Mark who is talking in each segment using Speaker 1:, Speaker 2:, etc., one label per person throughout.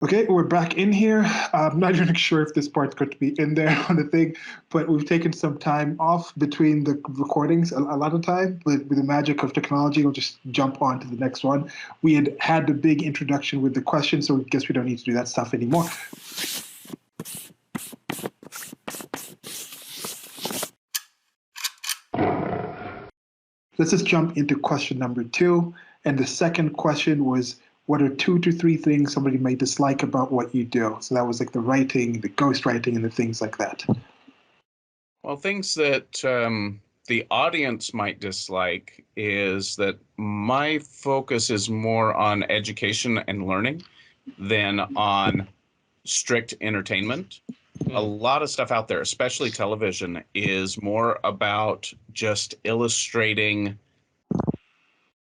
Speaker 1: Okay, we're back in here. I'm not even sure if this part's going to be in there on the thing, but we've taken some time off between the recordings, a lot of time. But with the magic of technology, we'll just jump on to the next one. We had the big introduction with the question, so I guess we don't need to do that stuff anymore. Let's just jump into question number 2. And the second question was, what are 2 to 3 things somebody may dislike about what you do? So that was like the writing, the ghostwriting, and the things like that.
Speaker 2: Well, things that the audience might dislike is that my focus is more on education and learning than on strict entertainment. A lot of stuff out there, especially television, is more about just illustrating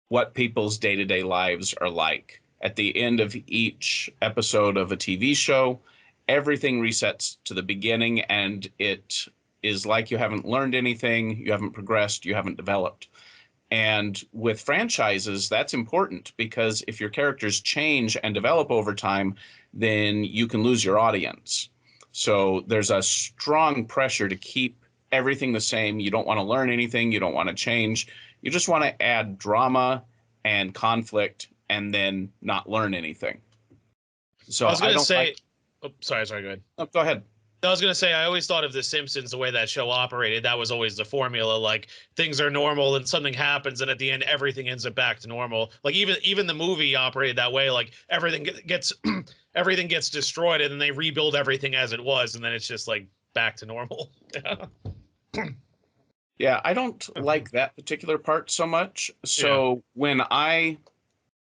Speaker 2: what people's day-to-day lives are like. At the end of each episode of a TV show, everything resets to the beginning, and it is like you haven't learned anything, you haven't progressed, you haven't developed. And with franchises, that's important because if your characters change and develop over time, then you can lose your audience. So there's a strong pressure to keep everything the same. You don't want to learn anything. You don't want to change. You just want to add drama and conflict and then not learn anything. So
Speaker 3: I was going to say,
Speaker 2: like...
Speaker 3: oh, sorry, go ahead.
Speaker 2: Oh, go ahead.
Speaker 3: I was going to say, I always thought of The Simpsons, the way that show operated. That was always the formula. Like, things are normal and something happens, and at the end, everything ends up back to normal. Like, even the movie operated that way. Like, everything gets everything gets destroyed, and then they rebuild everything as it was, and then it's just, like, back to normal.
Speaker 2: Yeah, I don't like that particular part so much. So when I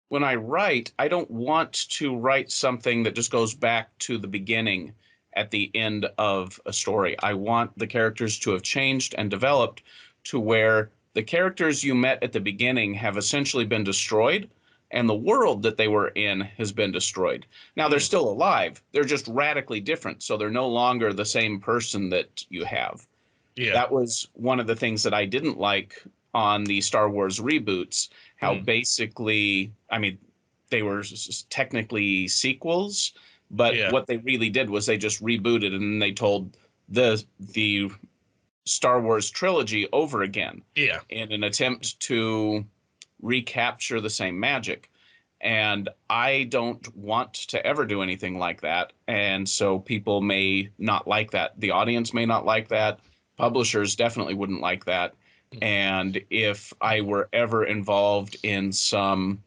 Speaker 2: write, I don't want to write something that just goes back to the beginning at the end of a story. I want the characters to have changed and developed to where the characters you met at the beginning have essentially been destroyed and the world that they were in has been destroyed. Now, they're still alive. They're just radically different. So they're no longer the same person that you have. Yeah. That was one of the things that I didn't like on the Star Wars reboots, how basically, I mean, they were technically sequels, but what they really did was they just rebooted and they told the Star Wars trilogy over again in an attempt to recapture the same magic. And I don't want to ever do anything like that. And so people may not like that. The audience may not like that. Publishers definitely wouldn't like that. And if I were ever involved in some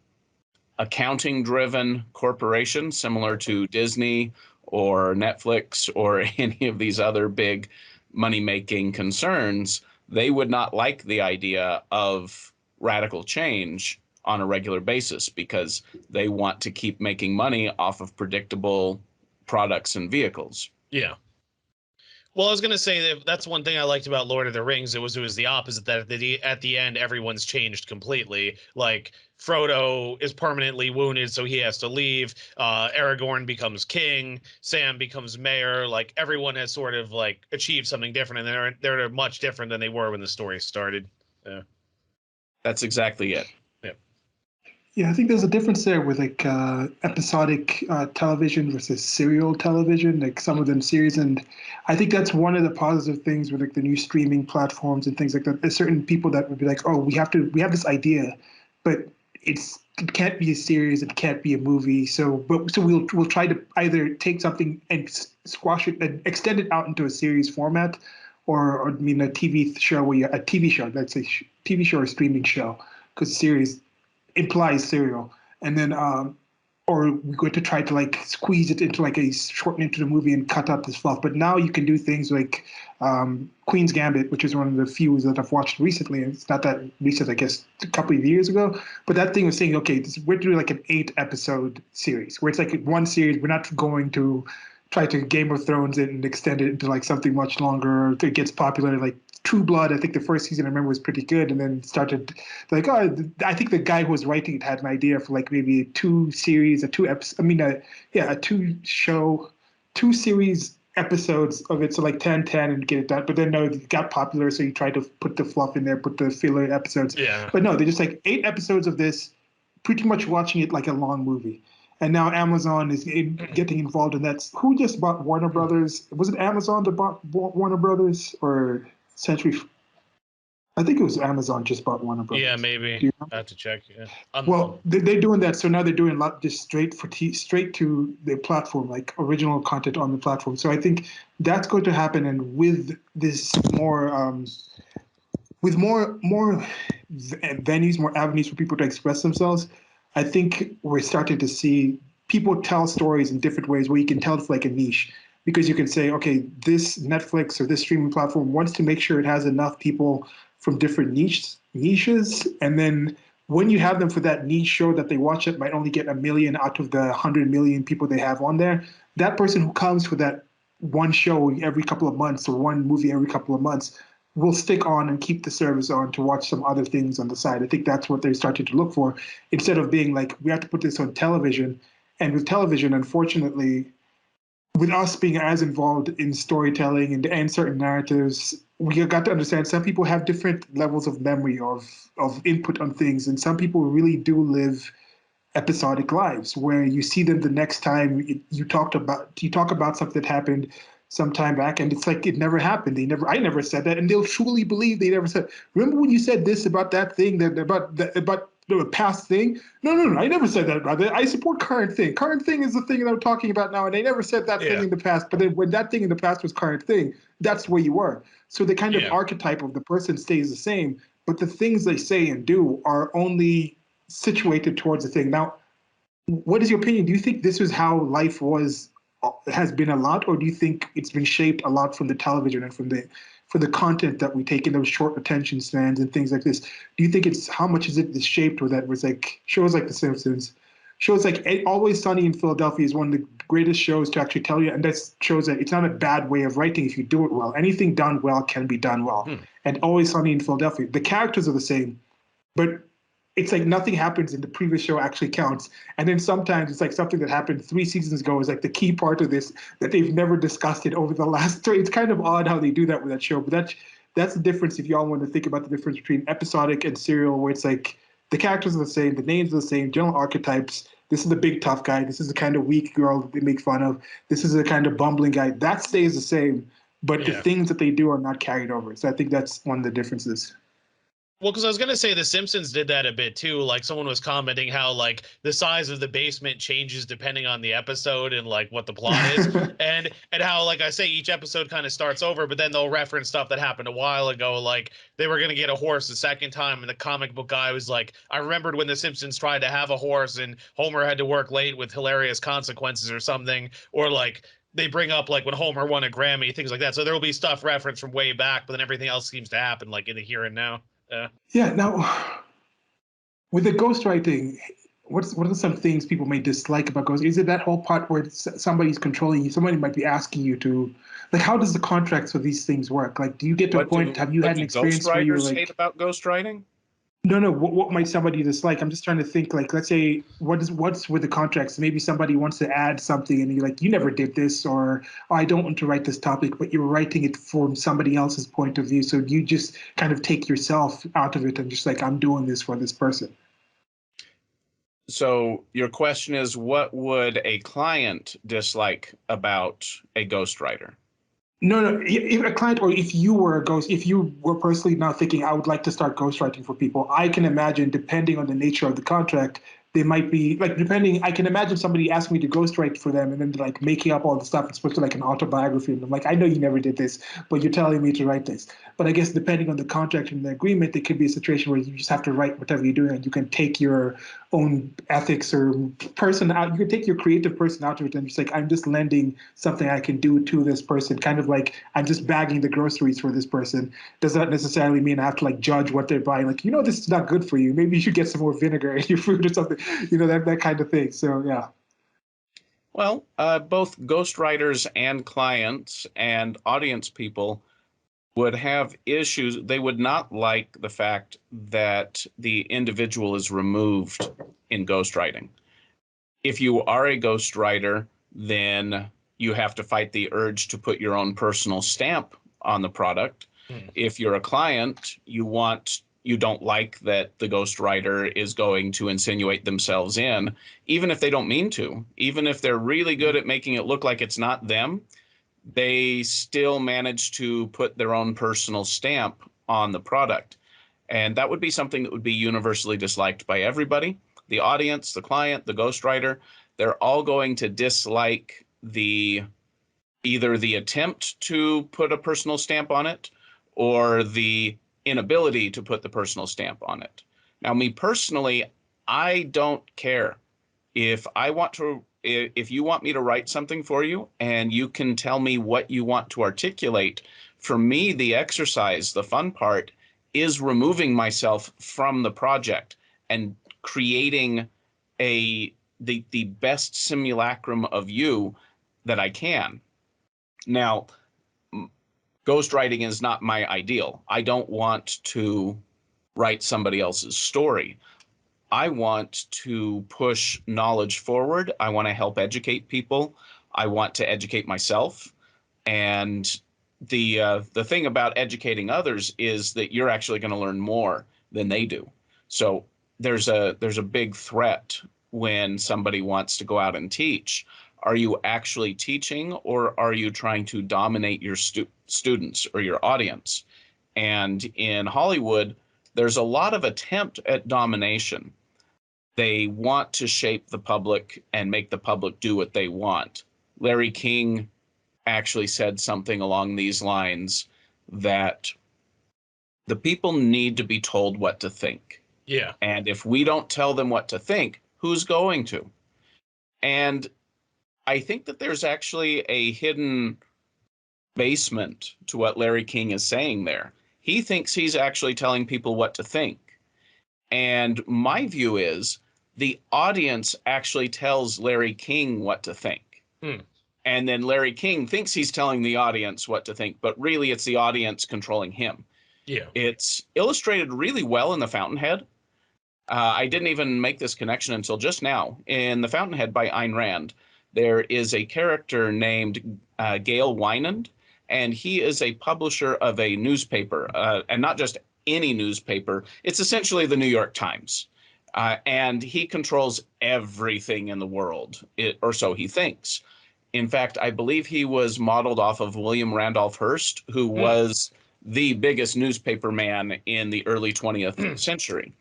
Speaker 2: accounting-driven corporation similar to Disney or Netflix or any of these other big money-making concerns, they would not like the idea of radical change on a regular basis because they want to keep making money off of predictable products and vehicles.
Speaker 3: Yeah. Well, I was going to say that's one thing I liked about Lord of the Rings. It was the opposite, that at the end, everyone's changed completely. Like, Frodo is permanently wounded, so he has to leave. Aragorn becomes king. Sam becomes mayor. Like, everyone has sort of, like, achieved something different, and they're much different than they were when the story started. Yeah.
Speaker 2: That's exactly it.
Speaker 1: Yeah, I think there's a difference there with like episodic television versus serial television, like some of them series, and I think that's one of the positive things with like the new streaming platforms and things like that. There's certain people that would be like, oh, we have this idea, but it can't be a series, it can't be a movie. So we'll try to either take something and squash it and extend it out into a series format, or a TV show let's say TV show or streaming show, because series implies serial, and then or we're going to try to like squeeze it into like shorten into the movie and cut out this fluff. But now you can do things like Queen's Gambit, which is one of the few that I've watched recently. It's not that recent, I guess, a couple of years ago. But that thing was saying, okay, we're doing like an 8-episode series where it's like one series. We're not going to try to Game of Thrones it and extend it into like something much longer. It gets popular, like True Blood. I think the first season I remember was pretty good, and then started like, oh, I think the guy who was writing it had an idea for like maybe a 2-series episodes of it, so like 10-10 and get it done. But then no, it got popular, so you tried to put the fluff in there, put the filler episodes. Yeah. But no, they're just like 8 episodes of this, pretty much watching it like a long movie. and now Amazon is getting involved in that. Who just bought Warner Brothers? Was it Amazon that bought Warner Brothers or Century? I think it was Amazon just bought Warner Brothers.
Speaker 3: Yeah, maybe. I have to check. Yeah.
Speaker 1: Well, they're doing that, so now they're doing a lot just straight to the platform, like original content on the platform. So I think that's going to happen, and with this more venues, more avenues for people to express themselves, I think we're starting to see people tell stories in different ways where you can tell it's like a niche, because you can say, okay, this Netflix or this streaming platform wants to make sure it has enough people from different niches, and then when you have them for that niche show that they watch, it might only get 1 million out of the 100 million people they have on there. That person who comes for that one show every couple of months or one movie every couple of months will stick on and keep the service on to watch some other things on the side. I think that's what they're starting to look for, instead of being like, we have to put this on television. And with television, unfortunately, with us being as involved in storytelling and certain narratives, we got to understand some people have different levels of memory of input on things, and some people really do live episodic lives where you see them the next time you talk about something that happened some time back, and it's like it never happened. I never said that, and they'll truly believe they never said. Remember when you said this about that thing about the past thing? No, I never said that about that. I support current thing. Current thing is the thing that I'm talking about now, and I never said that thing in the past. But then when that thing in the past was current thing, that's where you were. So the kind of archetype of the person stays the same, but the things they say and do are only situated towards the thing. Now, what is your opinion? Do you think this is how life has been a lot, or do you think it's been shaped a lot from the television and from the content that we take in those short attention spans and things like this? Do you think how much is it shaped with that? Was like shows like The Simpsons, shows like Always Sunny in Philadelphia is one of the greatest shows to actually tell you, and that shows that it's not a bad way of writing if you do it well. Anything done well can be done well. And Always Sunny in Philadelphia, the characters are the same, but it's like nothing happens in the previous show actually counts. And then sometimes it's like something that happened 3 seasons ago is like the key part of this that they've never discussed it over the last 3. It's kind of odd how they do that with that show, but that's the difference if y'all want to think about the difference between episodic and serial, where it's like the characters are the same, the names are the same, general archetypes. This is the big tough guy. This is the kind of weak girl that they make fun of. This is the kind of bumbling guy. That stays the same, but the things that they do are not carried over. So I think that's one of the differences.
Speaker 3: Well, because I was going to say The Simpsons did that a bit too. Like someone was commenting how like the size of the basement changes depending on the episode and like what the plot is. and how, like I say, each episode kind of starts over, but then they'll reference stuff that happened a while ago. Like they were going to get a horse the second time, and the comic book guy was like, I remembered when The Simpsons tried to have a horse and Homer had to work late with hilarious consequences or something. Or like they bring up like when Homer won a Grammy, things like that. So there will be stuff referenced from way back, but then everything else seems to happen like in the here and now.
Speaker 1: Yeah. Now, with the ghostwriting, what are some things people may dislike about ghost? Is it that whole part where somebody's controlling you? Somebody might be asking you to, like, how does the contracts for these things work? Like, do you get to a point? Have you had an experience where you're like,
Speaker 2: hate about ghostwriting?
Speaker 1: No. What might somebody dislike? I'm just trying to think. Like, let's say, what's with the contracts? Maybe somebody wants to add something, and you're like, you never did this, or oh, I don't want to write this topic, but you're writing it from somebody else's point of view. So you just kind of take yourself out of it and just like, I'm doing this for this person.
Speaker 2: So your question is, what would a client dislike about a ghostwriter?
Speaker 1: No. If a client, or if you were a ghost, if you were personally now thinking, I would like to start ghostwriting for people, I can imagine, depending on the nature of the contract, they might be like, depending, I can imagine somebody asking me to ghostwrite for them and then like making up all the stuff. It's supposed to be like an autobiography. And I'm like, I know you never did this, but you're telling me to write this. But I guess depending on the contract and the agreement, it could be a situation where you just have to write whatever you're doing, and you can take your own ethics or person out. You can take your creative person out of it and just like, I'm just lending something I can do to this person, kind of like I'm just bagging the groceries for this person. Does not necessarily mean I have to like judge what they're buying. Like, this is not good for you. Maybe you should get some more vinegar in your food or something, that kind of thing. So, yeah.
Speaker 2: Well, both ghostwriters and clients and audience people would have issues. They would not like the fact that the individual is removed in ghostwriting. If you are a ghostwriter, then you have to fight the urge to put your own personal stamp on the product. If you're a client, you want you don't like that the ghostwriter is going to insinuate themselves in, even if they don't mean to, even if they're really good at making it look like it's not them, they still manage to put their own personal stamp on the product. And that would be something that would be universally disliked by everybody. The audience, the client, the ghostwriter, they're all going to dislike either the attempt to put a personal stamp on it or the inability to put the personal stamp on it. Now, me personally, I don't care. If you want me to write something for you and you can tell me what you want to articulate, for me, the exercise, the fun part, is removing myself from the project and creating the best simulacrum of you that I can. Now, ghostwriting is not my ideal. I don't want to write somebody else's story. I want to push knowledge forward. I want to help educate people. I want to educate myself. And the thing about educating others is that you're actually going to learn more than they do. So there's a big threat when somebody wants to go out and teach. Are you actually teaching, or are you trying to dominate your students or your audience? And in Hollywood, there's a lot of attempt at domination. They want to shape the public and make the public do what they want. Larry King actually said something along these lines, that the people need to be told what to think.
Speaker 3: Yeah.
Speaker 2: And if we don't tell them what to think, who's going to? And I think that there's actually a hidden basement to what Larry King is saying there. He thinks he's actually telling people what to think. And my view is the audience actually tells Larry King what to think. And then Larry King thinks he's telling the audience what to think, but really it's the audience controlling him.
Speaker 3: Yeah.
Speaker 2: It's illustrated really well in The Fountainhead. I didn't even make this connection until just now. In The Fountainhead by Ayn Rand, there is a character named Gail Wynand, and he is a publisher of a newspaper, and not just any newspaper. It's essentially the New York Times. And he controls everything in the world, or so he thinks. In fact, I believe he was modeled off of William Randolph Hearst, who was the biggest newspaper man in the early 20th century.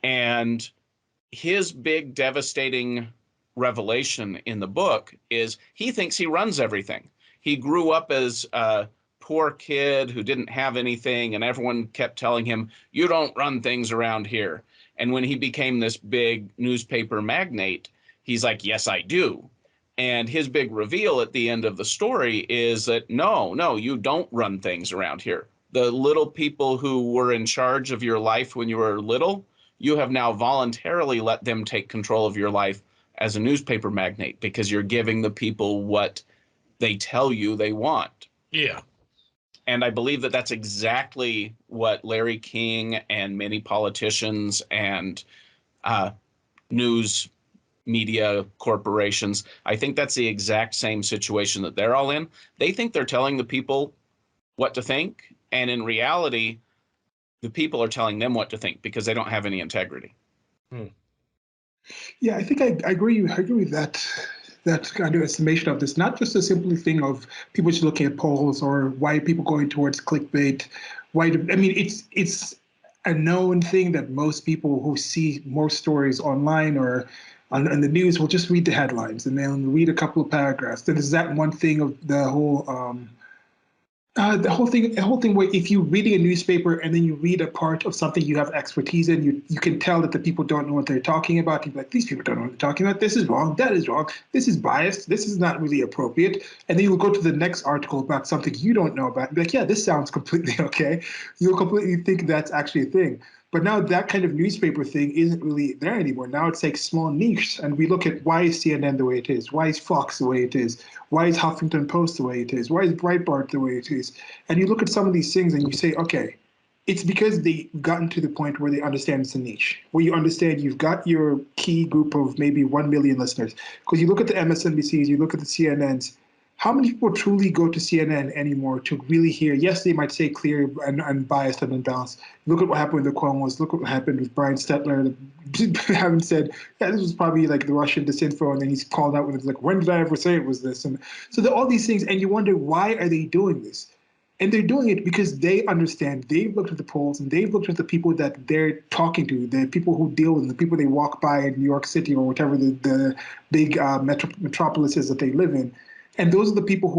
Speaker 2: And his big devastating revelation in the book is he thinks he runs everything. He grew up as a poor kid who didn't have anything, and everyone kept telling him, you don't run things around here. And when he became this big newspaper magnate, he's like, yes, I do. And his big reveal at the end of the story is that, no, you don't run things around here. The little people who were in charge of your life when you were little, you have now voluntarily let them take control of your life as a newspaper magnate, because you're giving the people what they tell you they want.
Speaker 3: Yeah.
Speaker 2: And I believe that that's exactly what Larry King and many politicians and news media corporations, I think that's the exact same situation that they're all in. They think they're telling the people what to think, and in reality, the people are telling them what to think because they don't have any integrity.
Speaker 1: Yeah, I think I agree. I agree with that kind of estimation of this. Not just a simple thing of people just looking at polls or why people going towards clickbait. It's a known thing that most people who see most stories online or on the news will just read the headlines and then read a couple of paragraphs. Then there's that one thing of the whole thing where if you're reading a newspaper and then you read a part of something you have expertise in, you can tell that the people don't know what they're talking about. You're like, these people don't know what they're talking about. This is wrong. That is wrong. This is biased. This is not really appropriate. And then you'll go to the next article about something you don't know about and be like, yeah, this sounds completely okay. You'll completely think that's actually a thing. But now that kind of newspaper thing isn't really there anymore. Now it's like small niche. And we look at why is CNN the way it is? Why is Fox the way it is? Why is Huffington Post the way it is? Why is Breitbart the way it is? And you look at some of these things and you say, okay, it's because they've gotten to the point where they understand it's a niche, where you understand you've got your key group of maybe 1 million listeners. Because you look at the MSNBCs, you look at the CNNs, how many people truly go to CNN anymore to really hear? Yes, they might say clear and unbiased and unbalanced. Look at what happened with the Cuomo's. Look what happened with Brian Stetler. Having said, yeah, this was probably like the Russian disinfo, and then he's called out when it's like, when did I ever say it was this? And so all these things, and you wonder, why are they doing this? And they're doing it because they understand. They've looked at the polls and they've looked at the people that they're talking to, the people who deal with them, the people they walk by in New York City or whatever the big metropolis is that they live in. And those are the people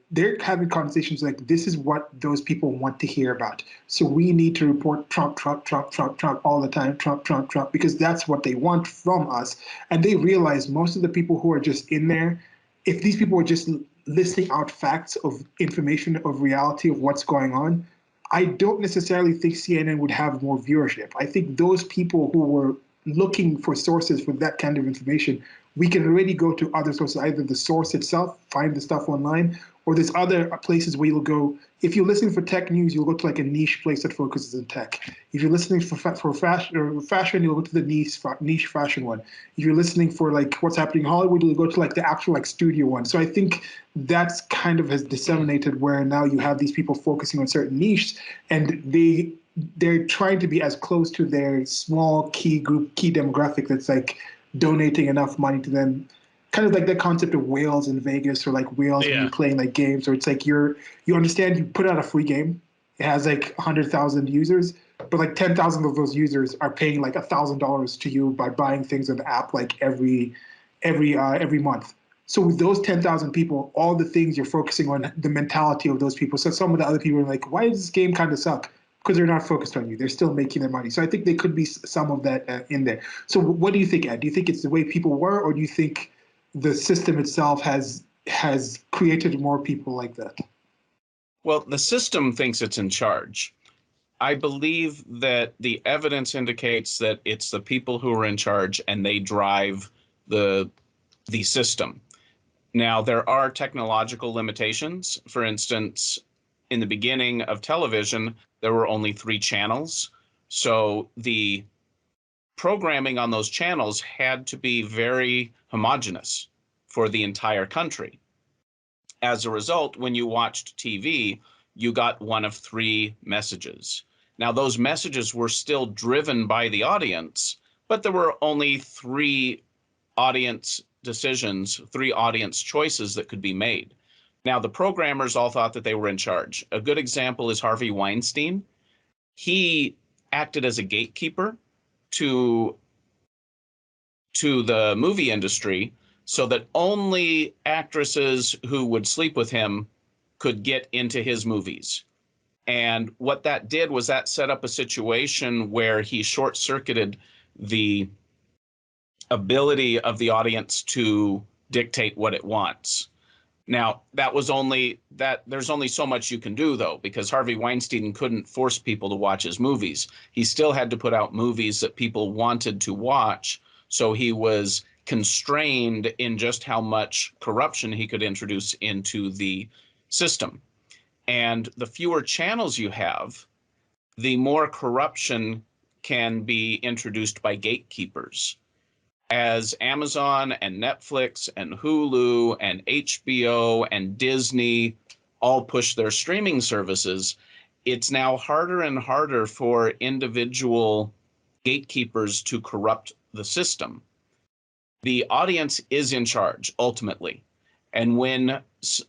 Speaker 1: they're having conversations like, this is what those people want to hear about. So we need to report Trump, Trump, Trump, Trump, Trump all the time, Trump, Trump, Trump, because that's what they want from us. And they realize most of the people who are just in there, if these people were just listing out facts of information, of reality of what's going on, I don't necessarily think CNN would have more viewership. I think those people who were looking for sources for that kind of information, we can already go to other sources, either the source itself, find the stuff online, or there's other places where you'll go. If you're listening for tech news, you'll go to like a niche place that focuses on tech. If you're listening for fashion, you'll go to the niche fashion one. If you're listening for like what's happening in Hollywood, you'll go to like the actual like studio one. So I think that's kind of has disseminated where now you have these people focusing on certain niches, and they're trying to be as close to their small key demographic that's like donating enough money to them, kind of like the concept of whales in Vegas, or like whales when you're playing like games, or it's like you understand, you put out a free game, it has like 100,000 users, but like 10,000 of those users are paying like $1,000 to you by buying things on the app like every month. So with those 10,000 people, all the things you're focusing on, the mentality of those people. So some of the other people are like, why does this game kind of suck? Because they're not focused on you. They're still making their money. So I think there could be some of that in there. So what do you think, Ed? Do you think it's the way people were, or do you think the system itself has created more people like that?
Speaker 2: Well, the system thinks it's in charge. I believe that the evidence indicates that it's the people who are in charge and they drive the system. Now, there are technological limitations. For instance, in the beginning of television, there were only 3 channels. So the programming on those channels had to be very homogeneous for the entire country. As a result, when you watched TV, you got one of 3 messages. Now, those messages were still driven by the audience, but there were only 3 audience decisions, 3 audience choices that could be made. Now, the programmers all thought that they were in charge. A good example is Harvey Weinstein. He acted as a gatekeeper to the movie industry so that only actresses who would sleep with him could get into his movies. And what that did was that set up a situation where he short-circuited the ability of the audience to dictate what it wants. Now, there's only so much you can do, though, because Harvey Weinstein couldn't force people to watch his movies. He still had to put out movies that people wanted to watch, so he was constrained in just how much corruption he could introduce into the system. And the fewer channels you have, the more corruption can be introduced by gatekeepers. As Amazon and Netflix and Hulu and HBO and Disney all push their streaming services, it's now harder and harder for individual gatekeepers to corrupt the system. The audience is in charge, ultimately. And when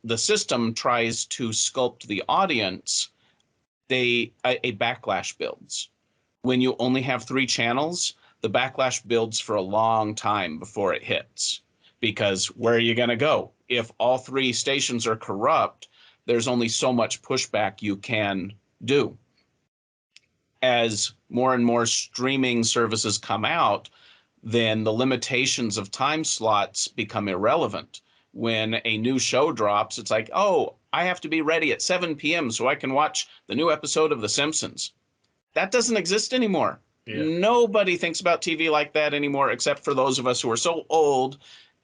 Speaker 2: the system tries to sculpt the audience, a backlash builds. When you only have 3 channels, the backlash builds for a long time before it hits. Because where are you going to go? If all 3 stations are corrupt, there's only so much pushback you can do. As more and more streaming services come out, then the limitations of time slots become irrelevant. When a new show drops, it's like, oh, I have to be ready at 7 p.m. so I can watch the new episode of The Simpsons. That doesn't exist anymore. Yeah. Nobody thinks about TV like that anymore, except for those of us who are so old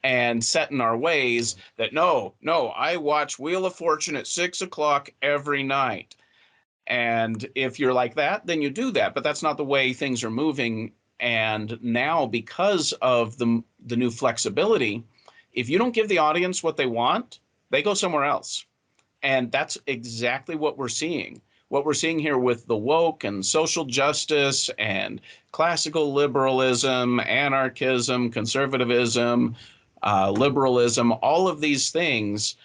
Speaker 2: and set in our ways that no, I watch Wheel of Fortune at 6 o'clock every night. And if you're like that, then you do that. But that's not the way things are moving. And now, because of the new flexibility, if you don't give the audience what they want, they go somewhere else. And that's exactly what we're seeing. What we're seeing here with the woke and social justice and classical liberalism, anarchism, conservatism, liberalism, all of these things,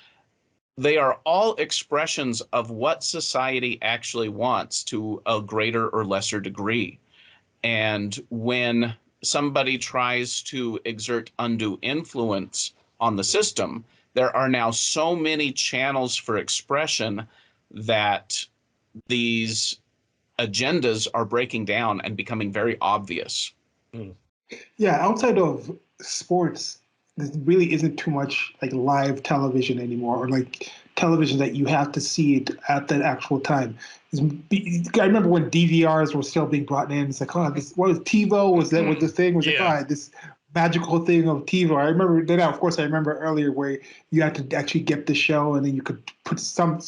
Speaker 2: they are all expressions of what society actually wants to a greater or lesser degree. And when somebody tries to exert undue influence on the system, there are now so many channels for expression that these agendas are breaking down and becoming very obvious.
Speaker 1: Yeah, outside of sports, there really isn't too much like live television anymore, or like television that you have to see it at that actual time. I remember when DVRs were still being brought in. It's like, oh, this what was TiVo? Was that what the thing was? Like,
Speaker 3: Yeah.
Speaker 1: oh, this magical thing of TiVo. I remember then. Of course, I remember earlier where you had to actually get the show, and then you could put some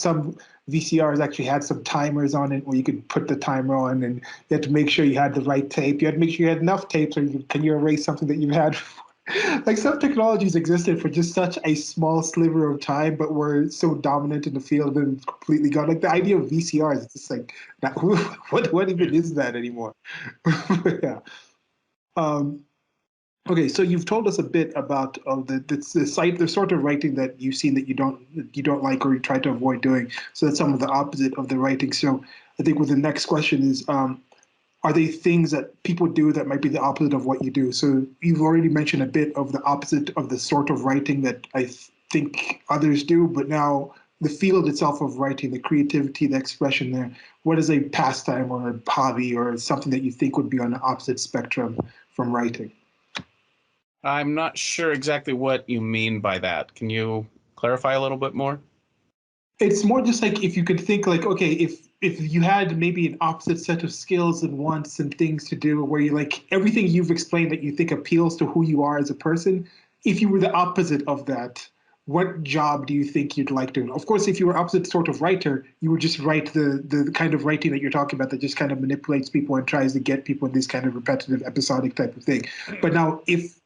Speaker 1: VCRs actually had some timers on it where you could put the timer on, and you had to make sure you had the right tape. You had to make sure you had enough tape so can you erase something that you had before. Like some technologies existed for just such a small sliver of time, but were so dominant in the field and completely gone. Like the idea of VCRs, it's just like, what even is that anymore? Yeah. Um, Okay, so you've told us a bit about the sort of writing that you've seen that you don't like or you try to avoid doing. So that's some of the opposite of the writing. So I think with the next question is, are they things that people do that might be the opposite of what you do? So you've already mentioned a bit of the opposite of the sort of writing that think others do, but now the field itself of writing, the creativity, the expression there, what is a pastime or a hobby or something that you think would be on the opposite spectrum from writing?
Speaker 2: I'm not sure exactly what you mean by that. Can you clarify a little bit more?
Speaker 1: It's more just like if you could think like, okay, if you had maybe an opposite set of skills and wants and things to do where you like everything you've explained that you think appeals to who you are as a person, if you were the opposite of that, what job do you think you'd like to? Of course, if you were opposite sort of writer, you would just write the kind of writing that you're talking about that just kind of manipulates people and tries to get people in this kind of repetitive, episodic type of thing. But now if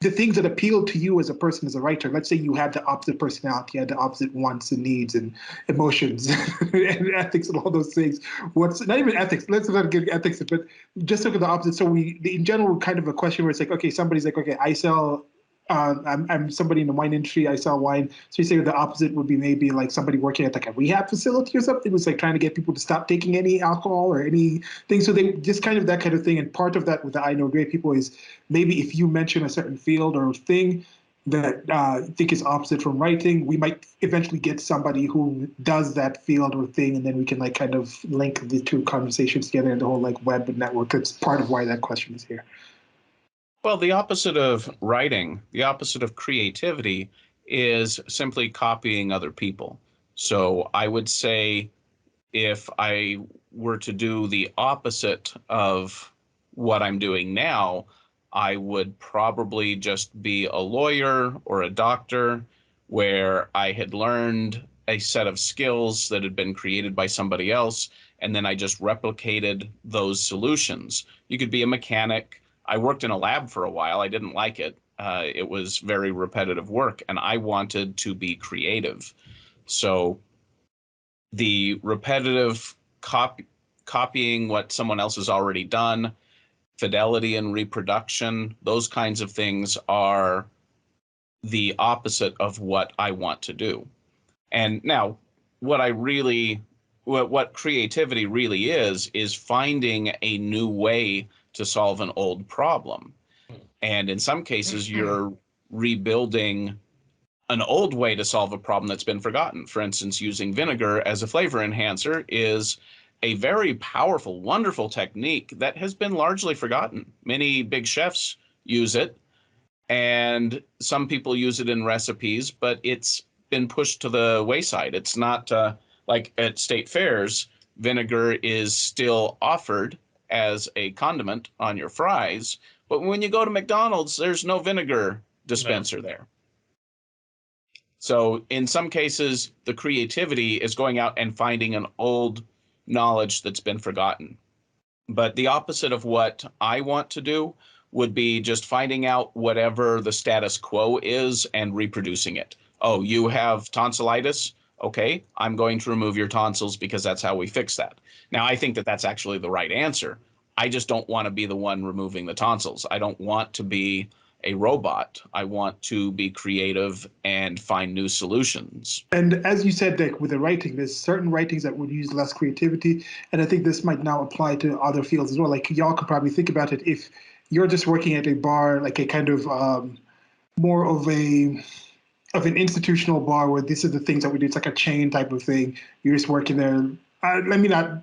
Speaker 1: the things that appeal to you as a person, as a writer, let's say you had the opposite personality, you had the opposite wants and needs and emotions and ethics and all those things. What's not even ethics, let's not get ethics, but just look at the opposite. So we, in general, kind of a question where it's like, okay, somebody's like, okay, I sell, I'm somebody in the wine industry, I sell wine. So you say the opposite would be maybe like somebody working at like a rehab facility or something. It was like trying to get people to stop taking any alcohol or anything. So they just kind of that kind of thing. And part of that with the I Know Great People is maybe if you mention a certain field or thing that think is opposite from writing, we might eventually get somebody who does that field or thing, and then we can like kind of link the two conversations together in the whole like web and network. That's part of why that question is here.
Speaker 2: Well, the opposite of writing, the opposite of creativity is simply copying other people. So I would say if I were to do the opposite of what I'm doing now, I would probably just be a lawyer or a doctor where I had learned a set of skills that had been created by somebody else, and then I just replicated those solutions. You could be a mechanic. I worked in a lab for a while. I didn't like it. It was very repetitive work, and I wanted to be creative. So the repetitive copying what someone else has already done, fidelity and reproduction, those kinds of things are the opposite of what I want to do. And now, what I really, what creativity really is finding a new way to solve an old problem. And in some cases, you're rebuilding an old way to solve a problem that's been forgotten. For instance, using vinegar as a flavor enhancer is a very powerful, wonderful technique that has been largely forgotten. Many big chefs use it, and some people use it in recipes, but it's been pushed to the wayside. It's not like at state fairs, vinegar is still offered as a condiment on your fries, but when you go to McDonald's, there's no vinegar dispenser there. So in some cases, the creativity is going out and finding an old knowledge that's been forgotten. But the opposite of what I want to do would be just finding out whatever the status quo is and reproducing it. Oh, you have tonsillitis? Okay, I'm going to remove your tonsils because that's how we fix that. Now, I think that that's actually the right answer. I just don't want to be the one removing the tonsils. I don't want to be a robot. I want to be creative and find new solutions.
Speaker 1: And as you said, Dick, with the writing, there's certain writings that would use less creativity, and I think this might now apply to other fields as well. Like y'all could probably think about it if you're just working at a bar, like a kind of more of an institutional bar where this is the things that we do. It's like a chain type of thing. You're just working there. Let me not.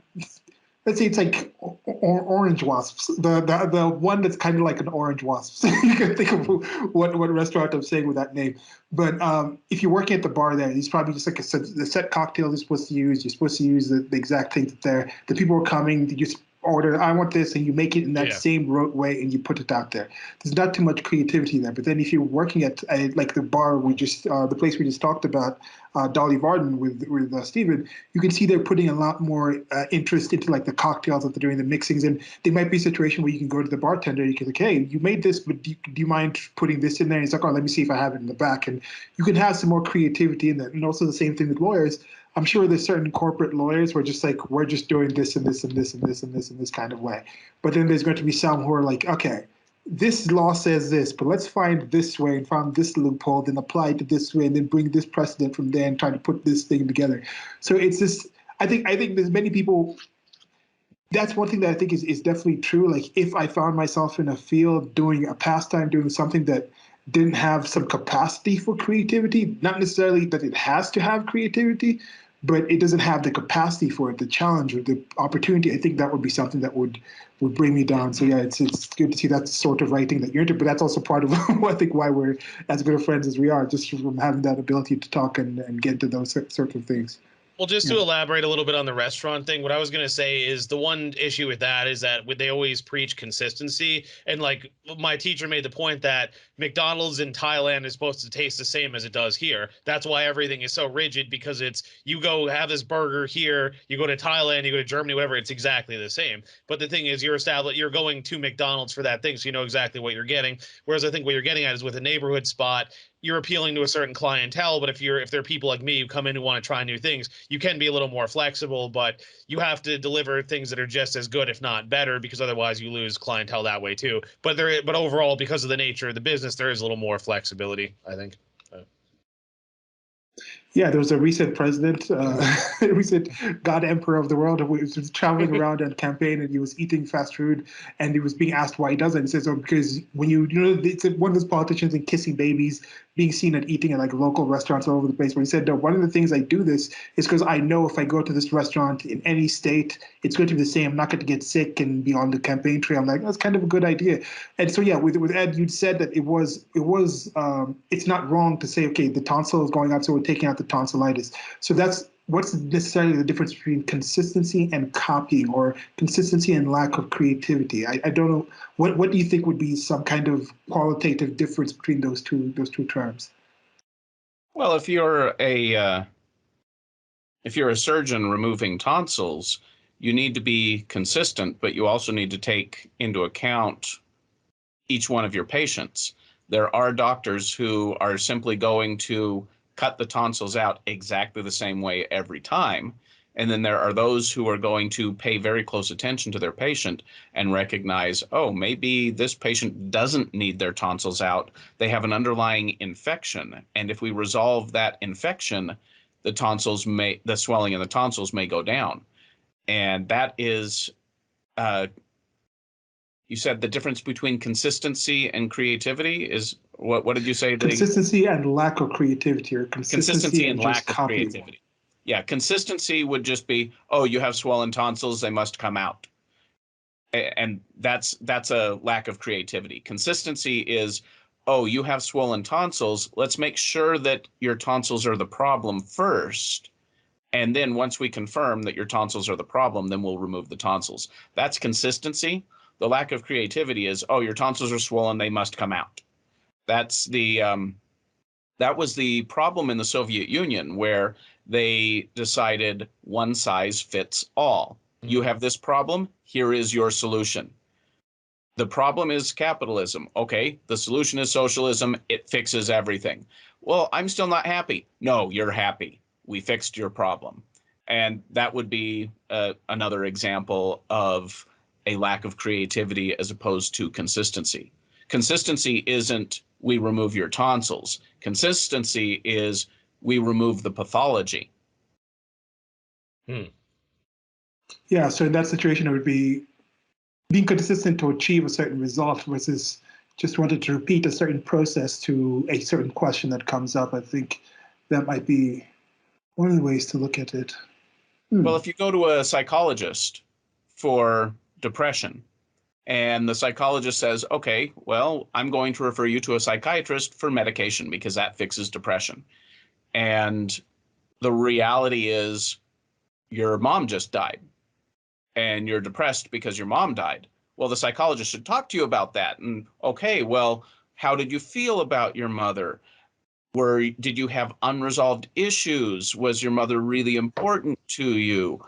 Speaker 1: Let's say it's like orange wasps. The one that's kind of like an orange wasp. You can think of what restaurant I'm saying with that name. But if you're working at the bar there, it's probably just like the set cocktails you're supposed to use. You're supposed to use the exact things that they're. The people are coming. You just order, I want this, and you make it in that same rote way, and you put it out there. There's not too much creativity there. But then if you're working at like the bar the place we just talked about, Dolly Varden with Stephen, you can see they're putting a lot more interest into like the cocktails that they're doing, the mixings, and there might be a situation where you can go to the bartender, you can like, hey, you made this, but do you mind putting this in there? And he's like, oh, let me see if I have it in the back, and you can have some more creativity in that. And also the same thing with lawyers. I'm sure there's certain corporate lawyers who are just like, we're just doing this and this and this and this and this and this kind of way. But then there's going to be some who are like, okay, this law says this, but let's find this way and find this loophole, then apply it to this way, and then bring this precedent from there and try to put this thing together. So it's this. I think there's many people. That's one thing that I think is definitely true. Like if I found myself in a field doing a pastime, doing something that didn't have some capacity for creativity, not necessarily that it has to have creativity, but it doesn't have the capacity for it, the challenge or the opportunity, I think that would be something that would bring me down. So yeah, it's good to see that sort of writing that you're into, but that's also part of I think why we're as good of friends as we are, just from having that ability to talk and get to those sorts of things.
Speaker 3: Well, just to elaborate a little bit on the restaurant thing, what I was going to say is the one issue with that is that they always preach consistency. And like my teacher made the point that McDonald's in Thailand is supposed to taste the same as it does here. That's why everything is so rigid, because it's you go have this burger here, you go to Thailand, you go to Germany, whatever, it's exactly the same. But the thing is you're going to McDonald's for that thing, so you know exactly what you're getting. Whereas I think what you're getting at is with a neighborhood spot, you're appealing to a certain clientele, but if there are people like me who come in who want to try new things, you can be a little more flexible, but you have to deliver things that are just as good, if not better, because otherwise you lose clientele that way too. But overall, because of the nature of the business, there is a little more flexibility, I think.
Speaker 1: Yeah, there was a recent president, recent God Emperor of the world, who was traveling around on campaign, and he was eating fast food, and he was being asked why he does it. He says, "Oh, because when it's one of those politicians and kissing babies, being seen at eating at like local restaurants all over the place." Where he said, "No, one of the things I do this is because I know if I go to this restaurant in any state, it's going to be the same. I'm not going to get sick and be on the campaign trail." I'm like, that's kind of a good idea. And so yeah, with Ed, you'd said that it's not wrong to say, okay, the tonsil is going out, so we're taking out the tonsillitis. So what's necessarily the difference between consistency and copying, or consistency and lack of creativity? I don't know. What do you think would be some kind of qualitative difference between those two terms?
Speaker 2: Well, if you're a surgeon removing tonsils, you need to be consistent, but you also need to take into account each one of your patients. There are doctors who are simply going to cut the tonsils out exactly the same way every time. And then there are those who are going to pay very close attention to their patient and recognize, oh, maybe this patient doesn't need their tonsils out. They have an underlying infection. And if we resolve that infection, the swelling in the tonsils may go down. And that is, you said the difference between consistency and creativity is what did you say?
Speaker 1: Consistency and lack of creativity, or consistency and lack of
Speaker 2: creativity. Yeah, consistency would just be, oh, you have swollen tonsils, they must come out. And that's a lack of creativity. Consistency is, oh, you have swollen tonsils, let's make sure that your tonsils are the problem first. And then once we confirm that your tonsils are the problem, then we'll remove the tonsils. That's consistency. The lack of creativity is, oh, your tonsils are swollen, they must come out. That's that was the problem in the Soviet Union, where they decided one size fits all. You have this problem, here is your solution. The problem is capitalism. Okay, the solution is socialism, it fixes everything. Well, I'm still not happy. No, you're happy. We fixed your problem. And that would be another example of a lack of creativity as opposed to consistency. Consistency isn't we remove your tonsils. Consistency is we remove the pathology.
Speaker 1: Yeah, so in that situation, it would be being consistent to achieve a certain result versus just wanted to repeat a certain process to a certain question that comes up. I think that might be one of the ways to look at it.
Speaker 2: Well, if you go to a psychologist for depression and the psychologist says, okay, well, I'm going to refer you to a psychiatrist for medication because that fixes depression. And the reality is your mom just died and you're depressed because your mom died. Well, the psychologist should talk to you about that. And okay, well, how did you feel about your mother? Did you have unresolved issues? Was your mother really important to you?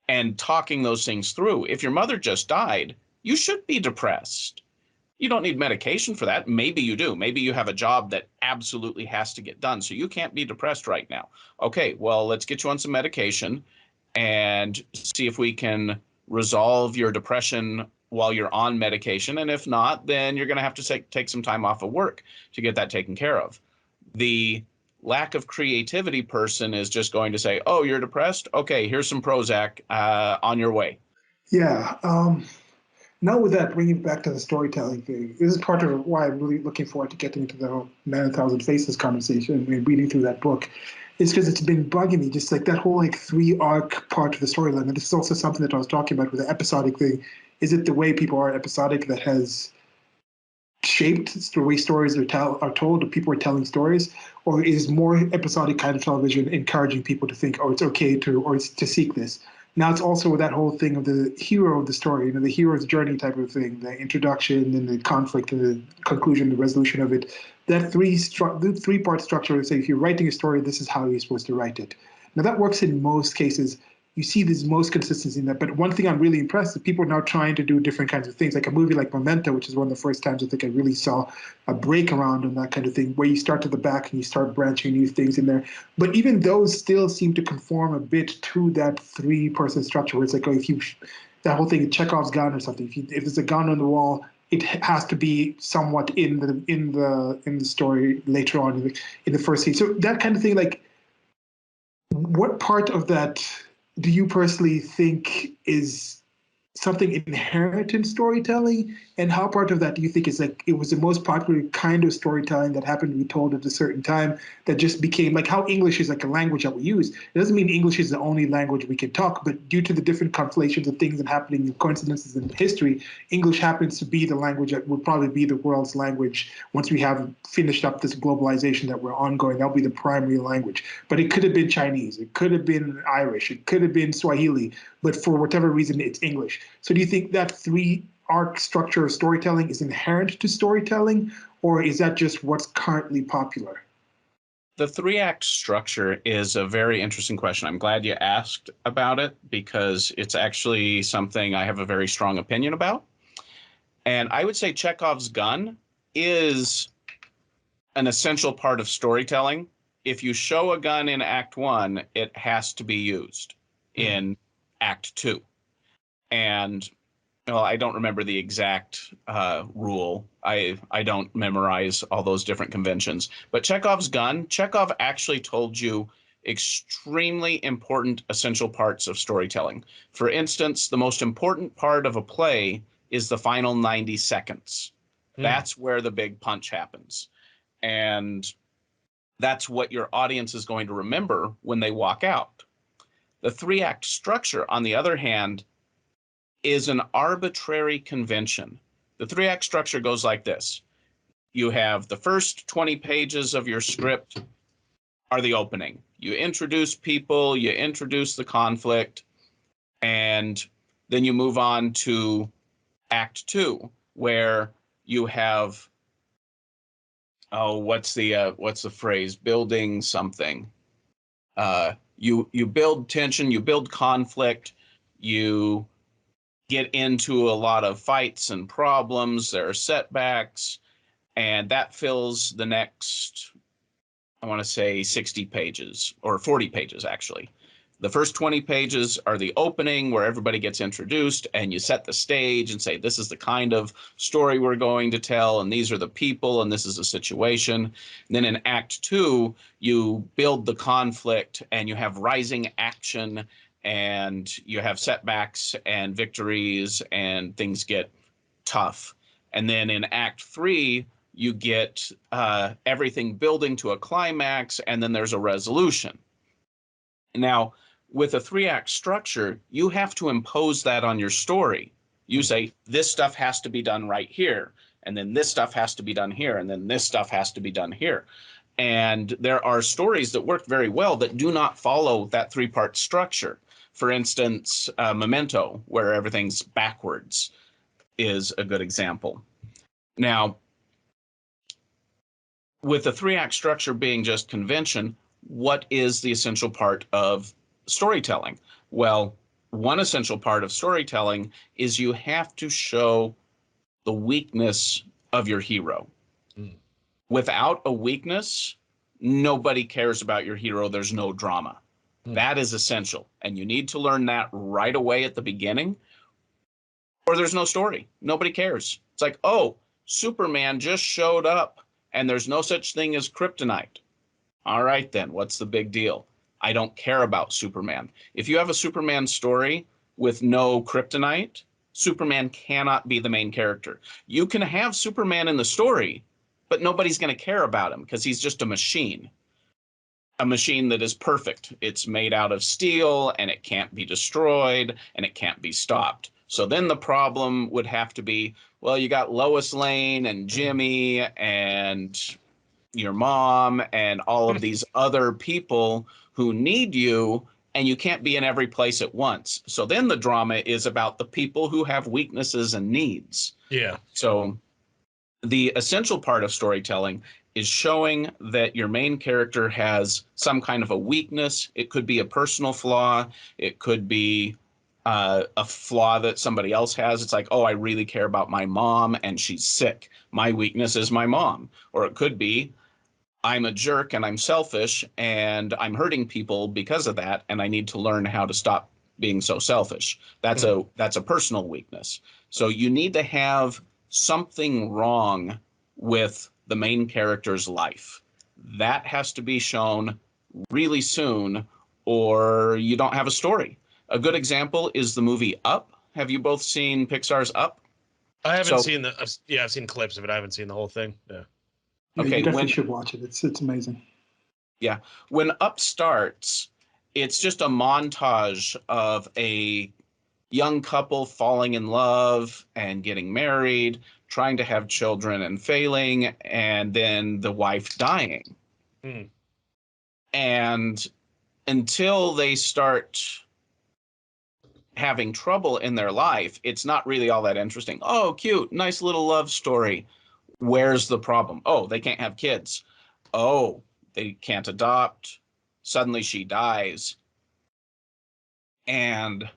Speaker 2: And talking those things through. If your mother just died, you should be depressed. You don't need medication for that. Maybe you do. Maybe you have a job that absolutely has to get done, so you can't be depressed right now. Okay, well, let's get you on some medication and see if we can resolve your depression while you're on medication. And if not, then you're going to have to take some time off of work to get that taken care of. The lack of creativity person is just going to say, oh, you're depressed? Okay, here's some Prozac, on your way.
Speaker 1: Yeah. Now with that, bringing it back to the storytelling thing, this is part of why I'm really looking forward to getting into the Man of Thousand Faces conversation and reading through that book. Is because it's been bugging me, just like that whole like 3 arc part of the storyline. And this is also something that I was talking about with the episodic thing. Is it the way people are episodic that has shaped the way stories are told, or people are telling stories, or is more episodic kind of television encouraging people to think, oh, it's okay to, or it's to seek this? Now it's also that whole thing of the hero of the story, the hero's journey type of thing, the introduction and the conflict and the conclusion, the resolution of it. That the 3 part structure would say, if you're writing a story, this is how you're supposed to write it. Now that works in most cases. You see this most consistency in that. But one thing I'm really impressed is people are now trying to do different kinds of things, like a movie like Memento, which is one of the first times I think I really saw a break around on that kind of thing, where you start to the back and you start branching new things in there. But even those still seem to conform a bit to that 3-person structure, where it's like, oh, if you that whole thing, Chekhov's gun or something. If there's a gun on the wall, it has to be somewhat in the story later on in the first scene. So that kind of thing, like, what part of that do you personally think is something inherent in storytelling, and how part of that do you think is like it was the most popular kind of storytelling that happened to be told at a certain time that just became like how English is like a language that we use? It doesn't mean English is the only language we can talk, but due to the different conflations of things and happening and coincidences in history, English happens to be the language that would probably be the world's language once we have finished up this globalization that we're ongoing. That'll be the primary language. But it could have been Chinese, it could have been Irish, it could have been Swahili, but for whatever reason, it's English. So do you think that 3 arc structure of storytelling is inherent to storytelling, or is that just what's currently popular?
Speaker 2: The 3-act structure is a very interesting question. I'm glad you asked about it because it's actually something I have a very strong opinion about. And I would say Chekhov's gun is an essential part of storytelling. If you show a gun in Act 1, it has to be used in Act 2. And well, I don't remember the exact rule. I don't memorize all those different conventions. But Chekhov's gun, Chekhov actually told you extremely important essential parts of storytelling. For instance, the most important part of a play is the final 90 seconds. That's where the big punch happens. And that's what your audience is going to remember when they walk out. The 3-act structure, on the other hand, is an arbitrary convention. The 3-act structure goes like this. You have the first 20 pages of your script are the opening. You introduce people, you introduce the conflict, and then you move on to Act 2, where you have what's the phrase? Building something. You build tension, you build conflict, you get into a lot of fights and problems. There are setbacks, and that fills the next I want to say 60 pages or 40 pages, actually. The first 20 pages are the opening where everybody gets introduced and you set the stage and say, this is the kind of story we're going to tell, and these are the people, and this is the situation. And then in Act 2, you build the conflict and you have rising action and you have setbacks and victories and things get tough. And then in Act 3, you get everything building to a climax, and then there's a resolution. Now, with a 3-act structure, you have to impose that on your story. You say, this stuff has to be done right here, and then this stuff has to be done here, and then this stuff has to be done here. And there are stories that work very well that do not follow that 3-part structure. For instance, Memento, where everything's backwards, is a good example. Now, with the 3-act structure being just convention, what is the essential part of storytelling? Well, one essential part of storytelling is you have to show the weakness of your hero. Mm. Without a weakness, nobody cares about your hero. There's no drama. Mm. That is essential. And you need to learn that right away at the beginning, or there's no story. Nobody cares. It's like, oh, Superman just showed up and there's no such thing as kryptonite. All right, then, what's the big deal? I don't care about Superman. If you have a Superman story with no kryptonite, Superman cannot be the main character. You can have Superman in the story, but nobody's going to care about him because he's just a machine that is perfect. It's made out of steel, and it can't be destroyed, and it can't be stopped. So then the problem would have to be, well, you got Lois Lane and Jimmy and your mom and all of these other people who need you, and you can't be in every place at once. So then the drama is about the people who have weaknesses and needs.
Speaker 3: Yeah.
Speaker 2: So the essential part of storytelling is showing that your main character has some kind of a weakness. It could be a personal flaw. It could be a flaw that somebody else has. It's like, oh, I really care about my mom and she's sick. My weakness is my mom. Or it could be, I'm a jerk and I'm selfish and I'm hurting people because of that, and I need to learn how to stop being so selfish. That's a personal weakness. So you need to have something wrong with the main character's life. That has to be shown really soon, or you don't have a story. A good example is the movie Up. Have you both seen Pixar's Up?
Speaker 3: I haven't seen I've seen clips of it. I haven't seen the whole thing. Yeah.
Speaker 1: Yeah, okay, you definitely should watch it. It's amazing.
Speaker 2: Yeah. When Up starts, it's just a montage of a young couple falling in love and getting married, trying to have children and failing, and then the wife dying. Hmm. And until they start having trouble in their life, it's not really all that interesting. Oh, cute, nice little love story. Where's the problem? Oh, they can't have kids. Oh, they can't adopt. Suddenly she dies. And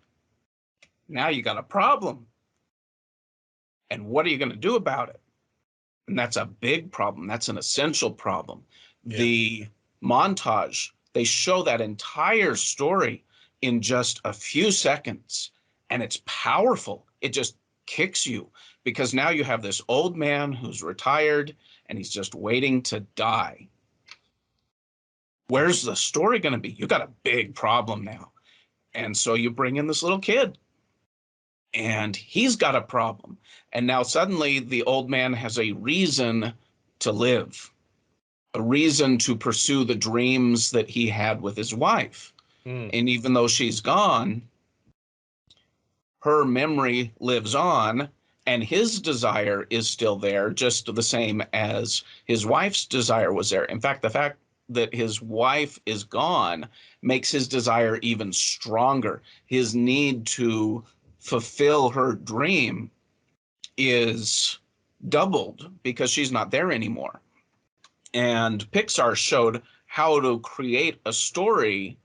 Speaker 2: now you got a problem. And what are you going to do about it? And that's a big problem. That's an essential problem. Yeah. The montage, they show that entire story in just a few seconds. And it's powerful. It just kicks you, because now you have this old man who's retired and he's just waiting to die. Where's the story going to be? You got a big problem now. And so you bring in this little kid and he's got a problem. And now suddenly the old man has a reason to live, a reason to pursue the dreams that he had with his wife. Mm. And even though she's gone, her memory lives on, and his desire is still there, just the same as his wife's desire was there. In fact, the fact that his wife is gone makes his desire even stronger. His need to fulfill her dream is doubled because she's not there anymore. And Pixar showed how to create a story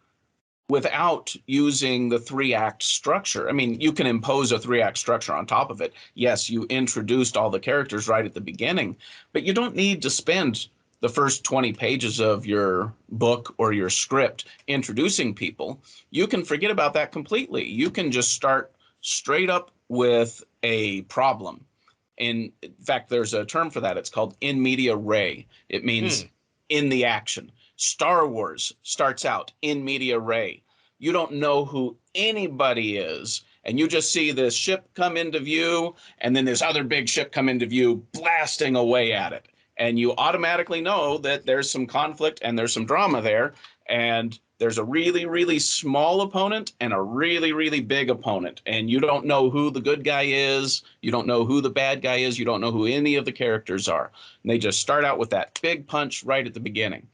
Speaker 2: without using the 3-act structure. I mean, you can impose a 3-act structure on top of it. Yes, you introduced all the characters right at the beginning, but you don't need to spend the first 20 pages of your book or your script introducing people, you can forget about that completely. You can just start straight up with a problem. In fact, there's a term for that. It's called in media res. It means in the action. Star Wars starts out in media res. You don't know who anybody is, and you just see this ship come into view, and then this other big ship come into view blasting away at it. And you automatically know that there's some conflict and there's some drama there, and there's a really, really small opponent and a really, really big opponent. And you don't know who the good guy is. You don't know who the bad guy is. You don't know who any of the characters are. And they just start out with that big punch right at the beginning.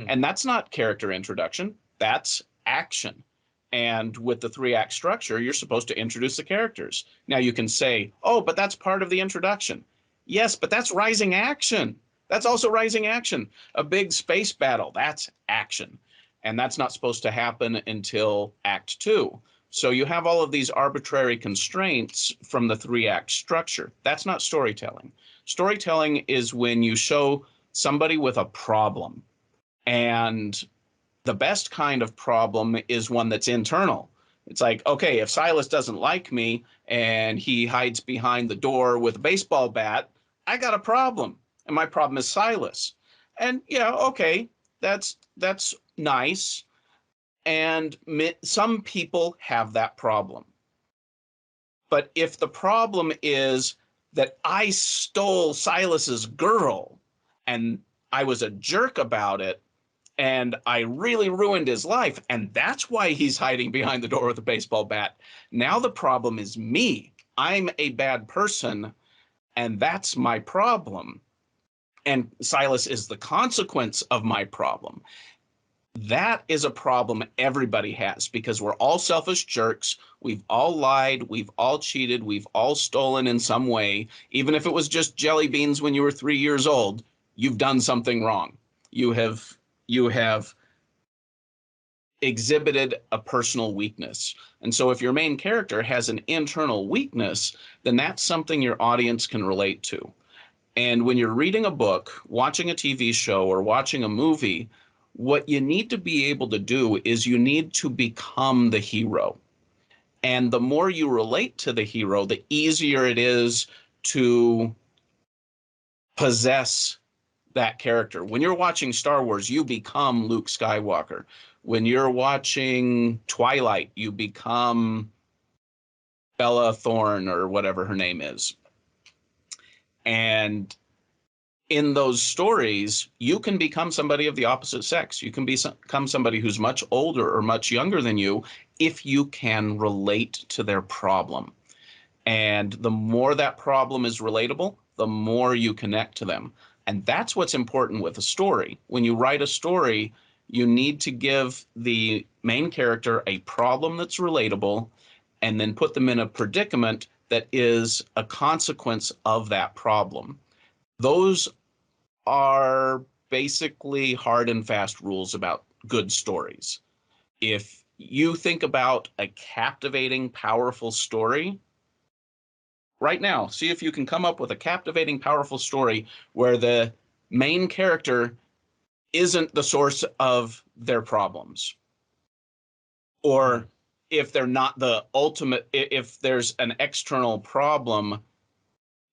Speaker 2: And that's not character introduction. That's action. And with the 3-act structure, you're supposed to introduce the characters. Now you can say, oh, but that's part of the introduction. Yes, but that's rising action. That's also rising action. A big space battle, that's action. And that's not supposed to happen until Act 2. So you have all of these arbitrary constraints from the 3-act structure. That's not storytelling. Storytelling is when you show somebody with a problem. And the best kind of problem is one that's internal. It's like, okay, if Silas doesn't like me and he hides behind the door with a baseball bat, I got a problem. And my problem is Silas. And yeah, okay, that's nice. And some people have that problem. But if the problem is that I stole Silas's girl and I was a jerk about it, and I really ruined his life, and that's why he's hiding behind the door with a baseball bat. Now the problem is me. I'm a bad person, and that's my problem. And Silas is the consequence of my problem. That is a problem everybody has, because we're all selfish jerks. We've all lied. We've all cheated. We've all stolen in some way. Even if it was just jelly beans when you were 3 years old, you've done something wrong. You have exhibited a personal weakness. And so if your main character has an internal weakness, then that's something your audience can relate to. And when you're reading a book, watching a TV show, or watching a movie, what you need to be able to do is you need to become the hero. And the more you relate to the hero, the easier it is to possess that character. When you're watching Star Wars, you become Luke Skywalker. When you're watching Twilight, you become Bella Thorne or whatever her name is. And in those stories, you can become somebody of the opposite sex. You can become somebody who's much older or much younger than you if you can relate to their problem. And the more that problem is relatable, the more you connect to them. And that's what's important with a story. When you write a story, you need to give the main character a problem that's relatable, and then put them in a predicament that is a consequence of that problem. Those are basically hard and fast rules about good stories. If you think about a captivating, powerful story, right now, see if you can come up with a captivating, powerful story where the main character isn't the source of their problems. Or if they're not the ultimate, if there's an external problem,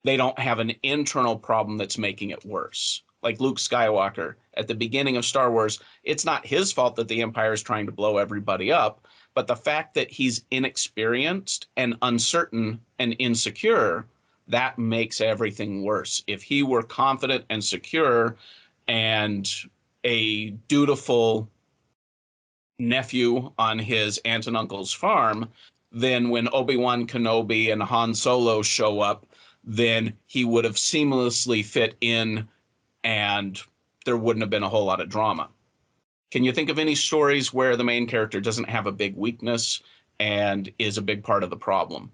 Speaker 2: they don't have an internal problem that's making it worse. Like Luke Skywalker at the beginning of Star Wars, it's not his fault that the Empire is trying to blow everybody up, but the fact that he's inexperienced and uncertain and insecure, that makes everything worse. If he were confident and secure and a dutiful nephew on his aunt and uncle's farm, then when Obi-Wan Kenobi and Han Solo show up, then he would have seamlessly fit in and there wouldn't have been a whole lot of drama. Can you think of any stories where the main character doesn't have a big weakness and is a big part of the problem?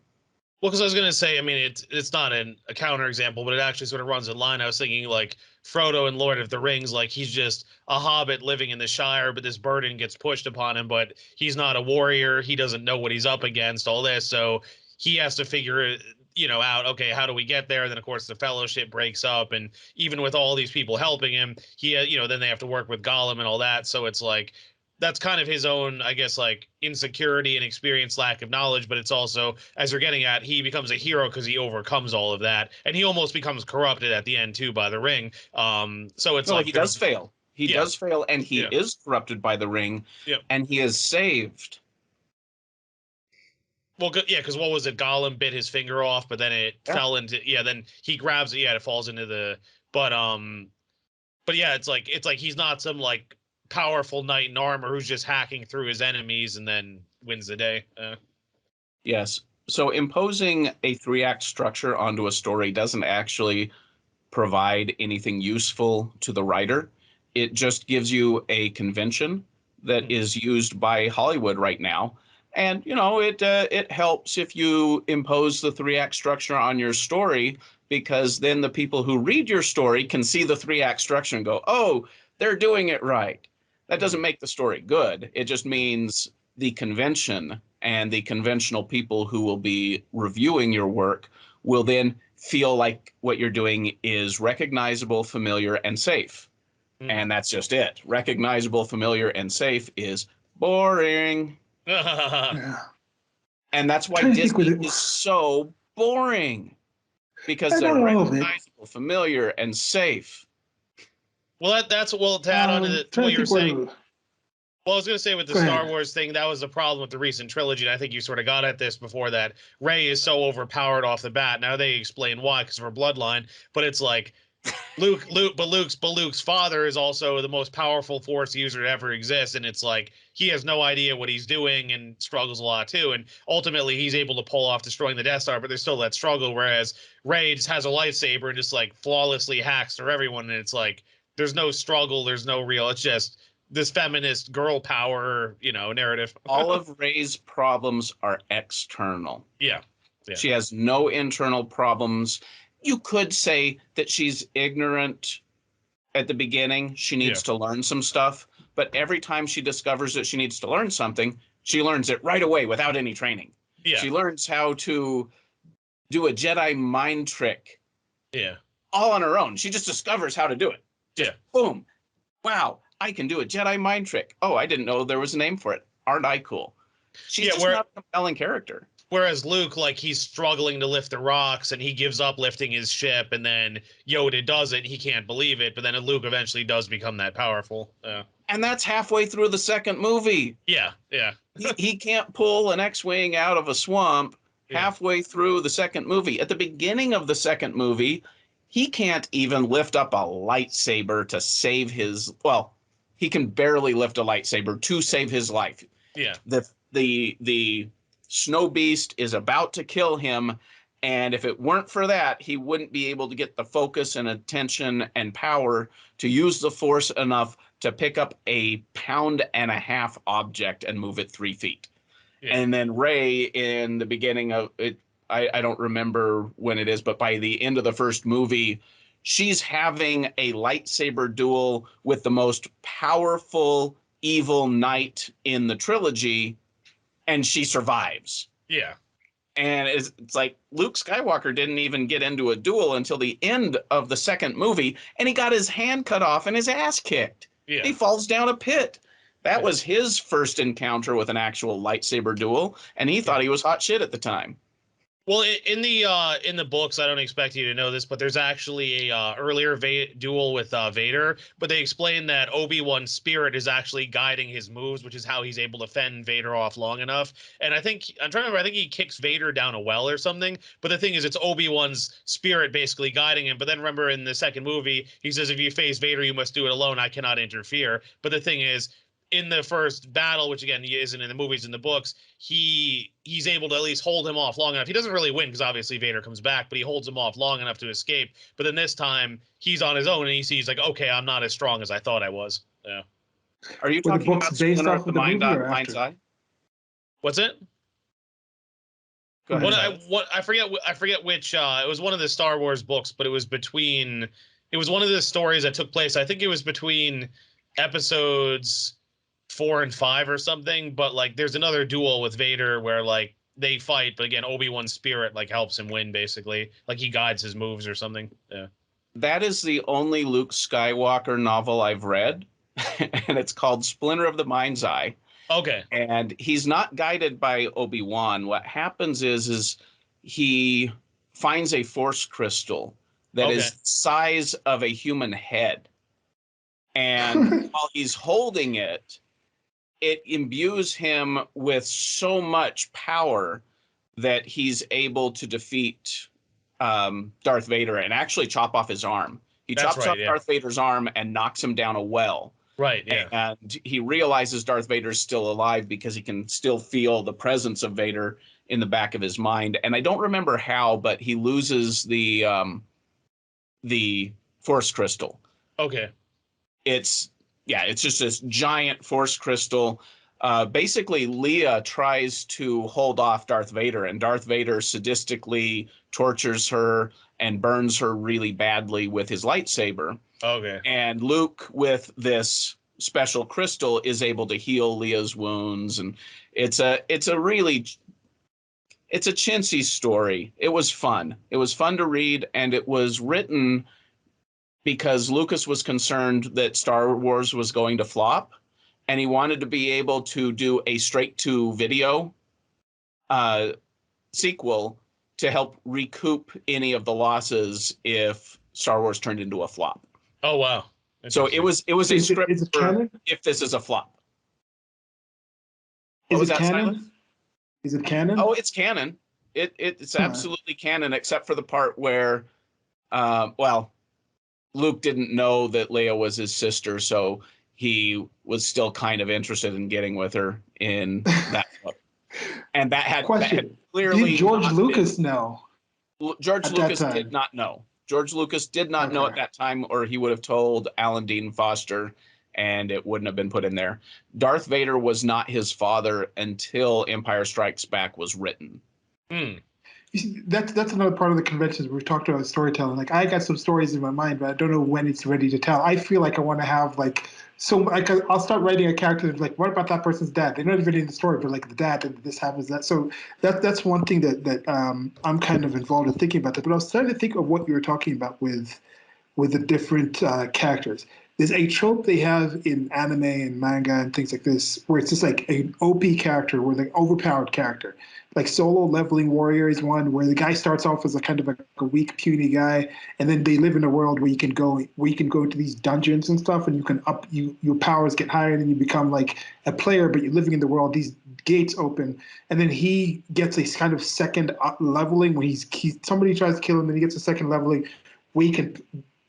Speaker 3: Well, because I was going to say, I mean, it's not a counterexample, but it actually sort of runs in line. I was thinking like Frodo in Lord of the Rings, like he's just a hobbit living in the Shire, but this burden gets pushed upon him, but he's not a warrior. He doesn't know what he's up against, all this. So he has to figure out, okay, how do we get there? And then of course the fellowship breaks up, and even with all these people helping him, he then they have to work with Gollum and all that. So it's like that's kind of his own, I guess, like insecurity and experience, lack of knowledge. But it's also, as you're getting at, he becomes a hero because he overcomes all of that, and he almost becomes corrupted at the end too by the ring. So it's
Speaker 2: No,
Speaker 3: like
Speaker 2: he does fail. He
Speaker 3: Yeah.
Speaker 2: does fail, and he
Speaker 3: Yeah.
Speaker 2: is corrupted by the ring,
Speaker 3: Yep.
Speaker 2: and he is saved.
Speaker 3: Well, yeah, because what was it? Gollum bit his finger off, but then it fell into then he grabs it. Yeah, it falls into the but yeah, it's like he's not some like powerful knight in armor who's just hacking through his enemies and then wins the day.
Speaker 2: Yes. So imposing a 3-act structure onto a story doesn't actually provide anything useful to the writer. It just gives you a convention that is used by Hollywood right now. And, it helps if you impose the 3-act structure on your story, because then the people who read your story can see the 3-act structure and go, oh, they're doing it right. That doesn't make the story good. It just means the convention and the conventional people who will be reviewing your work will then feel like what you're doing is recognizable, familiar, and safe. And that's just it. Recognizable, familiar, and safe is boring.
Speaker 1: Yeah.
Speaker 2: And that's why
Speaker 1: Trying to think
Speaker 2: Disney
Speaker 1: with it.
Speaker 2: is so boring, because they're
Speaker 1: Not all of it.
Speaker 2: recognizable, familiar, and safe.
Speaker 3: Well, that's to add on to
Speaker 1: Trying
Speaker 3: what
Speaker 1: to
Speaker 3: you were
Speaker 1: think what.
Speaker 3: saying. Well, I was going to say with the
Speaker 1: Go
Speaker 3: Star
Speaker 1: ahead.
Speaker 3: Wars thing, that was the problem with the recent trilogy. And I think you sort of got at this before, that Rey is so overpowered off the bat. Now they explain why, because of her bloodline. But it's like but Luke's father is also the most powerful Force user to ever exist, and it's like he has no idea what he's doing and struggles a lot too. And ultimately, he's able to pull off destroying the Death Star, but there's still that struggle. Whereas Rey just has a lightsaber and just like flawlessly hacks through everyone, and it's like there's no struggle, there's no real. It's just this feminist girl power, narrative.
Speaker 2: All of Rey's problems are external.
Speaker 3: Yeah.
Speaker 2: She has no internal problems. You could say that she's ignorant at the beginning. She needs to learn some stuff. But every time she discovers that she needs to learn something, she learns it right away without any training.
Speaker 3: Yeah.
Speaker 2: She learns how to do a Jedi mind trick.
Speaker 3: Yeah.
Speaker 2: All on her own. She just discovers how to do it. Just boom. Wow, I can do a Jedi mind trick. Oh, I didn't know there was a name for it. Aren't I cool? She's just not a compelling character.
Speaker 3: Whereas Luke, like, he's struggling to lift the rocks and he gives up lifting his ship, and then Yoda does it. He can't believe it, but then Luke eventually does become that powerful.
Speaker 2: And that's halfway through the second movie.
Speaker 3: Yeah.
Speaker 2: he can't pull an X-Wing out of a swamp halfway through the second movie. At the beginning of the second movie, he can't even lift up a lightsaber to save his, well, he can barely lift a lightsaber to save his life.
Speaker 3: Yeah.
Speaker 2: The Snow Beast is about to kill him, and if it weren't for that, he wouldn't be able to get the focus and attention and power to use the Force enough to pick up a 1.5-pound object and move it 3 feet. Yeah. And then Rey, in the beginning of it, I don't remember when it is, but by the end of the first movie, she's having a lightsaber duel with the most powerful evil knight in the trilogy, and she survives.
Speaker 3: Yeah.
Speaker 2: And it's like Luke Skywalker didn't even get into a duel until the end of the second movie, and he got his hand cut off and his ass kicked. Yeah. He falls down a pit. That was his first encounter with an actual lightsaber duel, and he thought he was hot shit at the time.
Speaker 3: Well, in the books, I don't expect you to know this, but there's actually a earlier duel with Vader. But they explain that Obi-Wan's spirit is actually guiding his moves, which is how he's able to fend Vader off long enough. And I'm trying to remember, I think he kicks Vader down a well or something. But the thing is, it's Obi-Wan's spirit basically guiding him. But then remember, in the second movie, he says, if you face Vader, you must do it alone. I cannot interfere. But the thing is, in the first battle, which again he isn't in the movies, in the books, he's able to at least hold him off long enough. He doesn't really win because obviously Vader comes back, but he holds him off long enough to escape. But then this time he's on his own and he sees like, okay, I'm not as strong as I thought I was. Yeah.
Speaker 2: Are you talking about Splinter of the Mind's Eye?
Speaker 3: What's it?
Speaker 2: Go ahead.
Speaker 3: I forget which. It was one of the Star Wars books, but it was one of the stories that took place. I think it was between episodes 4 and 5 or something, but like there's another duel with Vader where like they fight, but again, Obi-Wan's spirit like helps him win, basically. Like he guides his moves or something. Yeah.
Speaker 2: That is the only Luke Skywalker novel I've read, and it's called Splinter of the Mind's Eye.
Speaker 3: Okay.
Speaker 2: And he's not guided by Obi-Wan. What happens is he finds a force crystal that is the size of a human head. And while he's holding it, it imbues him with so much power that he's able to defeat Darth Vader and actually chop off his arm. He chops off Darth Vader's arm and knocks him down a well.
Speaker 3: Right, yeah.
Speaker 2: And he realizes Darth Vader's still alive because he can still feel the presence of Vader in the back of his mind. And I don't remember how, but he loses the Force crystal.
Speaker 3: Okay.
Speaker 2: It's just this giant Force crystal. Basically, Leia tries to hold off Darth Vader, and Darth Vader sadistically tortures her and burns her really badly with his lightsaber.
Speaker 3: Okay.
Speaker 2: And Luke, with this special crystal, is able to heal Leia's wounds, and it's a chintzy story. It was fun. It was fun to read, and it was written because Lucas was concerned that Star Wars was going to flop, and he wanted to be able to do a straight-to-video sequel to help recoup any of the losses if Star Wars turned into a flop.
Speaker 3: Oh, wow.
Speaker 2: So it was a script for if this is a flop.
Speaker 1: Is it canon? Is it canon?
Speaker 2: Oh, it's canon. It's absolutely canon, except for the part where, Luke didn't know that Leia was his sister, so he was still kind of interested in getting with her in that book. And that had clearly.
Speaker 1: Did George Lucas know?
Speaker 2: George Lucas did not know. George Lucas did not know at that time, or he would have told Alan Dean Foster, and it wouldn't have been put in there. Darth Vader was not his father until Empire Strikes Back was written.
Speaker 1: You see, that's another part of the conventions we've talked about storytelling. Like, I got some stories in my mind, but I don't know when it's ready to tell. I feel like I want to have I'll start writing a character like, what about that person's dad? They're not even in the story, but like the dad and this happens, that. So that's one thing that I'm kind of involved in thinking about that. But I was starting to think of what you were talking about with the different characters. There's a trope they have in anime and manga and things like this, where it's just like an OP character, or like overpowered character. Like Solo Leveling Warrior is one where the guy starts off as a kind of a weak, puny guy, and then they live in a world where you can go into these dungeons and stuff, and you can your powers get higher, and then you become like a player, but you're living in the world. These gates open, and then he gets a kind of second leveling where somebody tries to kill him, and he gets a second leveling where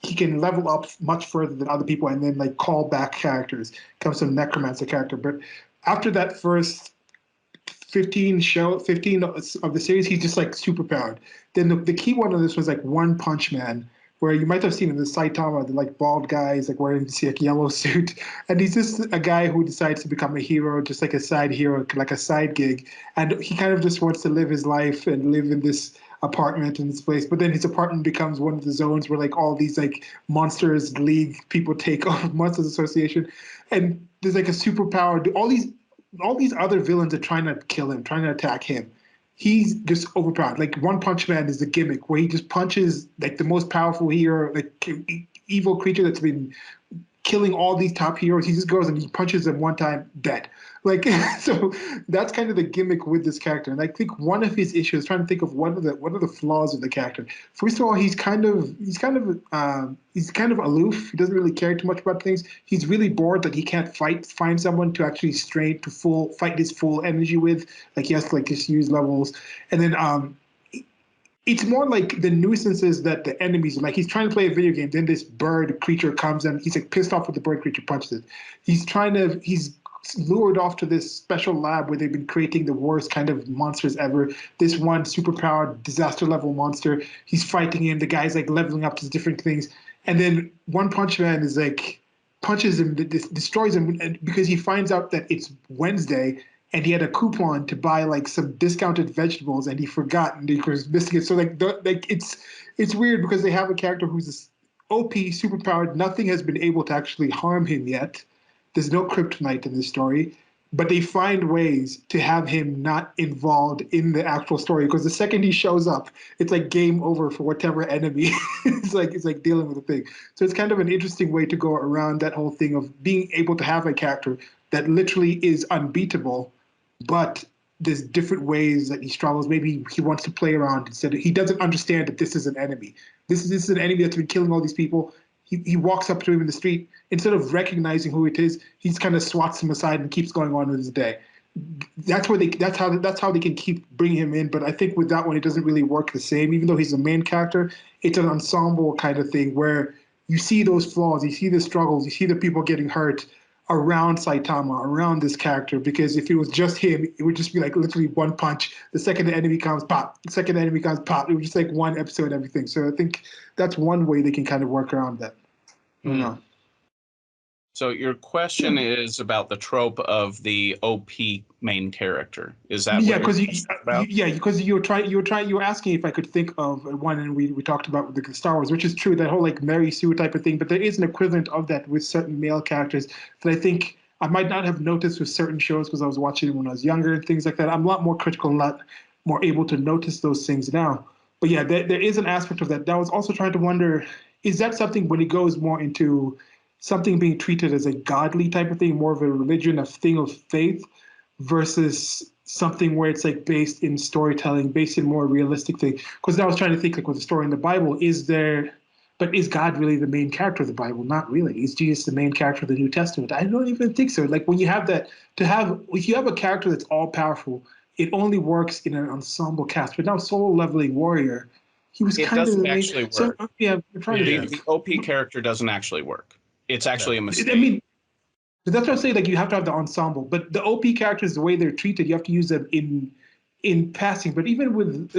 Speaker 1: he can level up much further than other people, and then like call back characters. Comes some necromancer character, but after that first 15 of the series, he's just like super powered. Then the key one of this was like One Punch Man, where you might have seen in the Saitama, the like bald guy, he's like wearing this like yellow suit, and he's just a guy who decides to become a hero, just like a side hero, like a side gig, and he kind of just wants to live his life and live in this apartment in this place. But then his apartment becomes one of the zones where like all these like Monsters League people take over, Monsters Association, and there's like a superpower. All these other villains are trying to kill him, trying to attack him. He's just overpowered. Like One Punch Man is the gimmick where he just punches like the most powerful hero, like evil creature that's been killing all these top heroes. He just goes and he punches them one time, dead. Like, so that's kind of the gimmick with this character. And I think one of his issues, trying to think of what are the flaws of the character. First of all, he's kind of aloof. He doesn't really care too much about things. He's really bored that he can't find someone to actually strain to fight his full energy with. Like he has to like just use levels. And then it's more like the nuisances that the enemies like. He's trying to play a video game, then this bird creature comes and he's like pissed off with the bird creature, punches it. He's lured off to this special lab where they've been creating the worst kind of monsters ever. This one superpowered disaster level monster. He's fighting him. The guy's like leveling up to different things. And then One Punch Man is like punches him, destroys him because he finds out that it's Wednesday and he had a coupon to buy like some discounted vegetables and he forgot and he was missing it. So it's weird because they have a character who's OP, superpowered. Nothing has been able to actually harm him yet. There's no kryptonite in this story, but they find ways to have him not involved in the actual story, because the second he shows up, it's like game over for whatever enemy it's like dealing with the thing. So it's kind of an interesting way to go around that whole thing of being able to have a character that literally is unbeatable, but there's different ways that he struggles. Maybe he wants to play around instead. He doesn't understand that this is an enemy. This is an enemy that's been killing all these people. He walks up to him in the street. Instead of recognizing who it is, he's kind of swats him aside and keeps going on with his day. That's how they can keep bringing him in. But I think with that one, it doesn't really work the same. Even though he's the main character, it's an ensemble kind of thing where you see those flaws, you see the struggles, you see the people getting hurt around Saitama, around this character. Because if it was just him, it would just be like literally one punch. The second the enemy comes, pop. The second the enemy comes, pop. It was just like one episode, everything. So I think that's one way they can kind of work around that. I don't know.
Speaker 2: So your question is about the trope of the OP main character. Is that
Speaker 1: because you were asking if I could think of one, and we talked about the Star Wars, which is true, that whole like Mary Sue type of thing. But there is an equivalent of that with certain male characters that I think I might not have noticed with certain shows because I was watching them when I was younger and things like that. I'm a lot more critical, a lot more able to notice those things now. But yeah, there is an aspect of that. That I was also trying to wonder, is that something when it goes more into something being treated as a godly type of thing, more of a religion, a thing of faith, versus something where it's like based in storytelling, based in more realistic thing? Because I was trying to think, like with the story in the Bible, is God really the main character of the Bible? Not really. Is Jesus the main character of the New Testament? I don't even think so. Like when you have that, if you have a character that's all powerful, it only works in an ensemble cast. But now Solo Leveling Warrior, he was kind of the main.
Speaker 2: Actually work.
Speaker 1: So yeah, I'm trying to.
Speaker 2: The OP character doesn't actually work. It's actually a mistake.
Speaker 1: I mean, but that's what I'm saying. Like you have to have the ensemble, but the OP characters, the way they're treated, you have to use them in passing. But even with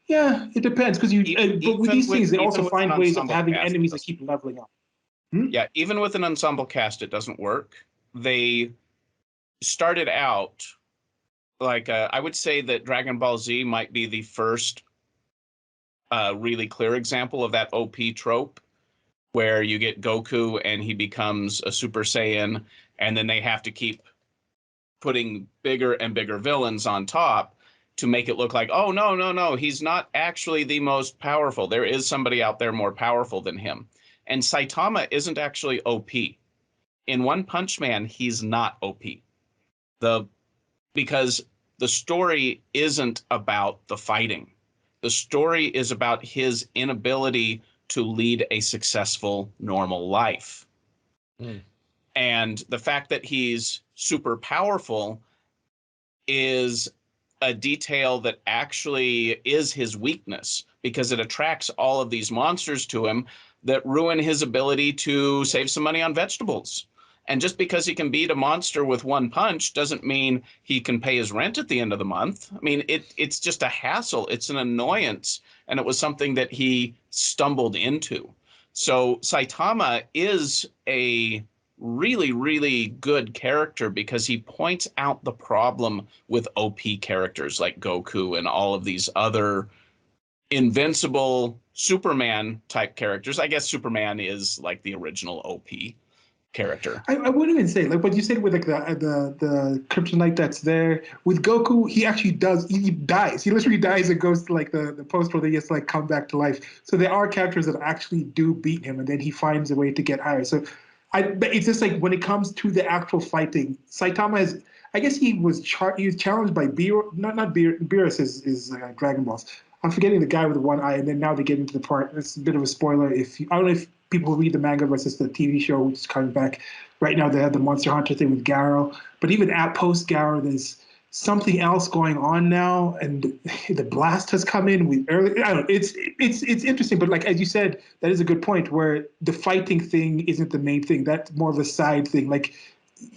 Speaker 1: yeah, it depends because but with these things, they also find ways of having enemies that keep leveling up.
Speaker 2: Yeah, even with an ensemble cast, it doesn't work. They started out like I would say that Dragon Ball Z might be the first really clear example of that OP trope, where you get Goku and he becomes a Super Saiyan, and then they have to keep putting bigger and bigger villains on top to make it look like, oh, no, he's not actually the most powerful. There is somebody out there more powerful than him. And Saitama isn't actually OP. In One Punch Man, he's not OP. Because the story isn't about the fighting. The story is about his inability to lead a successful, normal life. And the fact that he's super powerful is a detail that actually is his weakness, because it attracts all of these monsters to him that ruin his ability to save some money on vegetables. And just because he can beat a monster with one punch doesn't mean he can pay his rent at the end of the month. I mean, it's just a hassle. It's an annoyance. And it was something that he stumbled into. So Saitama is a really, really good character because he points out the problem with OP characters like Goku and all of these other invincible Superman type characters. I guess Superman is like the original OP character.
Speaker 1: I wouldn't even say like what you said with like the kryptonite that's there with Goku. He actually he dies. He literally dies and goes to like the post where he gets to like come back to life. So there are characters that actually do beat him, and then he finds a way to get higher. So but it's just like when it comes to the actual fighting, Saitama is. I guess he was challenged by Beerus is Dragon Balls. I'm forgetting the guy with the one eye, and then now they get into the part. It's a bit of a spoiler. I don't know if people who read the manga versus the TV show, which is coming back right now. They have the Monster Hunter thing with Garo, but even at post Garo, there's something else going on now, and the blast has come in with early. I don't know. It's interesting, but like as you said, that is a good point. Where the fighting thing isn't the main thing. That's more of a side thing. Like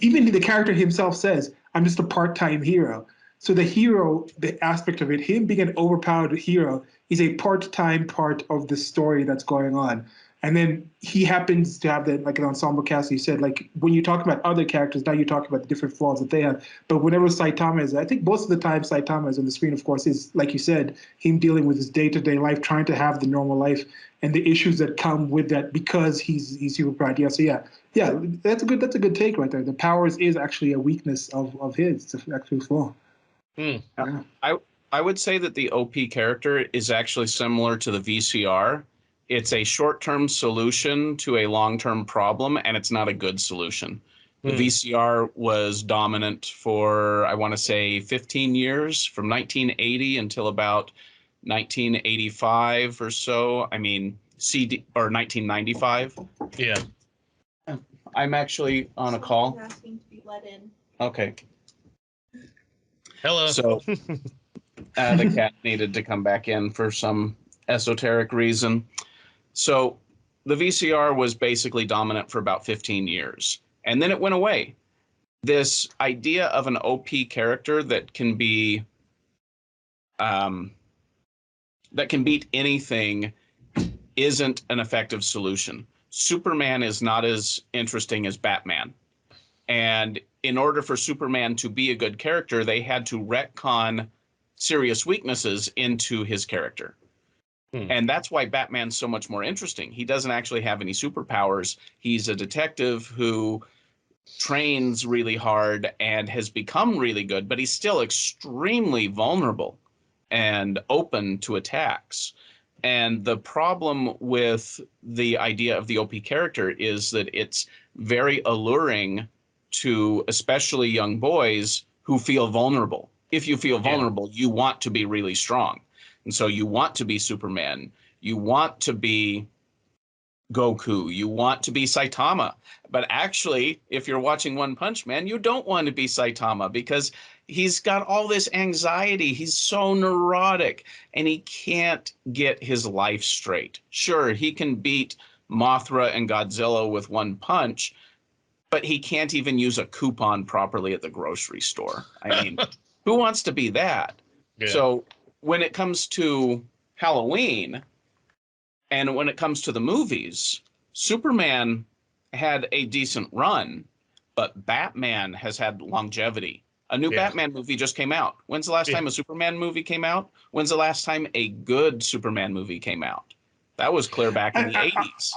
Speaker 1: even the character himself says, "I'm just a part-time hero." So the hero, the aspect of it, him being an overpowered hero, is a part-time part of the story that's going on. And then he happens to have that like an ensemble cast. You said like when you talk about other characters, now you're talking about the different flaws that they have. But whenever Saitama is, I think most of the time Saitama is on the screen, of course, is like you said, him dealing with his day-to-day life, trying to have the normal life, and the issues that come with that because he's super proud. Yeah, so yeah, that's a good take right there. The powers is actually a weakness of his. It's actually a flaw.
Speaker 2: Yeah. I would say that the OP character is actually similar to the VCR. It's a short-term solution to a long-term problem, and it's not a good solution. The VCR was dominant for, I want to say, 15 years, from 1980 until about 1985 or so. I mean, CD or 1995.
Speaker 3: Yeah.
Speaker 2: I'm actually on a call.
Speaker 4: Asking to be let in.
Speaker 2: Okay.
Speaker 3: Hello.
Speaker 2: So the cat needed to come back in for some esoteric reason. So the VCR was basically dominant for about 15 years, and then it went away. This idea of an OP character that can be that can beat anything isn't an effective solution. Superman is not as interesting as Batman. And in order for Superman to be a good character, they had to retcon serious weaknesses into his character. And that's why Batman's so much more interesting. He doesn't actually have any superpowers. He's a detective who trains really hard and has become really good, but he's still extremely vulnerable and open to attacks. And the problem with the idea of the OP character is that it's very alluring to especially young boys who feel vulnerable. If you feel vulnerable, you want to be really strong. And so you want to be Superman. You want to be Goku. You want to be Saitama. But actually, if you're watching One Punch Man, you don't want to be Saitama because he's got all this anxiety. He's so neurotic and he can't get his life straight. Sure, he can beat Mothra and Godzilla with one punch, but he can't even use a coupon properly at the grocery store. I mean, who wants to be that? Yeah. So when it comes to Halloween and when it comes to the movies, Superman had a decent run, but Batman has had longevity. A new Batman movie just came out. When's the last time a Superman movie came out? When's the last time a good Superman movie came out? That was clear back in the 80s.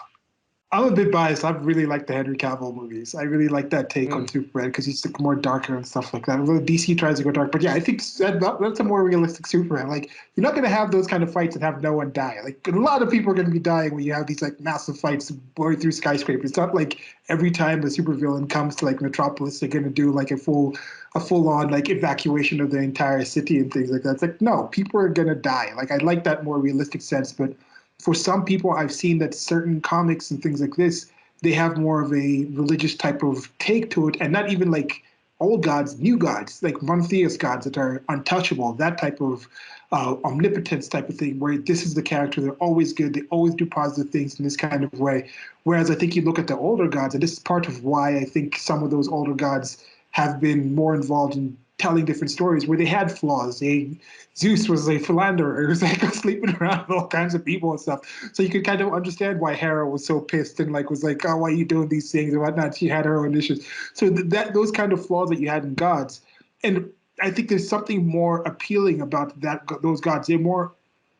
Speaker 1: I'm a bit biased. I really like the Henry Cavill movies. I really like that take on Superman because he's more darker and stuff like that. Although DC tries to go dark, but yeah, I think that's a more realistic Superman. Like you're not going to have those kind of fights and have no one die. Like a lot of people are going to be dying when you have these like massive fights blowing through skyscrapers. It's not like every time the supervillain comes to like Metropolis, they're going to do like a full on like evacuation of the entire city and things like that. It's like no, people are going to die. Like I like that more realistic sense, but for some people, I've seen that certain comics and things like this, they have more of a religious type of take to it, and not even like old gods, new gods, like monotheist gods that are untouchable, that type of omnipotence type of thing, where this is the character, they're always good, they always do positive things in this kind of way. Whereas I think you look at the older gods, and this is part of why I think some of those older gods have been more involved in telling different stories where they had flaws. Zeus was a philanderer. He was like sleeping around with all kinds of people and stuff. So you could kind of understand why Hera was so pissed and like was like, oh, why are you doing these things and whatnot? She had her own issues. So those kind of flaws that you had in gods, and I think there's something more appealing about those gods. They're more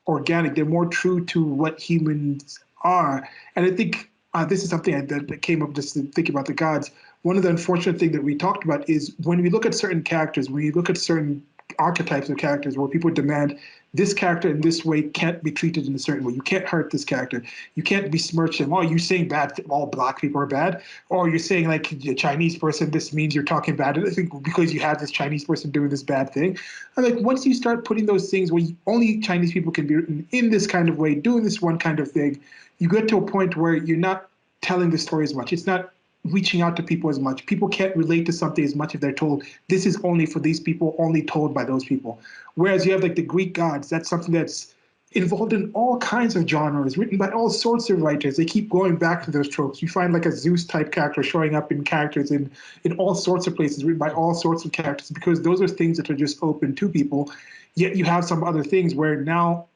Speaker 1: organic. They're more true to what humans are. And I think this is something that came up just to think about the gods. One of the unfortunate things that we talked about is when we look at certain characters, when you look at certain archetypes of characters where people demand this character in this way can't be treated in a certain way. You can't hurt this character. You can't besmirch them. Oh, you're saying all black people are bad? Or you're saying like a Chinese person, this means you're talking bad I think because you have this Chinese person doing this bad thing. And like once you start putting those things where only Chinese people can be written in this kind of way, doing this one kind of thing, you get to a point where you're not telling the story as much. It's not reaching out to people as much. People can't relate to something as much if they're told this is only for these people, only told by those people. Whereas you have like the Greek gods, that's something that's involved in all kinds of genres, written by all sorts of writers. They keep going back to those tropes. You find like a Zeus type character showing up in characters in all sorts of places, written by all sorts of characters, because those are things that are just open to people. Yet you have some other things where now,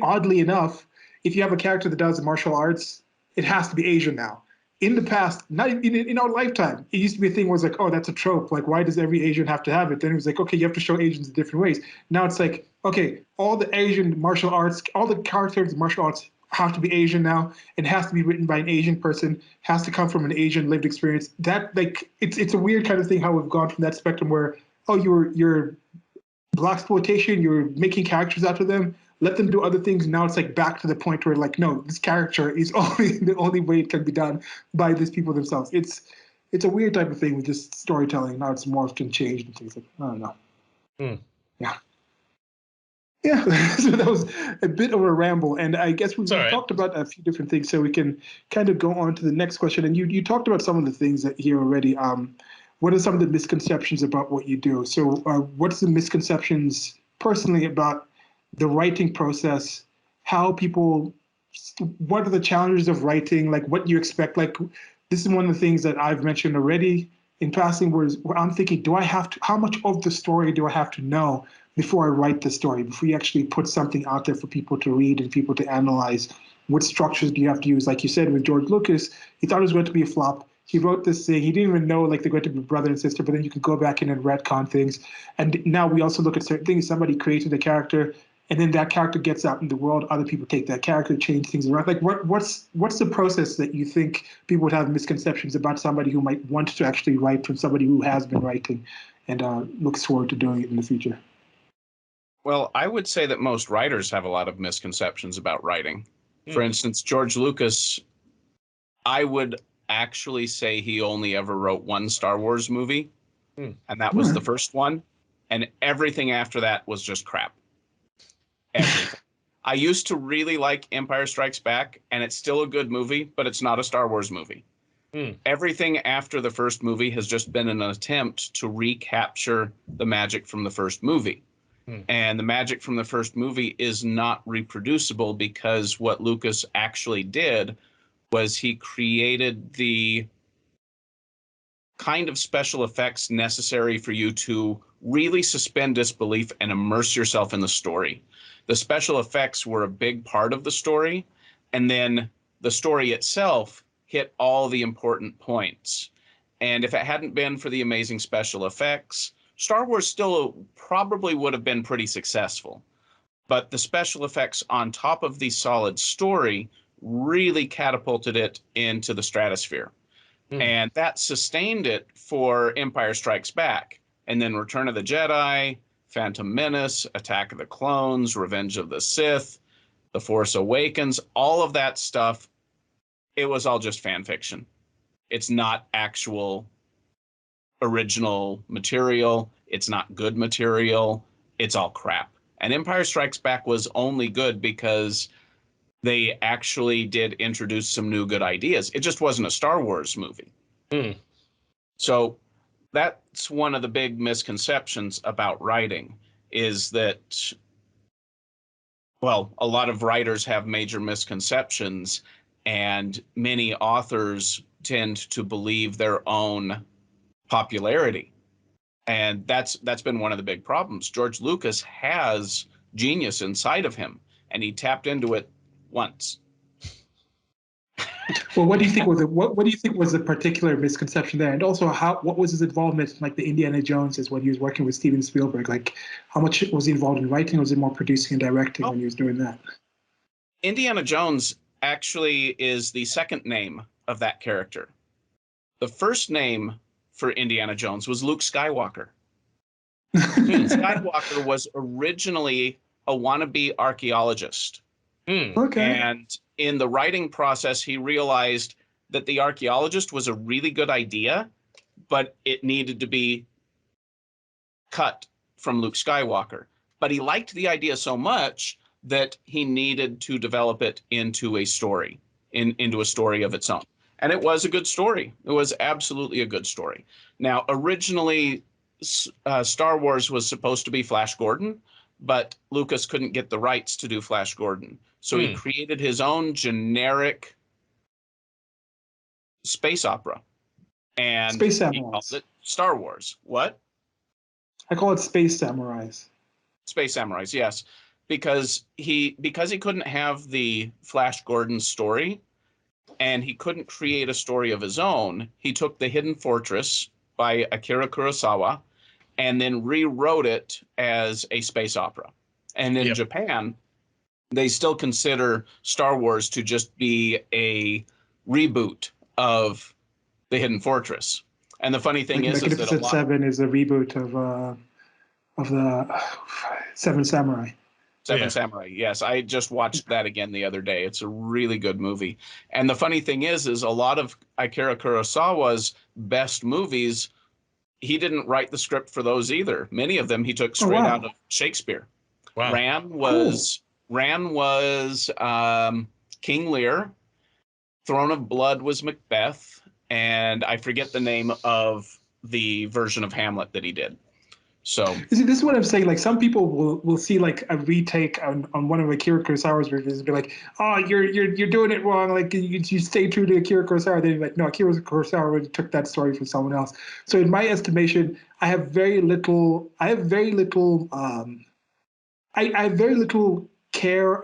Speaker 1: oddly enough, if you have a character that does martial arts, it has to be Asian now. In the past, not in our lifetime, it used to be a thing where it's like, oh, that's a trope. Like, why does every Asian have to have it? Then it was like, okay, you have to show Asians in different ways. Now it's like, okay, all the Asian martial arts, all the characters in martial arts have to be Asian now. It has to be written by an Asian person, has to come from an Asian lived experience. That like it's a weird kind of thing how we've gone from that spectrum where, oh, you're black exploitation, you're making characters after them, let them do other things. Now it's like back to the point where like, no, this character is only the only way it can be done by these people themselves. It's a weird type of thing with just storytelling. Now it's morphed and changed and things like, I don't know. Yeah. Yeah, so that was a bit of a ramble, and I guess we've talked about a few different things, so we can kind of go on to the next question. And you talked about some of the things that here already. What are some of the misconceptions about what you do? So, what's the misconceptions personally about the writing process? How people, what are the challenges of writing? Like, what you expect? Like, this is one of the things that I've mentioned already in passing, where I'm thinking, do I have to? How much of the story do I have to know before I write the story? Before you actually put something out there for people to read and people to analyze? What structures do you have to use? Like you said with George Lucas, he thought it was going to be a flop. He wrote this thing. He didn't even know like they're going to be brother and sister, but then you can go back in and retcon things. And now we also look at certain things. Somebody created a character, and then that character gets out in the world. Other people take that character, change things around. Like what's the process that you think people would have misconceptions about somebody who might want to actually write from somebody who has been writing and looks forward to doing it in the future?
Speaker 2: Well, I would say that most writers have a lot of misconceptions about writing. For instance, George Lucas, I would actually say he only ever wrote one Star Wars movie, and that was the first one. And everything after that was just crap. Everything. I used to really like Empire Strikes Back, and it's still a good movie, but it's not a Star Wars movie. Everything after the first movie has just been an attempt to recapture the magic from the first movie. And the magic from the first movie is not reproducible because what Lucas actually did was he created the kind of special effects necessary for you to really suspend disbelief and immerse yourself in the story. The special effects were a big part of the story, and then the story itself hit all the important points. And if it hadn't been for the amazing special effects, Star Wars still probably would have been pretty successful. But the special effects on top of the solid story really catapulted it into the stratosphere. And that sustained it for Empire Strikes Back. And then Return of the Jedi, Phantom Menace, Attack of the Clones, Revenge of the Sith, The Force Awakens, all of that stuff, it was all just fan fiction. It's not actual original material. It's not good material. It's all crap. And Empire Strikes Back was only good because they actually did introduce some new good ideas. It just wasn't a Star Wars movie. So that's one of the big misconceptions about writing is that, well, a lot of writers have major misconceptions, and many authors tend to believe their own popularity. And that's been one of the big problems. George Lucas has genius inside of him, and he tapped into it once.
Speaker 1: Well, what do you think was what do you think was the particular misconception there, and also what was his involvement in, like, the Indiana Jones is when he was working with Steven Spielberg? Like, how much was he involved in writing, or was it more producing and directing when he was doing that?
Speaker 2: Indiana Jones actually is the second name of that character. The first name for Indiana Jones was Luke Skywalker. Skywalker was originally a wannabe archaeologist.
Speaker 1: Okay.
Speaker 2: And in the writing process, he realized that the archaeologist was a really good idea, but it needed to be cut from Luke Skywalker. But he liked the idea so much that he needed to develop it into a story, into a story of its own. And it was a good story. It was absolutely a good story. Now, originally, Star Wars was supposed to be Flash Gordon, but Lucas couldn't get the rights to do Flash Gordon. So he created his own generic space opera. And
Speaker 1: Space
Speaker 2: he called
Speaker 1: Samurais.
Speaker 2: it Star Wars. What?
Speaker 1: I call it Space Samurais.
Speaker 2: Space Samurais, yes. Because he couldn't have the Flash Gordon story, and he couldn't create a story of his own, he took The Hidden Fortress by Akira Kurosawa and then rewrote it as a space opera. And in Japan, they still consider Star Wars to just be a reboot of The Hidden Fortress. And the funny thing is that
Speaker 1: Magnificent Seven is a reboot of the Seven Samurai.
Speaker 2: Seven Samurai. Yes, I just watched that again the other day. It's a really good movie. And the funny thing is a lot of Akira Kurosawa's best movies, he didn't write the script for those either. Many of them he took straight out of Shakespeare.
Speaker 3: Wow.
Speaker 2: Ran was King Lear. Throne of Blood was Macbeth, and I forget the name of the version of Hamlet that he did. So
Speaker 1: see, this is what I'm saying. Like some people will see like a retake on one of Akira Kurosawa's movies and be like, "Oh, you're doing it wrong. Like you stay true to Akira Kurosawa." Then you're like, "No, Akira Kurosawa already took that story from someone else." So in my estimation, I have very little. I have very little. I have very little care.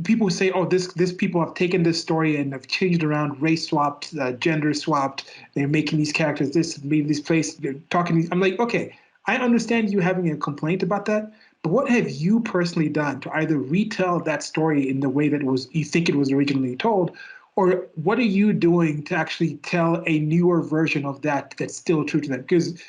Speaker 1: People say, "Oh, this people have taken this story and have changed around, race swapped, gender swapped. They're making these characters this, made this place." They're talking. I'm like, okay, I understand you having a complaint about that, but what have you personally done to either retell that story in the way that you think it was originally told, or what are you doing to actually tell a newer version of that that's still true to that? Because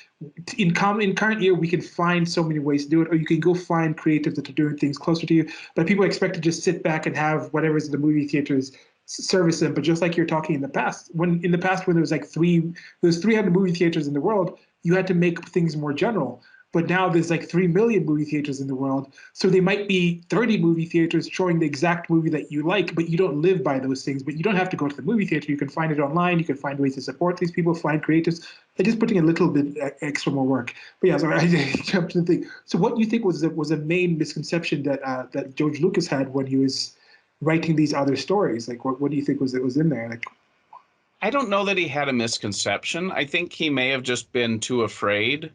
Speaker 1: in current year, we can find so many ways to do it, or you can go find creatives that are doing things closer to you. But people expect to just sit back and have whatever's in the movie theaters service them. But just like you're talking in the past, when there was like there was 300 movie theaters in the world, you had to make things more general. But now there's like 3 million movie theaters in the world. So there might be 30 movie theaters showing the exact movie that you like, but you don't live by those things. But you don't have to go to the movie theater. You can find it online. You can find ways to support these people, find creatives. They're just putting a little bit extra more work. But yeah, so I jumped to the thing. So what do you think was a main misconception that George Lucas had when he was writing these other stories? Like, what do you think was in there? Like,
Speaker 2: I don't know that he had a misconception. I think he may have just been too afraid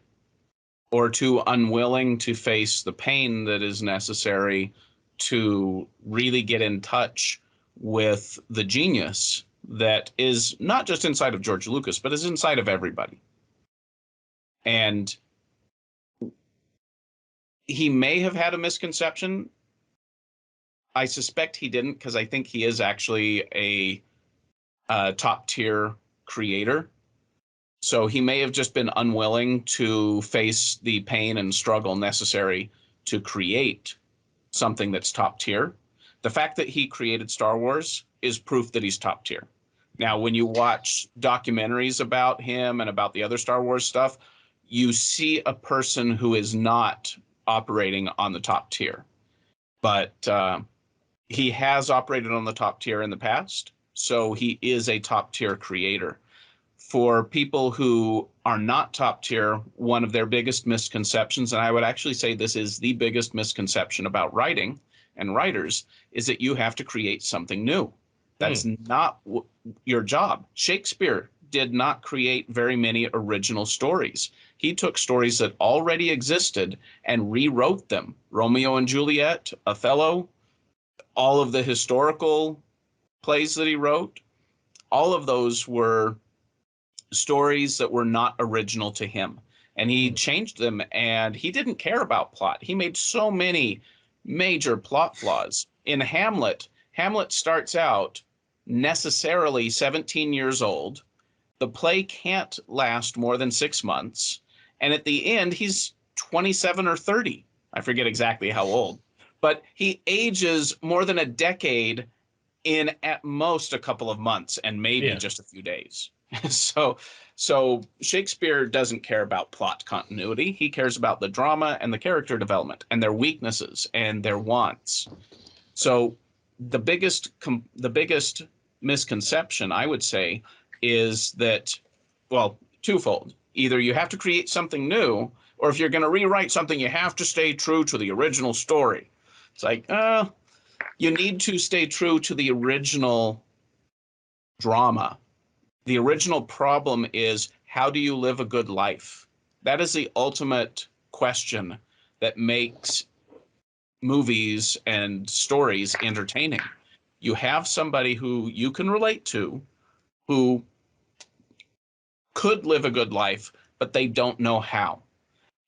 Speaker 2: or too unwilling to face the pain that is necessary to really get in touch with the genius that is not just inside of George Lucas, but is inside of everybody. And he may have had a misconception. I suspect he didn't, because I think he is actually a top tier creator. So he may have just been unwilling to face the pain and struggle necessary to create something that's top tier. The fact that he created Star Wars is proof that he's top tier. Now, when you watch documentaries about him and about the other Star Wars stuff, you see a person who is not operating on the top tier. But he has operated on the top tier in the past, so he is a top tier creator. For people who are not top tier, one of their biggest misconceptions, and I would actually say this is the biggest misconception about writing and writers, is that you have to create something new. That's not your job. Shakespeare did not create very many original stories. He took stories that already existed and rewrote them. Romeo and Juliet, Othello, all of the historical plays that he wrote, all of those were stories that were not original to him. And he changed them, and he didn't care about plot. He made so many major plot flaws. In Hamlet, Hamlet starts out necessarily 17 years old. The play can't last more than 6 months. And at the end, he's 27 or 30. I forget exactly how old. But he ages more than a decade in at most a couple of months and maybe just a few days. So Shakespeare doesn't care about plot continuity. He cares about the drama and the character development and their weaknesses and their wants. So the biggest misconception, I would say, is that, well, twofold. Either you have to create something new, or if you're going to rewrite something, you have to stay true to the original story. It's like, you need to stay true to the original drama. The original problem is, how do you live a good life? That is the ultimate question that makes movies and stories entertaining. You have somebody who you can relate to, who could live a good life, but they don't know how.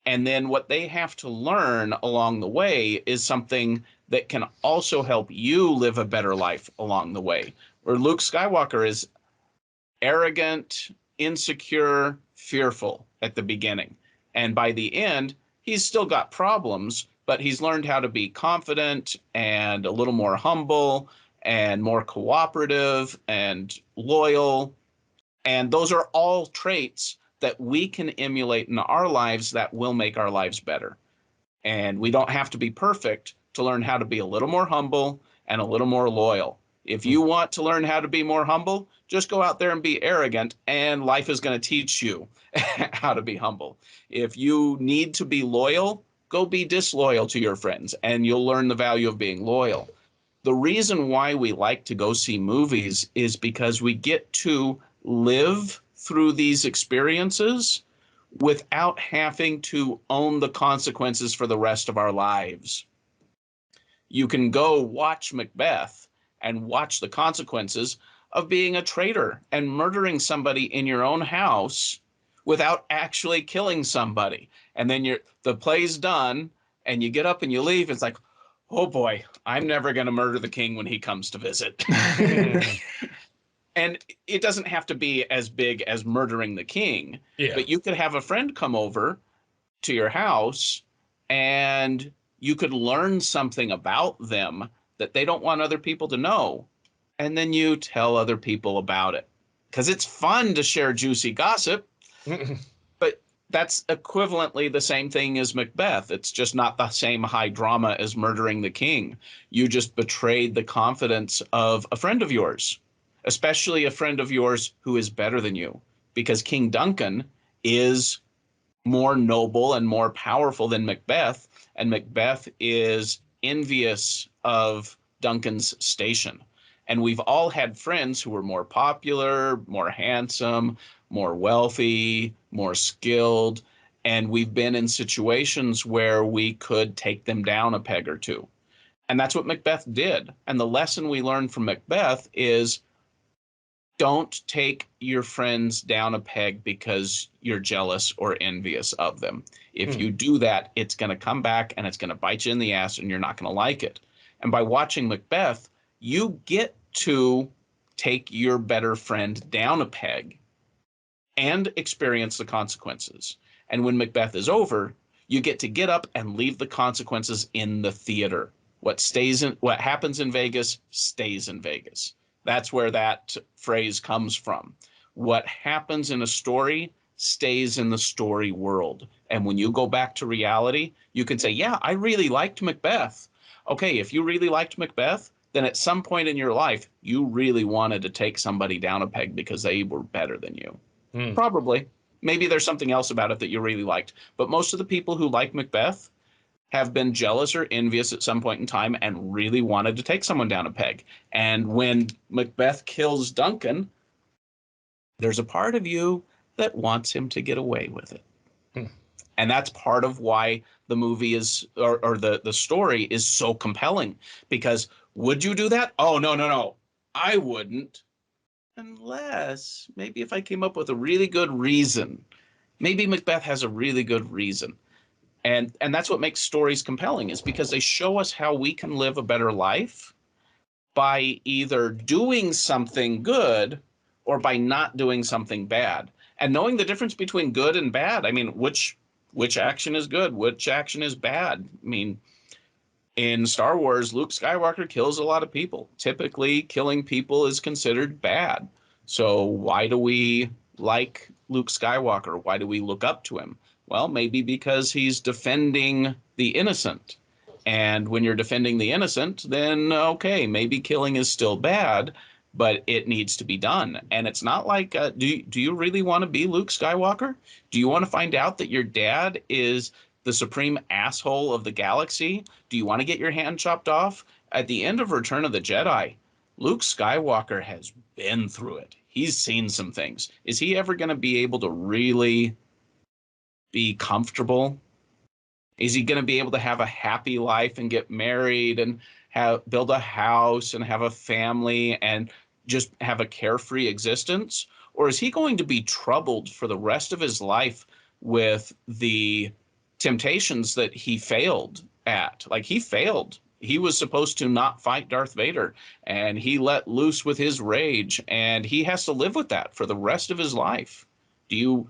Speaker 2: And then what they have to learn along the way is something that can also help you live a better life along the way. Where Luke Skywalker is arrogant, insecure, fearful at the beginning. And by the end, he's still got problems, but he's learned how to be confident and a little more humble and more cooperative and loyal. And those are all traits that we can emulate in our lives that will make our lives better. And we don't have to be perfect to learn how to be a little more humble and a little more loyal. If you want to learn how to be more humble, just go out there and be arrogant, and life is going to teach you how to be humble. If you need to be loyal, go be disloyal to your friends, and you'll learn the value of being loyal. The reason why we like to go see movies is because we get to live through these experiences without having to own the consequences for the rest of our lives. You can go watch Macbeth and watch the consequences of being a traitor and murdering somebody in your own house without actually killing somebody. And then the play's done and you get up and you leave. It's like, oh boy, I'm never going to murder the king when he comes to visit. And it doesn't have to be as big as murdering the king, but you could have a friend come over to your house and you could learn something about them that they don't want other people to know. And then you tell other people about it because it's fun to share juicy gossip. But that's equivalently the same thing as Macbeth. It's just not the same high drama as murdering the king. You just betrayed the confidence of a friend of yours, especially a friend of yours who is better than you, because King Duncan is more noble and more powerful than Macbeth, and Macbeth is envious of Duncan's station. And we've all had friends who were more popular, more handsome, more wealthy, more skilled, and we've been in situations where we could take them down a peg or two. And that's what Macbeth did. And the lesson we learned from Macbeth is don't take your friends down a peg because you're jealous or envious of them. If you do that, it's going to come back and it's going to bite you in the ass and you're not going to like it. And by watching Macbeth, you get to take your better friend down a peg and experience the consequences. And when Macbeth is over, you get up and leave the consequences in the theater. What happens in Vegas stays in Vegas. That's where that phrase comes from. What happens in a story stays in the story world. And when you go back to reality, you can say, yeah, I really liked Macbeth. Okay, if you really liked Macbeth, then at some point in your life, you really wanted to take somebody down a peg because they were better than you. Probably. Maybe there's something else about it that you really liked. But most of the people who like Macbeth have been jealous or envious at some point in time and really wanted to take someone down a peg. And when Macbeth kills Duncan, there's a part of you that wants him to get away with it. And that's part of why the movie is, or the story is so compelling. Because would you do that? Oh, no. I wouldn't. Unless maybe if I came up with a really good reason. Maybe Macbeth has a really good reason. And that's what makes stories compelling, is because they show us how we can live a better life by either doing something good or by not doing something bad. And knowing the difference between good and bad. I mean, which action is good? Which action is bad? I mean, in Star Wars, Luke Skywalker kills a lot of people. Typically, killing people is considered bad. So why do we like Luke Skywalker? Why do we look up to him? Well, maybe because he's defending the innocent. And when you're defending the innocent, then okay, maybe killing is still bad, but it needs to be done. And it's not like, do you really want to be Luke Skywalker? Do you want to find out that your dad is the supreme asshole of the galaxy? Do you want to get your hand chopped off? At the end of Return of the Jedi, Luke Skywalker has been through it. He's seen some things. Is he ever going to be able to really be comfortable? Is he going to be able to have a happy life and get married and build a house and have a family and just have a carefree existence? Or is he going to be troubled for the rest of his life with the temptations that he failed at? Like, he failed. He was supposed to not fight Darth Vader, and he let loose with his rage, and he has to live with that for the rest of his life. Do you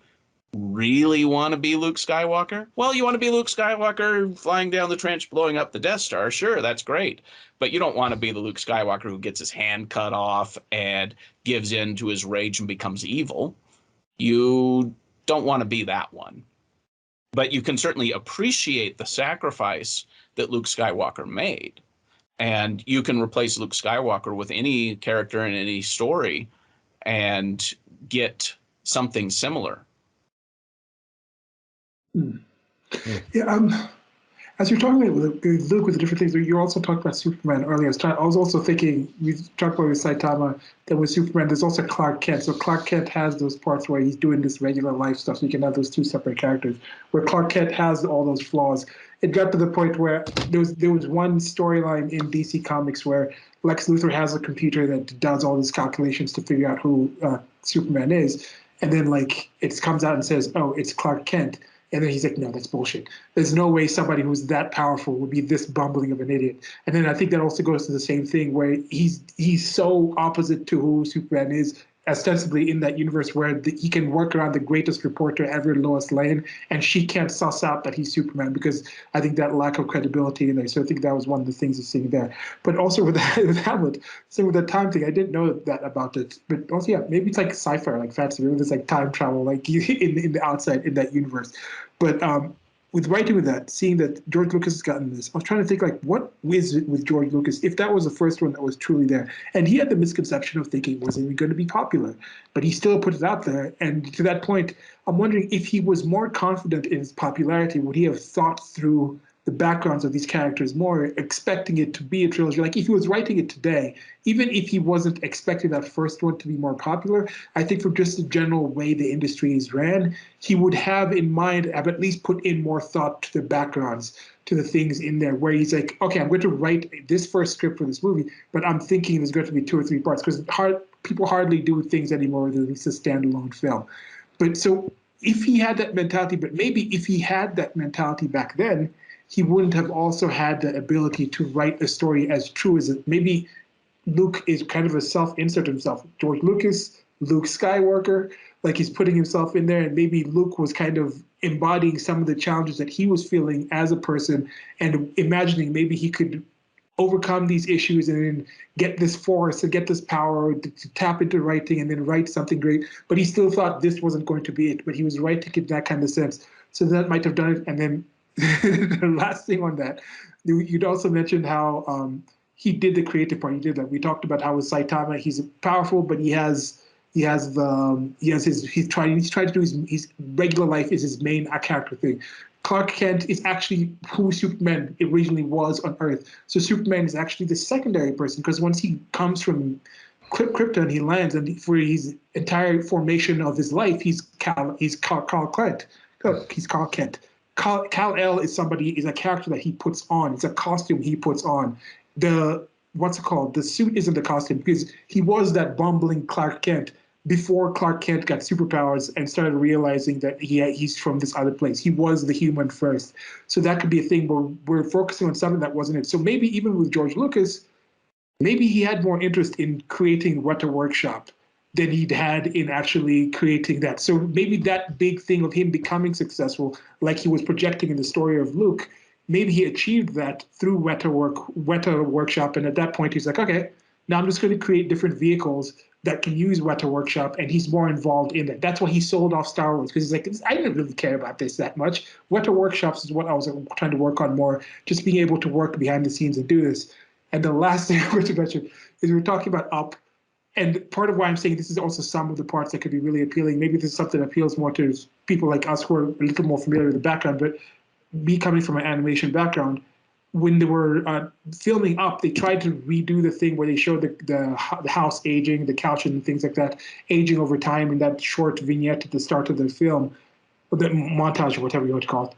Speaker 2: really want to be Luke Skywalker? Well, you want to be Luke Skywalker flying down the trench, blowing up the Death Star. Sure, that's great. But you don't want to be the Luke Skywalker who gets his hand cut off and gives in to his rage and becomes evil. You don't want to be that one. But you can certainly appreciate the sacrifice that Luke Skywalker made. And you can replace Luke Skywalker with any character in any story and get something similar.
Speaker 1: Yeah, as you're talking about Luke with the different things, you also talked about Superman earlier. I was also thinking, we talked about with Saitama, that with Superman, there's also Clark Kent. So Clark Kent has those parts where he's doing this regular life stuff, so you can have those two separate characters, where Clark Kent has all those flaws. It got to the point where there was one storyline in DC Comics where Lex Luthor has a computer that does all these calculations to figure out who Superman is, and then like it comes out and says, oh, it's Clark Kent. And then he's like, no, that's bullshit. There's no way somebody who's that powerful would be this bumbling of an idiot. And then I think that also goes to the same thing where he's so opposite to who Superman is, ostensibly in that universe, where he can work around the greatest reporter ever, Lois Lane, and she can't suss out that he's Superman, because I think that lack of credibility in there. So I think that was one of the things he's seeing there. But also with Hamlet, so with the time thing, I didn't know that about it. But also, yeah, maybe it's like sci-fi, like fantasy, maybe it's like time travel, like in the outside, in that universe. But with writing with that, seeing that George Lucas has gotten this, I was trying to think, like, what is it with George Lucas, if that was the first one that was truly there? And he had the misconception of thinking it wasn't going to be popular, but he still put it out there. And to that point, I'm wondering if he was more confident in his popularity, would he have thought through the backgrounds of these characters more, expecting it to be a trilogy? Like, if he was writing it today, even if he wasn't expecting that first one to be more popular, I think for just the general way the industry is ran, he would have in mind, have at least put in more thought to the backgrounds, to the things in there, where he's like, okay, I'm going to write this first script for this movie, but I'm thinking there's going to be 2 or 3 parts, because people hardly do things anymore that it's a standalone film. But so if he had that mentality, but maybe if he had that mentality back then, he wouldn't have also had the ability to write a story as true as it. Maybe Luke is kind of a self-insert himself. George Lucas, Luke Skywalker, like he's putting himself in there, and maybe Luke was kind of embodying some of the challenges that he was feeling as a person, and imagining maybe he could overcome these issues and then get this force and get this power to tap into writing and then write something great. But he still thought this wasn't going to be it, but he was writing it in that kind of sense. So that might have done it. And then the last thing on that, you'd also mentioned how he did the creative part. He did that. We talked about how with Saitama, he's powerful, but he's trying to do his regular life is his main character thing. Clark Kent is actually who Superman originally was on Earth. So Superman is actually the secondary person, because once he comes from Krypton, he lands, and for his entire formation of his life, he's Carl Kent. He's Carl Kent. Kal-El is a character that he puts on. It's a costume he puts on. What's it called? The suit isn't the costume, because he was that bumbling Clark Kent before Clark Kent got superpowers and started realizing that he's from this other place. He was the human first. So that could be a thing where we're focusing on something that wasn't it. So maybe even with George Lucas, maybe he had more interest in creating Weta Workshop than he'd had in actually creating that. So maybe that big thing of him becoming successful, like he was projecting in the story of Luke, maybe he achieved that through Weta Workshop. And at that point, he's like, okay, now I'm just going to create different vehicles that can use Weta Workshop, and he's more involved in it. That's why he sold off Star Wars, because he's like, I didn't really care about this that much. Weta Workshops is what I was trying to work on more, just being able to work behind the scenes and do this. And the last thing I want to mention is we're talking about Up, and part of why I'm saying this is also some of the parts that could be really appealing. Maybe this is something that appeals more to people like us who are a little more familiar with the background, but me coming from an animation background, when they were filming Up, they tried to redo the thing where they showed the house aging, the couch and things like that, aging over time in that short vignette at the start of the film, or the montage or whatever you want to call it.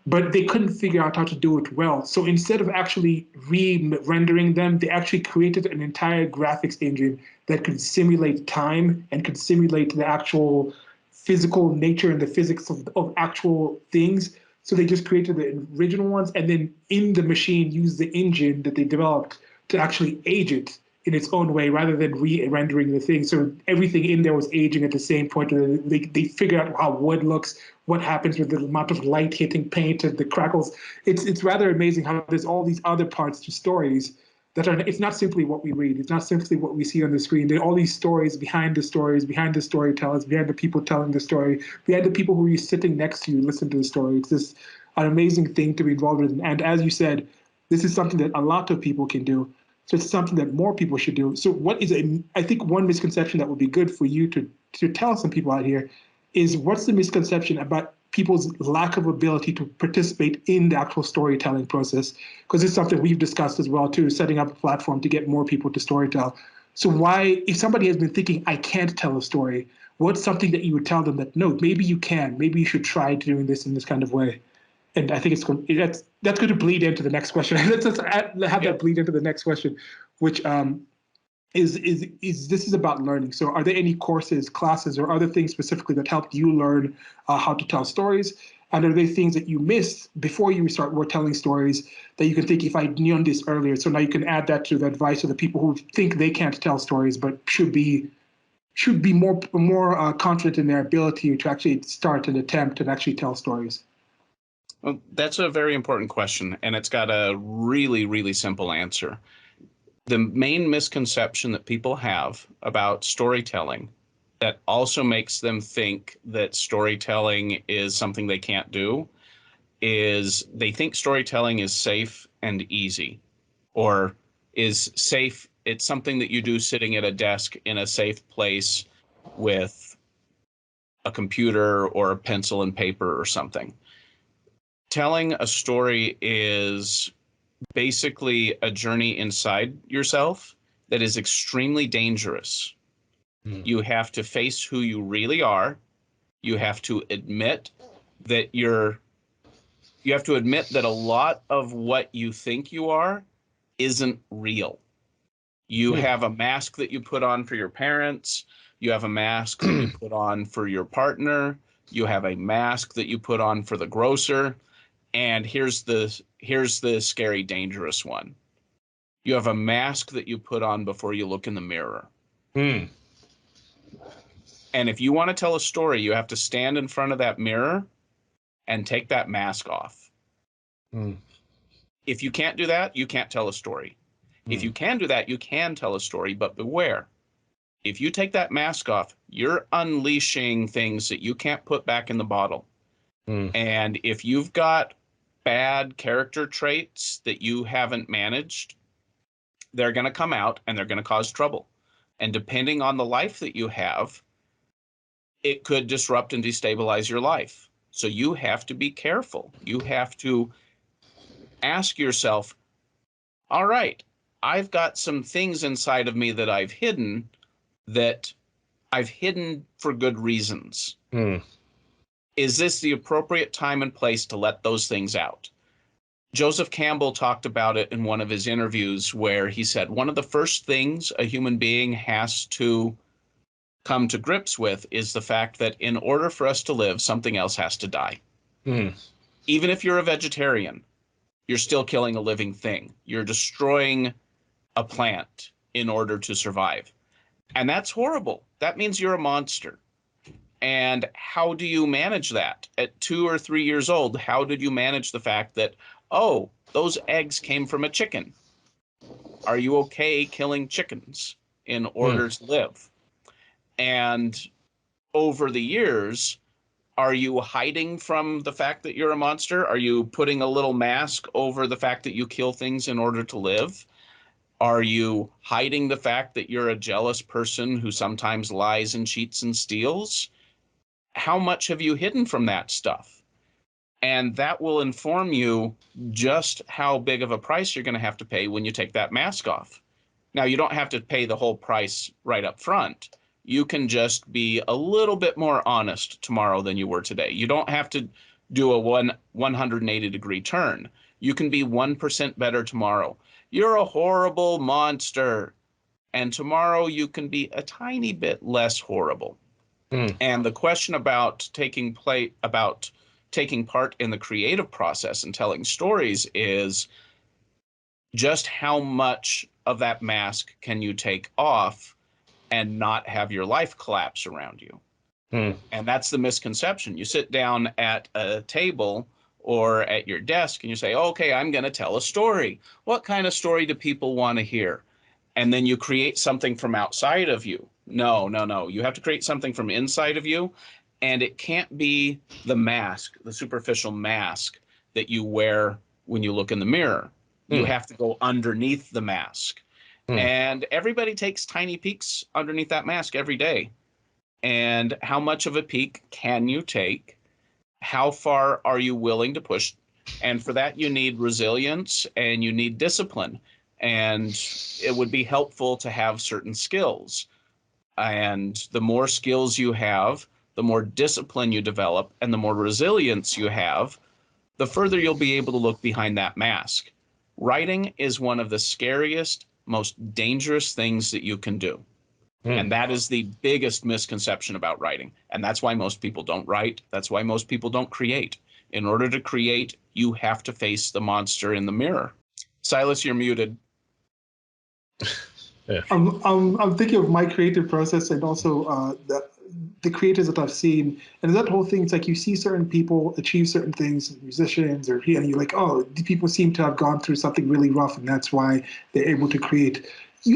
Speaker 1: but they couldn't figure out how to do it well. So instead of actually re-rendering them, they actually created an entire graphics engine that could simulate time and could simulate the actual physical nature and the physics of actual things. So they just created the original ones and then in the machine used the engine that they developed to actually age it in its own way rather than re-rendering the thing. So everything in there was aging at the same point. They figured out how wood looks, what happens with the amount of light hitting paint and the crackles. It's rather amazing how there's all these other parts to stories that are, it's not simply what we read. It's not simply what we see on the screen. There are all these stories, behind the storytellers, behind the people telling the story, behind the people who are sitting next to you, listen to the story. It's just an amazing thing to be involved in. And as you said, this is something that a lot of people can do. So it's something that more people should do. So what is I think one misconception that would be good for you to tell some people out here is what's the misconception about people's lack of ability to participate in the actual storytelling process? Because it's something we've discussed as well too, setting up a platform to get more people to storytell. So why, if somebody has been thinking, I can't tell a story, what's something that you would tell them that, no, maybe you can, maybe you should try doing this in this kind of way? And I think that's going to bleed into the next question. Let's just have that bleed into the next question, which is this is about learning. So, are there any courses, classes, or other things specifically that helped you learn how to tell stories? And are there things that you missed before you were telling stories that you can think, if I knew this earlier? So now you can add that to the advice of the people who think they can't tell stories but should be more confident in their ability to actually start and attempt and actually tell stories.
Speaker 2: Well, that's a very important question, and it's got a really, really simple answer. The main misconception that people have about storytelling that also makes them think that storytelling is something they can't do is they think storytelling is safe and easy, or is safe. It's something that you do sitting at a desk in a safe place with a computer or a pencil and paper or something. Telling a story is basically a journey inside yourself that is extremely dangerous. You have to face who you really are. You have to admit that you have to admit that a lot of what you think you are isn't real. You have a mask that you put on for your parents. You have a mask that you put on for your partner. You have a mask that you put on for the grocer. And here's the scary, dangerous one. You have a mask that you put on before you look in the mirror. And if you want to tell a story, you have to stand in front of that mirror and take that mask off. If you can't do that, you can't tell a story. If you can do that, you can tell a story, but beware. If you take that mask off, you're unleashing things that you can't put back in the bottle. And if you've got bad character traits that you haven't managed, they're going to come out and they're going to cause trouble. And depending on the life that you have, it could disrupt and destabilize your life. So you have to be careful. You have to ask yourself, all right, I've got some things inside of me that I've hidden for good reasons. Is this the appropriate time and place to let those things out? Joseph Campbell talked about it in one of his interviews where he said one of the first things a human being has to come to grips with is the fact that in order for us to live, something else has to die. Even if you're a vegetarian, you're still killing a living thing. You're destroying a plant in order to survive. And that's horrible. That means you're a monster. And how do you manage that? At 2 or 3 years old, how did you manage the fact that, oh, those eggs came from a chicken? Are you okay killing chickens in order to live? And over the years, are you hiding from the fact that you're a monster? Are you putting a little mask over the fact that you kill things in order to live? Are you hiding the fact that you're a jealous person who sometimes lies and cheats and steals? How much have you hidden from that stuff? And that will inform you just how big of a price you're going to have to pay when you take that mask off. Now, you don't have to pay the whole price right up front. You can just be a little bit more honest tomorrow than you were today. You don't have to do a 180-degree turn. You can be 1% better tomorrow. You're a horrible monster. And tomorrow you can be a tiny bit less horrible. And the question about taking part in the creative process and telling stories is just how much of that mask can you take off and not have your life collapse around you. And that's the misconception. You sit down at a table or at your desk and you say, okay, I'm going to tell a story. What kind of story do people want to hear? And then you create something from outside of you. No, no, no. You have to create something from inside of you. And it can't be the mask, the superficial mask that you wear when you look in the mirror. You have to go underneath the mask. And everybody takes tiny peeks underneath that mask every day. And how much of a peek can you take? How far are you willing to push? And for that, you need resilience and you need discipline. And it would be helpful to have certain skills. And the more skills you have, the more discipline you develop, and the more resilience you have, the further you'll be able to look behind that mask. Writing is one of the scariest, most dangerous things that you can do. And that is the biggest misconception about writing. And that's why most people don't write. That's why most people don't create. In order to create, you have to face the monster in the mirror. Silas, you're muted.
Speaker 3: Yeah.
Speaker 1: I'm thinking of my creative process and also the creators that I've seen, and that whole thing. It's like you see certain people achieve certain things, musicians, and you're like, oh, the people seem to have gone through something really rough, and that's why they're able to create.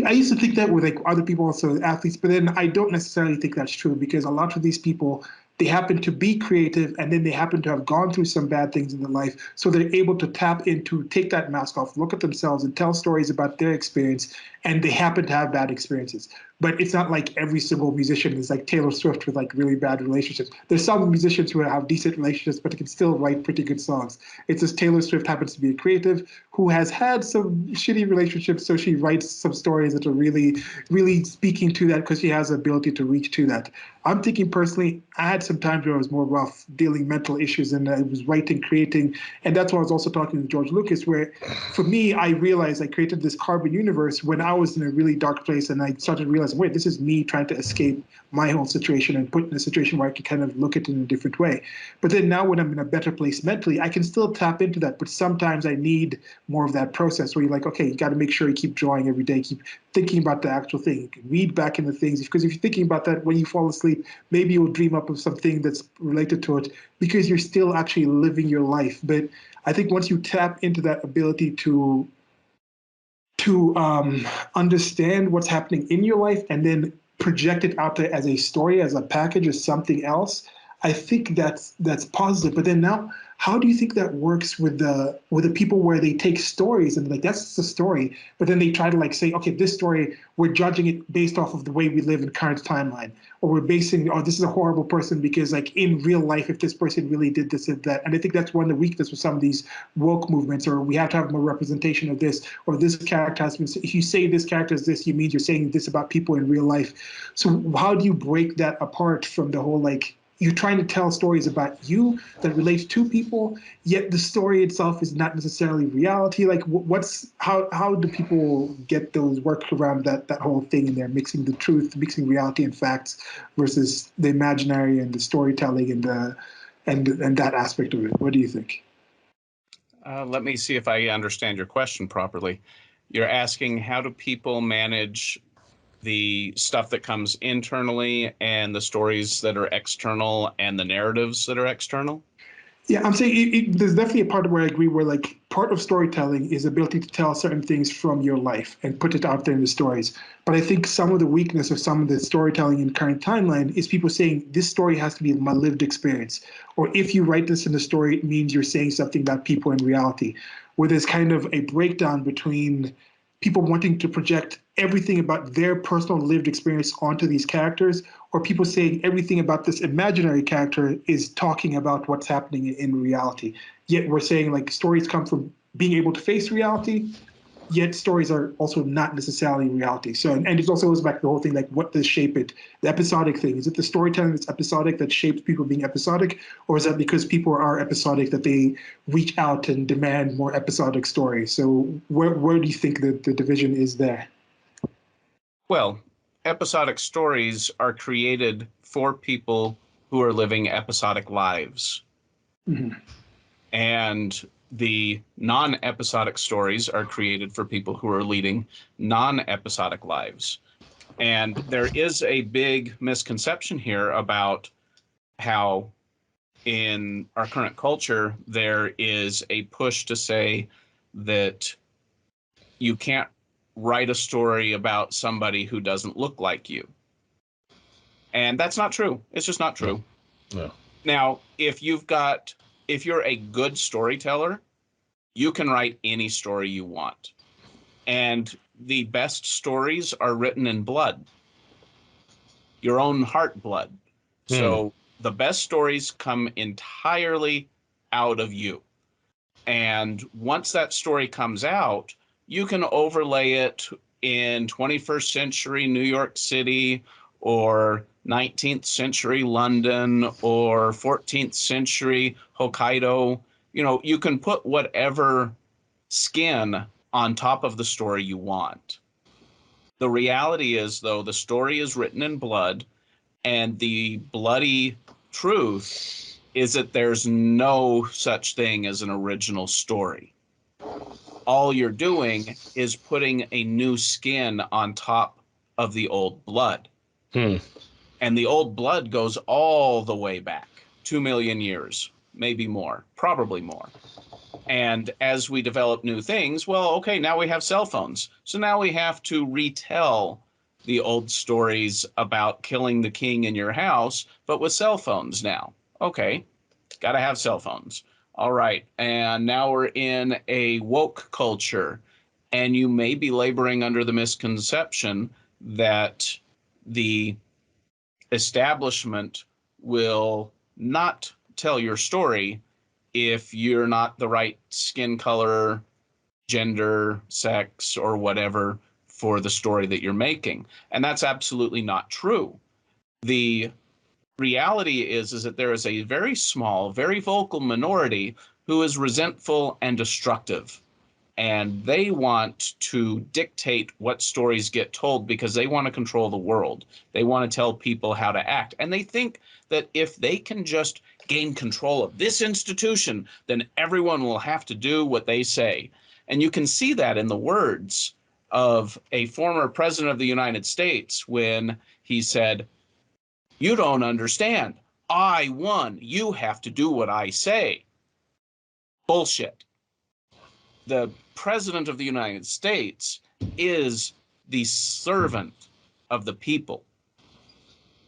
Speaker 1: I used to think that with like other people, also athletes, but then I don't necessarily think that's true because a lot of these people, they happen to be creative and then they happen to have gone through some bad things in their life. So they're able to tap into, take that mask off, look at themselves and tell stories about their experience. And they happen to have bad experiences. But it's not like every single musician is like Taylor Swift with like really bad relationships. There's some musicians who have decent relationships, but can still write pretty good songs. It's just Taylor Swift happens to be a creative who has had some shitty relationships. So she writes some stories that are really, really speaking to that because she has the ability to reach to that. I'm thinking personally, I had some times where I was more rough dealing mental issues and I was writing, creating. And that's why I was also talking to George Lucas, where for me, I realized I created this carbon universe when I was in a really dark place and I started realizing, wait, this is me trying to escape my whole situation and put in a situation where I can kind of look at it in a different way. But then now when I'm in a better place mentally, I can still tap into that. But sometimes I need more of that process where you're like, okay, you got to make sure you keep drawing every day, keep thinking about the actual thing. You can read back into things because if you're thinking about that when you fall asleep, maybe you'll dream up of something that's related to it because you're still actually living your life. But I think once you tap into that ability to understand what's happening in your life and then project it out there as a story, as a package, as something else, I think that's positive. But then now, how do you think that works with the people where they take stories and like that's the story, but then they try to like say, okay, this story we're judging it based off of the way we live in current timeline, or we're basing, oh, this is a horrible person because like in real life, if this person really did this and that, and I think that's one of the weakness with some of these woke movements, or we have to have more representation of this, or this character has been. If you say this character is this, you mean you're saying this about people in real life. So how do you break that apart from the whole like? You're trying to tell stories about you that relate to people, yet the story itself is not necessarily reality. Like, how do people get those work around that whole thing in there, mixing the truth, mixing reality and facts versus the imaginary and the storytelling and that aspect of it? What do you think?
Speaker 2: Let me see if I understand your question properly. You're asking how do people manage the stuff that comes internally and the stories that are external and the narratives that are external?
Speaker 1: Yeah, I'm saying there's definitely a part where I agree where like part of storytelling is ability to tell certain things from your life and put it out there in the stories. But I think some of the weakness of some of the storytelling in current timeline is people saying this story has to be my lived experience. Or if you write this in the story, it means you're saying something about people in reality, where there's kind of a breakdown between people wanting to project everything about their personal lived experience onto these characters, or people saying everything about this imaginary character is talking about what's happening in reality. Yet we're saying like stories come from being able to face reality, yet stories are also not necessarily reality. So, and it also goes back to the whole thing, like what does shape it? The episodic thing. Is it the storytelling that's episodic that shapes people being episodic? Or is that because people are episodic that they reach out and demand more episodic stories? So where do you think that the division is there?
Speaker 2: Well, episodic stories are created for people who are living episodic lives.
Speaker 1: Mm-hmm.
Speaker 2: And the non-episodic stories are created for people who are leading non-episodic lives. And there is a big misconception here about how in our current culture, there is a push to say that you can't write a story about somebody who doesn't look like you. And that's not true. It's just not true.
Speaker 3: No.
Speaker 2: Now, if you're a good storyteller, you can write any story you want. And the best stories are written in blood, your own heart blood. So the best stories come entirely out of you. And once that story comes out, you can overlay it in 21st century New York City or 19th century London or 14th century Hokkaido. You know, you can put whatever skin on top of the story you want. The reality is, though, the story is written in blood, and the bloody truth is that there's no such thing as an original story. All you're doing is putting a new skin on top of the old blood. And the old blood goes all the way back, 2 million years, maybe more, probably more. And as we develop new things, well, okay, now we have cell phones. So now we have to retell the old stories about killing the king in your house, but with cell phones now. Okay, got to have cell phones. All right, and now we're in a woke culture, and you may be laboring under the misconception that the establishment will not tell your story if you're not the right skin color, gender, sex, or whatever for the story that you're making. And that's absolutely not true. The reality is that there is a very small, very vocal minority who is resentful and destructive. And they want to dictate what stories get told because they want to control the world. They want to tell people how to act. And they think that if they can just gain control of this institution, then everyone will have to do what they say. And you can see that in the words of a former president of the United States when he said, "You don't understand. I won. You have to do what I say." Bullshit. The president of the United States is the servant of the people.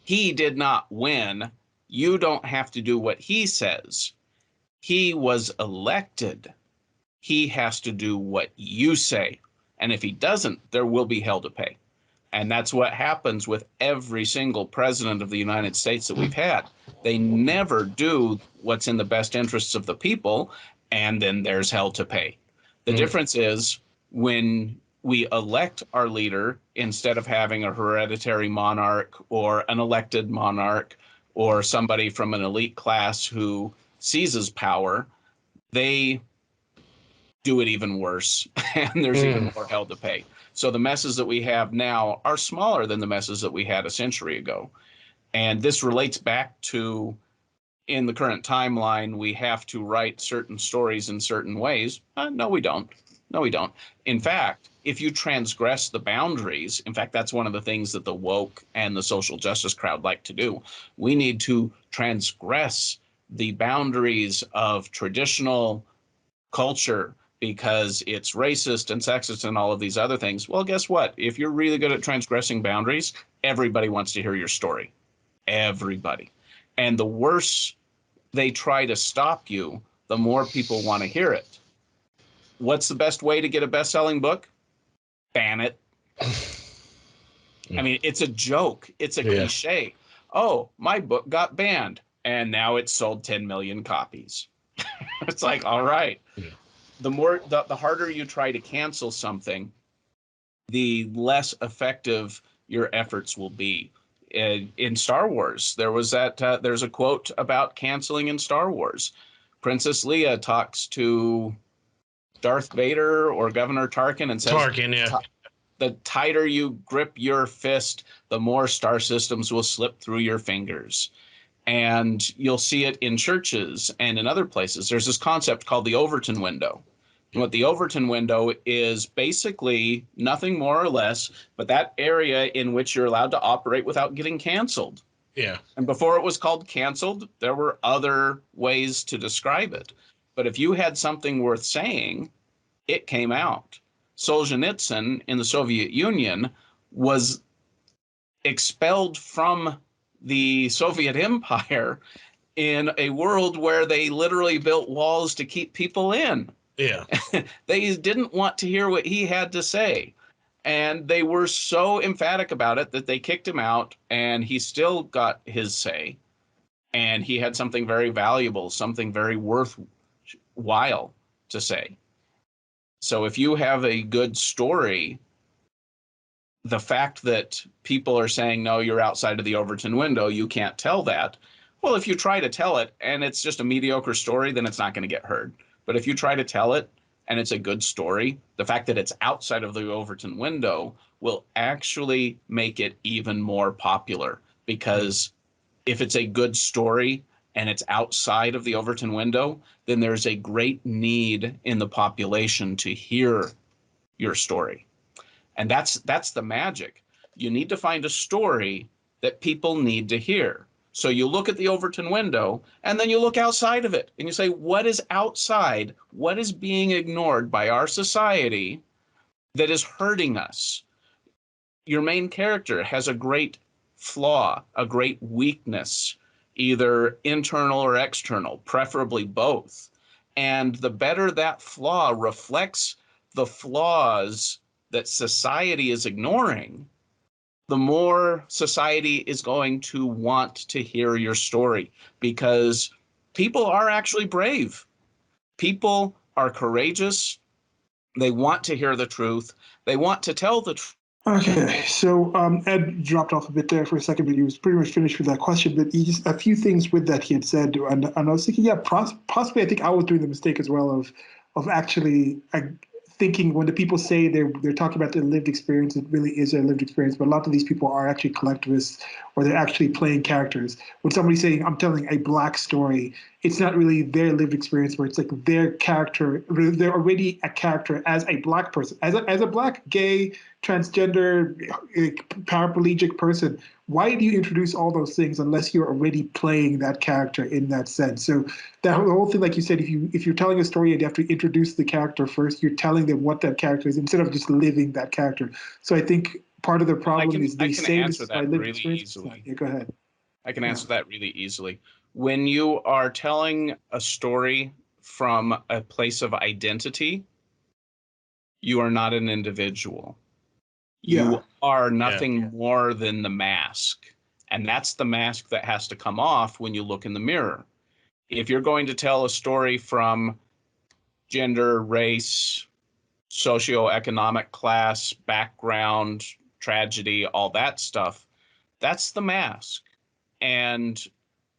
Speaker 2: He did not win. You don't have to do what he says. He was elected. He has to do what you say. And if he doesn't, there will be hell to pay. And that's what happens with every single president of the United States that we've had. They never do what's in the best interests of the people, and then there's hell to pay. The difference is when we elect our leader, instead of having a hereditary monarch or an elected monarch or somebody from an elite class who seizes power, they do it even worse, and there's even more hell to pay. So the messes that we have now are smaller than the messes that we had a century ago. And this relates back to, in the current timeline, we have to write certain stories in certain ways. No, we don't. No, we don't. In fact, if you transgress the boundaries, in fact, that's one of the things that the woke and the social justice crowd like to do. We need to transgress the boundaries of traditional culture because it's racist and sexist and all of these other things. Well, guess what? If you're really good at transgressing boundaries, everybody wants to hear your story. Everybody. And the worse they try to stop you, the more people want to hear it. What's the best way to get a best-selling book? Ban it. I mean, it's a joke. It's a cliche. Oh, my book got banned, and now it's sold 10 million copies. It's like, all right. the harder you try to cancel something, the less effective your efforts will be. In Star Wars, there's a quote about canceling in Star Wars. Princess Leia talks to Darth Vader or Governor Tarkin and says,
Speaker 3: Tarkin, yeah.
Speaker 2: the tighter you grip your fist, the more star systems will slip through your fingers. And you'll see it in churches and in other places. There's this concept called the Overton window. And what the Overton window is basically nothing more or less but that area in which you're allowed to operate without getting canceled.
Speaker 3: Yeah.
Speaker 2: And before it was called canceled, there were other ways to describe it. But if you had something worth saying, it came out. Solzhenitsyn in the Soviet Union was expelled from the Soviet Empire in a world where they literally built walls to keep people in.
Speaker 3: Yeah.
Speaker 2: They didn't want to hear what he had to say. And they were so emphatic about it that they kicked him out, and he still got his say. And he had something very valuable, something very worthwhile to say. So if you have a good story, the fact that people are saying, no, you're outside of the Overton window, you can't tell that. Well, if you try to tell it and it's just a mediocre story, then it's not going to get heard. But if you try to tell it and it's a good story, the fact that it's outside of the Overton window will actually make it even more popular. Because if it's a good story and it's outside of the Overton window, then there's a great need in the population to hear your story. And that's the magic. You need to find a story that people need to hear. So you look at the Overton window, and then you look outside of it, and you say, what is outside? What is being ignored by our society that is hurting us? Your main character has a great flaw, a great weakness, either internal or external, preferably both. And the better that flaw reflects the flaws that society is ignoring, the more society is going to want to hear your story, because people are actually brave. People are courageous. They want to hear the truth. They want to tell the truth.
Speaker 1: Okay, so Ed dropped off a bit there for a second, but he was pretty much finished with that question. But he just a few things with that he had said, and I was thinking, yeah, possibly I think I was doing the mistake as well of actually thinking when the people say they're talking about their lived experience, it really is their lived experience. But a lot of these people are actually collectivists, or they're actually playing characters. When somebody's saying, I'm telling a black story, it's not really their lived experience, where it's like their character, they're already a character as a black person, as a black, gay, transgender, paraplegic person. Why do you introduce all those things unless you're already playing that character in that sense? So that whole thing, like you said, if you're telling a story and you have to introduce the character first, you're telling them what that character is instead of just living that character. So I think part of the problem is they say this is my lived experience.
Speaker 2: Easily.
Speaker 1: Yeah, go ahead.
Speaker 2: I can answer that really easily. When you are telling a story from a place of identity, you are not an individual. You are nothing more than the mask. And that's the mask that has to come off when you look in the mirror. If you're going to tell a story from gender, race, socioeconomic class, background, tragedy, all that stuff, that's the mask. And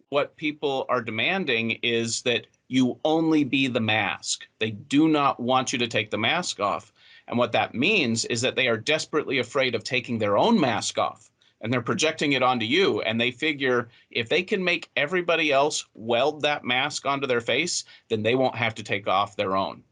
Speaker 2: what people are demanding is that you only be the mask. They do not want you to take the mask off. And what that means is that they are desperately afraid of taking their own mask off, and they're projecting it onto you. And they figure if they can make everybody else weld that mask onto their face, then they won't have to take off their own.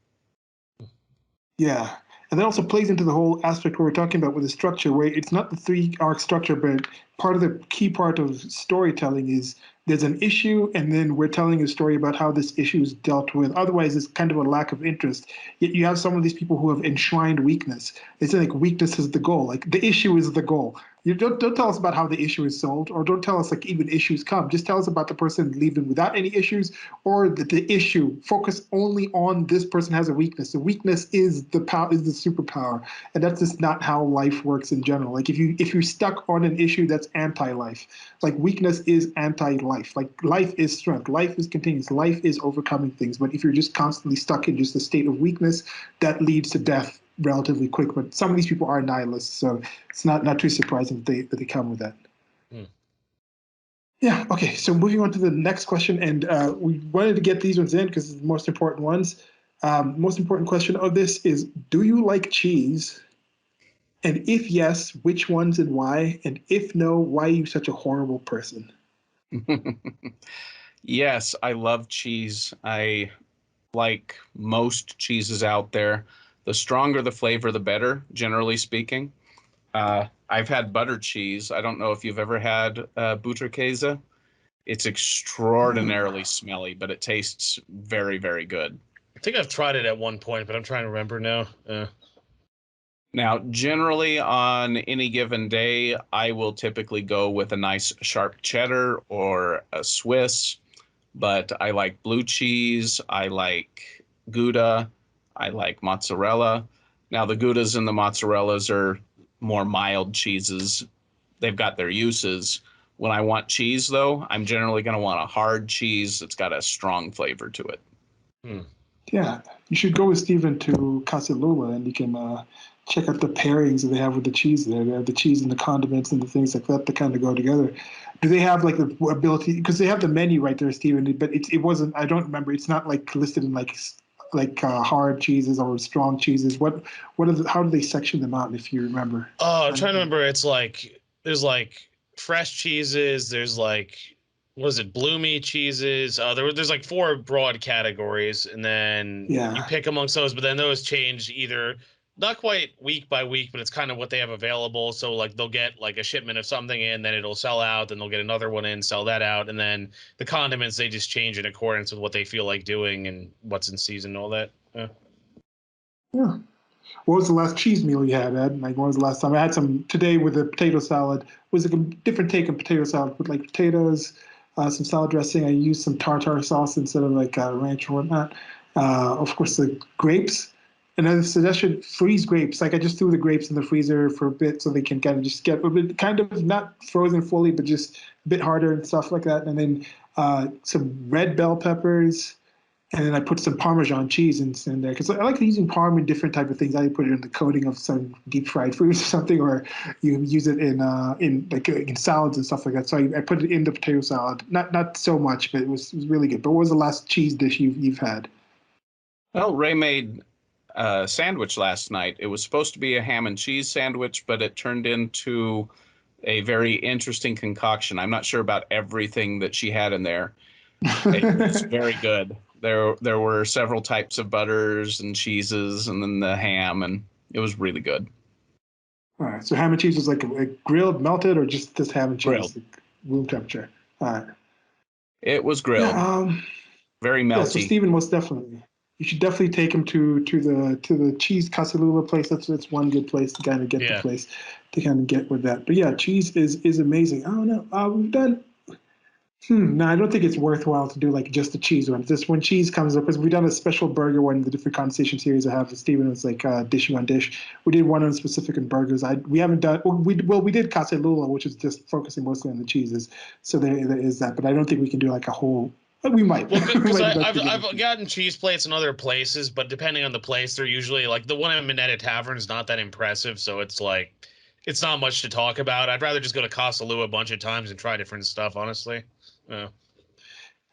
Speaker 1: Yeah. And that also plays into the whole aspect we're talking about with the structure, where it's not the 3-arc structure, but part of the key part of storytelling is there's an issue, and then we're telling a story about how this issue is dealt with. Otherwise, it's kind of a lack of interest. Yet you have some of these people who have enshrined weakness. They say like weakness is the goal, like the issue is the goal. You don't tell us about how the issue is solved, or don't tell us like even issues come. Just tell us about the person leaving without any issues, or the issue. Focus only on this person has a weakness. The weakness is the power, is the superpower, and that's just not how life works in general. Like if you're stuck on an issue that's anti-life, like weakness is anti-life. Like life is strength, life is continuous, life is overcoming things. But if you're just constantly stuck in just a state of weakness, that leads to death relatively quick. But some of these people are nihilists, so it's not too surprising that they come with that.
Speaker 3: Hmm.
Speaker 1: Yeah. Okay. So moving on to the next question, and we wanted to get these ones in because it's the most important ones. Most important question of this is: do you like cheese? And if yes, which ones and why? And if no, why are you such a horrible person?
Speaker 2: Yes, I love cheese. I like most cheeses out there. The stronger the flavor, the better, generally speaking. I've had butter cheese. I don't know if you've ever had Butterkäse. It's extraordinarily smelly, but it tastes very, very good.
Speaker 3: I think I've tried it at one point, but I'm trying to remember now.
Speaker 2: Now, generally on any given day, I will typically go with a nice sharp cheddar or a Swiss, but I like blue cheese. I like Gouda. I like mozzarella. Now, the Goudas and the mozzarellas are more mild cheeses. They've got their uses. When I want cheese, though, I'm generally going to want a hard cheese that's got a strong flavor to it.
Speaker 3: Hmm.
Speaker 1: Yeah, you should go with Steven to Casa Lula, and you can check out the pairings that they have with the cheese there. They have the cheese and the condiments and the things like that kind of go together. Do they have like the ability, because they have the menu right there, Steven, but it wasn't, I don't remember, it's not like listed in like hard cheeses or strong cheeses. How do they section them out, if you remember?
Speaker 3: Oh, I'm trying to remember. It's like there's like fresh cheeses. There's like what is it, bloomy cheeses? There's like four broad categories, and then you
Speaker 1: Yeah.
Speaker 3: pick amongst those. But then those change either not quite week by week, but it's kind of what they have available. So like they'll get like a shipment of something in, then it'll sell out, then they'll get another one in, sell that out, and then the condiments they just change in accordance with what they feel like doing and what's in season and all that. Yeah.
Speaker 1: Yeah. What was the last cheese meal you had, Ed? Like, when was the last time? I had some today with a potato salad. It was like a different take on potato salad with like potatoes, some salad dressing. I used some tartar sauce instead of like ranch or whatnot. Of course, the grapes. Another suggestion: freeze grapes. Like I just threw the grapes in the freezer for a bit so they can kind of just get a bit, kind of not frozen fully, but just a bit harder and stuff like that. And then some red bell peppers, and then I put some Parmesan cheese in there because I like using Parm in different type of things. I put it in the coating of some deep fried foods or something, or you use it in salads and stuff like that. So I put it in the potato salad. Not so much, but it was really good. But what was the last cheese dish you've had?
Speaker 2: Well, Ray made a sandwich last night. It was supposed to be a ham and cheese sandwich, but it turned into a very interesting concoction. I'm not sure about everything that she had in there. It was very good. There were several types of butters and cheeses, and then the ham, and it was really good.
Speaker 1: All right. So ham and cheese was like a grilled, melted, or just ham and cheese,
Speaker 2: Grilled.
Speaker 1: like room temperature. All right.
Speaker 2: It was
Speaker 1: Yeah.
Speaker 2: grilled. Very
Speaker 1: Yeah. So
Speaker 2: melty.
Speaker 1: Stephen, most definitely, you should definitely take him to the cheese Casalula place. That's one good place to kind of get the
Speaker 3: Yeah.
Speaker 1: place to kind of get with that. But yeah, cheese is amazing. I don't know. We've done. No, I don't think it's worthwhile to do like just the cheese one. Just when cheese comes up, because we've done a special burger one, the different conversation series I have with Steven was like dish on dish. We did one on specific in burgers. We haven't done we did Casalula, which is just focusing mostly on the cheeses. So there is that, but I don't think we can do like a whole. We might.
Speaker 3: Well,
Speaker 1: We
Speaker 3: because
Speaker 1: might
Speaker 3: I've gotten cheese plates in other places, but depending on the place, they're usually like the one at Minetta Tavern is not that impressive, so it's like it's not much to talk about. I'd rather just go to Casa Lua a bunch of times and try different stuff, honestly. Yeah.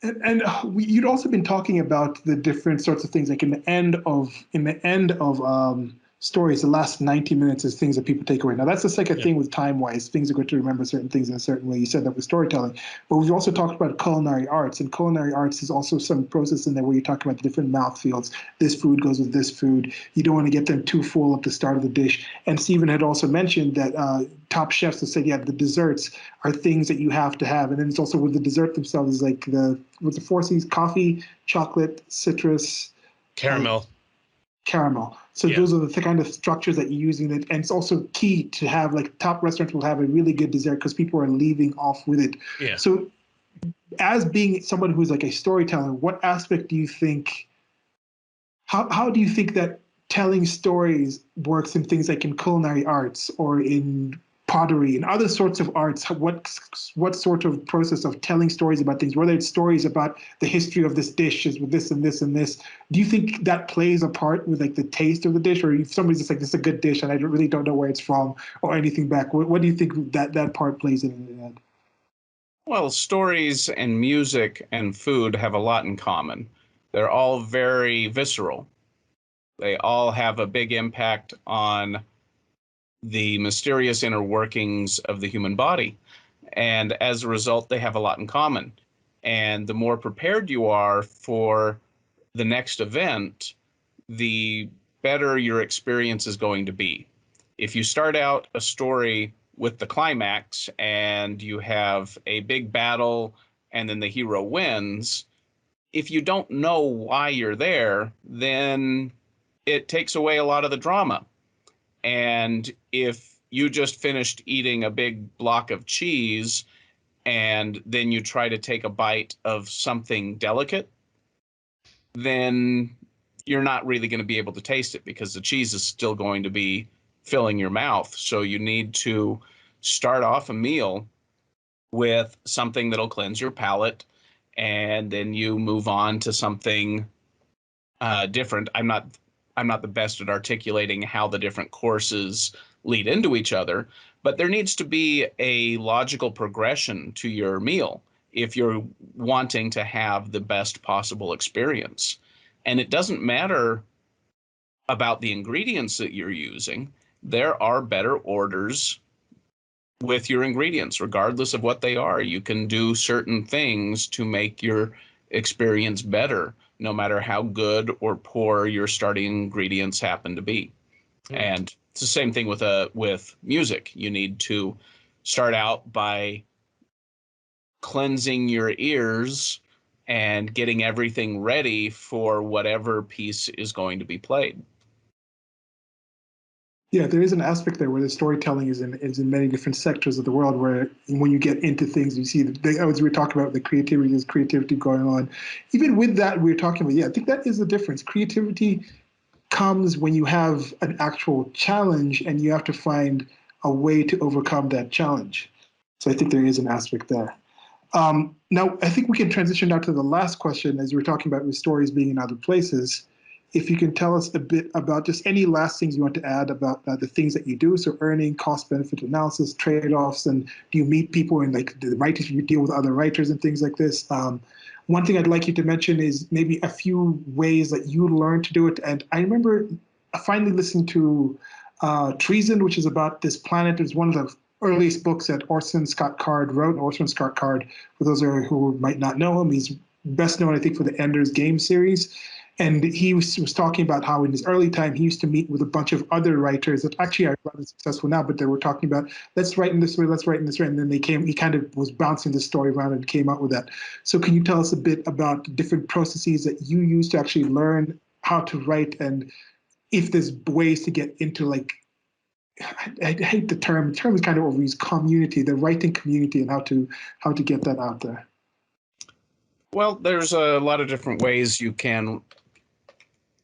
Speaker 1: You'd also been talking about the different sorts of things, like in the end of stories, the last 90 minutes is things that people take away. Now that's the second
Speaker 3: Yeah.
Speaker 1: thing with time wise. Things are going to remember certain things in a certain way. You said that with storytelling, but we've also talked about culinary arts, and culinary arts is also some process in there where you talk about the different mouthfeels. This food goes with this food. You don't want to get them too full at the start of the dish. And Stephen had also mentioned that top chefs have said, yeah, the desserts are things that you have to have. And then it's also with the dessert themselves, is like the four C's: coffee, chocolate, citrus,
Speaker 3: Caramel.
Speaker 1: caramel. So
Speaker 3: Yeah.
Speaker 1: those are the kind of structures that you're using it. And it's also key to have, like, top restaurants will have a really good dessert because people are leaving off with it.
Speaker 3: Yeah.
Speaker 1: So as being someone who's like a storyteller, what aspect do you think, how do you think that telling stories works in things like in culinary arts or in pottery and other sorts of arts? What sort of process of telling stories about things, whether it's stories about the history of this dish is with this and this and this, do you think that plays a part with like the taste of the dish, or if somebody's just like, this is a good dish and I really don't know where it's from or anything back, what do you think that part plays in that?
Speaker 2: Well, stories and music and food have a lot in common. They're all very visceral. They all have a big impact on the mysterious inner workings of the human body. And as a result, they have a lot in common. And the more prepared you are for the next event, the better your experience is going to be. If you start out a story with the climax and you have a big battle and then the hero wins, if you don't know why you're there, then it takes away a lot of the drama. And if you just finished eating a big block of cheese and then you try to take a bite of something delicate, then you're not really going to be able to taste it because the cheese is still going to be filling your mouth. So you need to start off a meal with something that'll cleanse your palate, and then you move on to something different. I'm not the best at articulating how the different courses lead into each other, but there needs to be a logical progression to your meal if you're wanting to have the best possible experience. And it doesn't matter about the ingredients that you're using. There are better orders with your ingredients, regardless of what they are. You can do certain things to make your experience better, no matter how good or poor your starting ingredients happen to be. And it's the same thing with music. You need to start out by cleansing your ears and getting everything ready for whatever piece is going to be played.
Speaker 1: Yeah, there is an aspect there where the storytelling is in many different sectors of the world. Where when you get into things, you see as we were talking about the creativity, there's creativity going on. Even with that, we were talking about. Yeah, I think that is the difference. Creativity comes when you have an actual challenge and you have to find a way to overcome that challenge. So I think there is an aspect there. Now, I think we can transition now to the last question, as we were talking about with stories being in other places. If you can tell us a bit about just any last things you want to add about the things that you do, so earning, cost benefit analysis, trade-offs, and do you meet people and like the writers, you deal with other writers and things like this. One thing I'd like you to mention is maybe a few ways that you learned to do it. And I remember finally listening to Treason, which is about this planet. It was one of the earliest books that Orson Scott Card wrote. Orson Scott Card, for those who might not know him, he's best known, I think, for the Ender's Game series. And he was talking about how in his early time, he used to meet with a bunch of other writers that actually are rather successful now, but they were talking about, let's write in this way, let's write in this way. And then he kind of was bouncing the story around and came up with that. So can you tell us a bit about the different processes that you use to actually learn how to write, and if there's ways to get into, like, I hate the term is kind of overused, community, the writing community, and how to get that out there?
Speaker 2: Well, there's a lot of different ways you can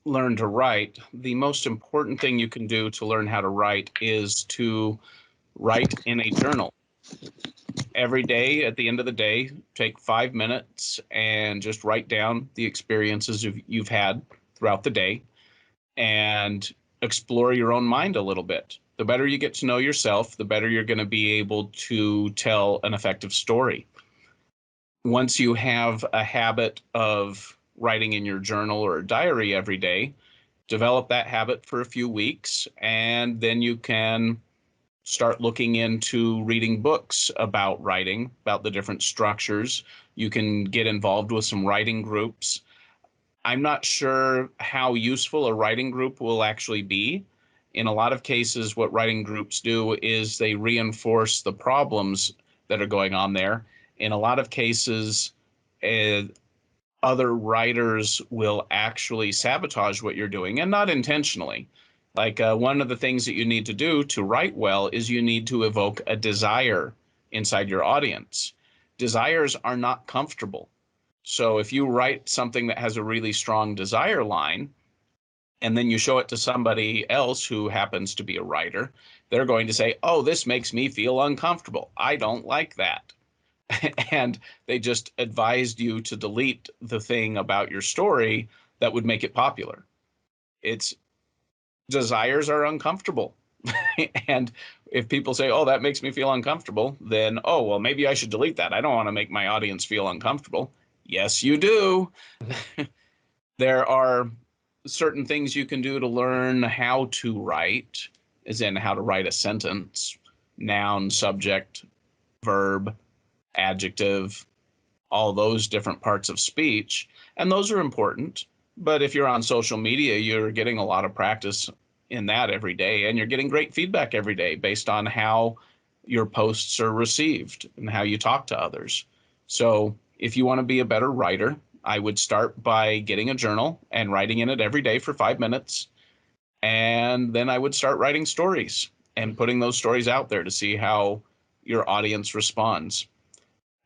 Speaker 2: learn to write. The most important thing you can do to learn how to write is to write in a journal. Every day, at the end of the day, take 5 minutes and just write down the experiences you've had throughout the day and explore your own mind a little bit. The better you get to know yourself, the better you're going to be able to tell an effective story. Once you have a habit of writing in your journal or diary every day, develop that habit for a few weeks, and then you can start looking into reading books about writing, about the different structures. You can get involved with some writing groups. I'm not sure how useful a writing group will actually be. In a lot of cases, what writing groups do is they reinforce the problems that are going on there. In a lot of cases, uh, other writers will actually sabotage what you're doing, and not intentionally. Like one of the things that you need to do to write well is you need to evoke a desire inside your audience. Desires are not comfortable. So if you write something that has a really strong desire line, and then you show it to somebody else who happens to be a writer, they're going to say, oh, this makes me feel uncomfortable. I don't like that. And they just advised you to delete the thing about your story that would make it popular. It's desires are uncomfortable. And if people say, oh, that makes me feel uncomfortable, then, oh, well, maybe I should delete that. I don't want to make my audience feel uncomfortable. Yes, you do. There are certain things you can do to learn how to write, as in how to write a sentence, noun, subject, verb, adjective, all those different parts of speech. And those are important. But if you're on social media, you're getting a lot of practice in that every day, and you're getting great feedback every day based on how your posts are received and how you talk to others. So if you want to be a better writer, I would start by getting a journal and writing in it every day for 5 minutes. And then I would start writing stories and putting those stories out there to see how your audience responds.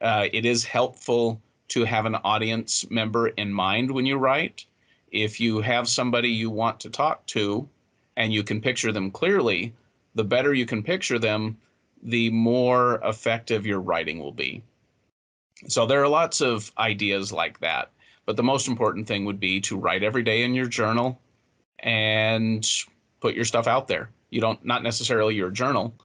Speaker 2: It is helpful to have an audience member in mind when you write. If you have somebody you want to talk to and you can picture them clearly, the better you can picture them, the more effective your writing will be. So there are lots of ideas like that. But the most important thing would be to write every day in your journal and put your stuff out there. You don't, not necessarily your journal,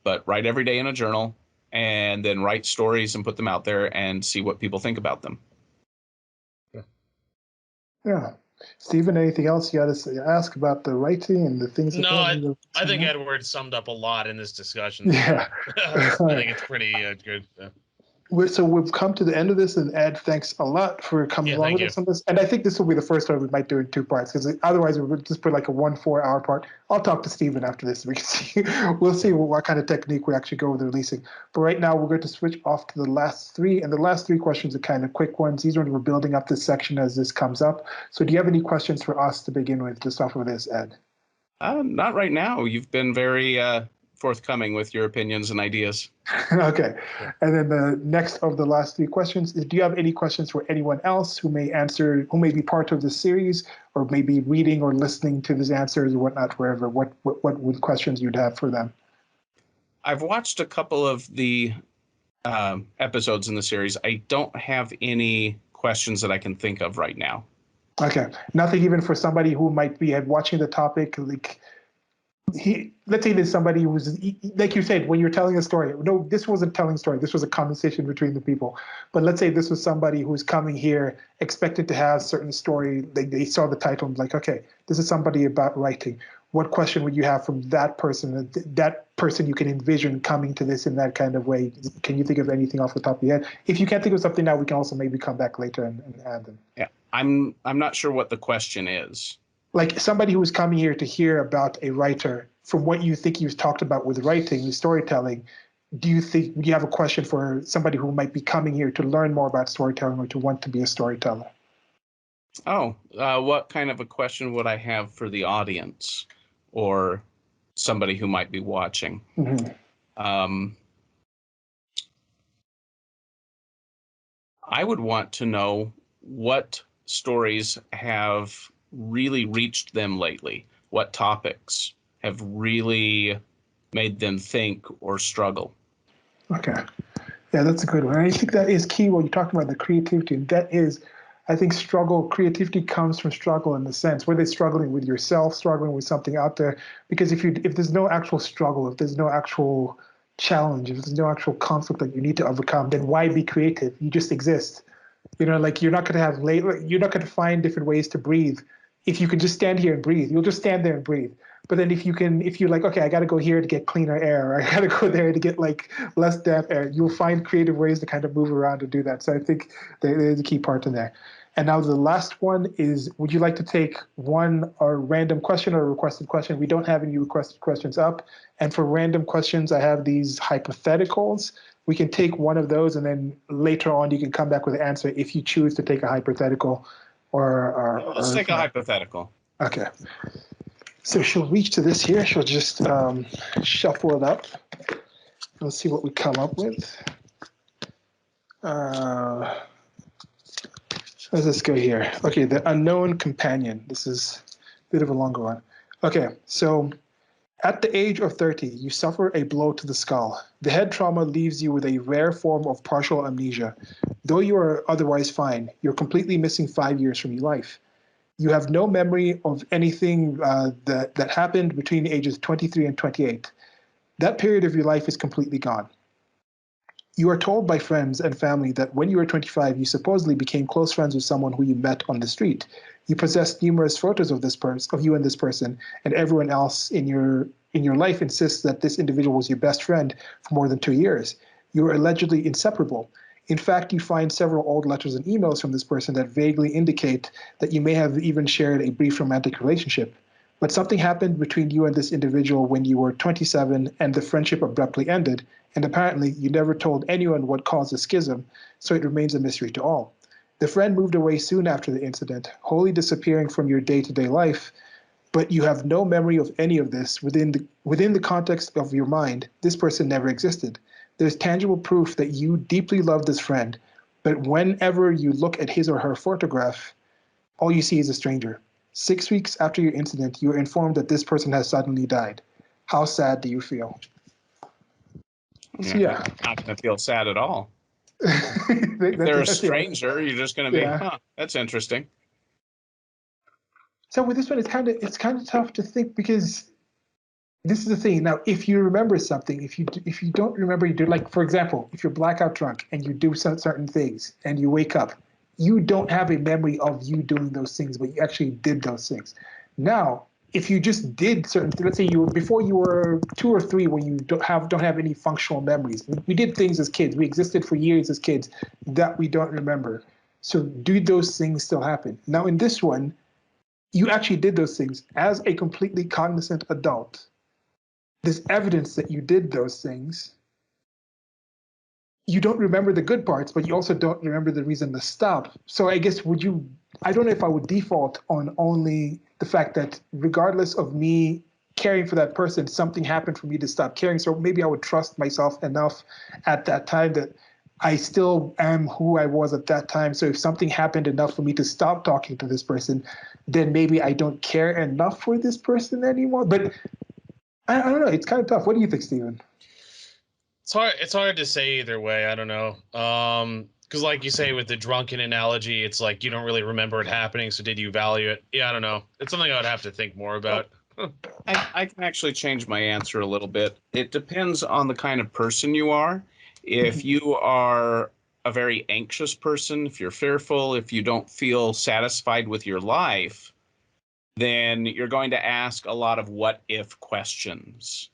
Speaker 2: but write every day in a journal, and then write stories and put them out there and see what people think about them.
Speaker 1: Yeah. Stephen, anything else you got to ask about the writing and the things?
Speaker 3: No, I think Edward summed up a lot in this discussion.
Speaker 1: Yeah.
Speaker 3: I think it's pretty good.
Speaker 1: So we've come to the end of this, and Ed, thanks a lot for coming along with us on this. And I think this will be the first one we might do in 2 parts, because otherwise we would just put like a 1 4-hour part. I'll talk to Stephen after this. We can see, we'll see what kind of technique we actually go with releasing. But right now we're going to switch off to the last 3, and the last 3 questions are kind of quick ones. These ones we're building up this section as this comes up. So do you have any questions for us to begin with, just off of this, Ed?
Speaker 2: Not right now. You've been very forthcoming with your opinions and ideas.
Speaker 1: Okay. And then the next of the last 3 questions is, do you have any questions for anyone else who may be part of this series, or maybe reading or listening to these answers or whatnot, wherever? What would questions you'd have for them?
Speaker 2: I've watched a couple of the episodes in the series. I don't have any questions that I can think of right now.
Speaker 1: Okay. Nothing even for somebody who might be watching the topic, like, let's say there's somebody who's, like you said, when you're telling a story, no, this wasn't telling a story, this was a conversation between the people. But let's say this was somebody who's coming here expected to have certain story, they saw the title and like, okay, this is somebody about writing. What question would you have from that person you can envision coming to this in that kind of way? Can you think of anything off the top of your head? If you can't think of something now, we can also maybe come back later and add them.
Speaker 2: Yeah, I'm not sure what the question is.
Speaker 1: Like somebody who's coming here to hear about a writer, from what you think you've talked about with writing and storytelling, do you have a question for somebody who might be coming here to learn more about storytelling or to want to be a storyteller?
Speaker 2: Oh, what kind of a question would I have for the audience or somebody who might be watching? Mm-hmm. I would want to know what stories have really reached them lately. What topics have really made them think or struggle?
Speaker 1: Okay. Yeah, that's a good one. I think that is key when you're talking about the creativity. And that is, I think, creativity comes from struggle in the sense, whether it's struggling with yourself, struggling with something out there. Because if there's no actual struggle, if there's no actual challenge, if there's no actual conflict that you need to overcome, then why be creative? You just exist. Like you're not going to find different ways to breathe. If you can just stand here and breathe, you'll just stand there and breathe. But then if you're like, okay, I got to go here to get cleaner air, or I got to go there to get like less damp air, you'll find creative ways to kind of move around and do that. So I think there's a key part in there. And now the last one is, would you like to take one or random question or a requested question? We don't have any requested questions up. And for random questions, I have these hypotheticals. We can take one of those, and then later on you can come back with an answer if you choose to take a hypothetical
Speaker 2: Let's take a hypothetical.
Speaker 1: Okay. So she'll reach to this here. She'll just shuffle it up. Let's see what we come up with. Let's go here. Okay, the unknown companion. This is a bit of a longer one. Okay, so at the age of 30, you suffer a blow to the skull. The head trauma leaves you with a rare form of partial amnesia. Though you are otherwise fine, you're completely missing 5 years from your life. You have no memory of anything that happened between the ages 23 and 28. That period of your life is completely gone. You are told by friends and family that when you were 25, you supposedly became close friends with someone who you met on the street. You possess numerous photos of you and this person, and everyone else in your life insists that this individual was your best friend for more than 2 years. You are allegedly inseparable. In fact, you find several old letters and emails from this person that vaguely indicate that you may have even shared a brief romantic relationship. But something happened between you and this individual when you were 27, and the friendship abruptly ended, and apparently you never told anyone what caused the schism, so it remains a mystery to all. The friend moved away soon after the incident, wholly disappearing from your day-to-day life, but you have no memory of any of this. Within the context of your mind, this person never existed. There's tangible proof that you deeply love this friend, but whenever you look at his or her photograph, all you see is a stranger. 6 weeks after your incident, you are informed that this person has suddenly died. How sad do you feel?
Speaker 2: Yeah. Not going to feel sad at all. If they're a stranger, you're just going to be, that's interesting.
Speaker 1: So with this one, it's kind of tough to think, because this is the thing. Now, if you remember something, if you don't remember, you do, like, for example, if you're blackout drunk and you do certain things and you wake up, you don't have a memory of you doing those things, but you actually did those things. Now, if you just did certain, let's say before you were 2 or 3, when you don't have any functional memories. We did things as kids. We existed for years as kids that we don't remember. So do those things still happen? Now, in this one, you actually did those things as a completely cognizant adult. There's evidence that you did those things. You don't remember the good parts, but you also don't remember the reason to stop. So I guess I don't know if I would default on only the fact that regardless of me caring for that person, something happened for me to stop caring. So maybe I would trust myself enough at that time that I still am who I was at that time. So if something happened enough for me to stop talking to this person, then maybe I don't care enough for this person anymore. But I don't know. It's kind of tough. What do you think, Steven?
Speaker 3: It's hard to say either way. I don't know. Because like you say with the drunken analogy, it's like you don't really remember it happening. So did you value it? Yeah, I don't know. It's something I would have to think more about.
Speaker 2: I can actually change my answer a little bit. It depends on the kind of person you are. If you are a very anxious person, if you're fearful, if you don't feel satisfied with your life, then you're going to ask a lot of what if questions.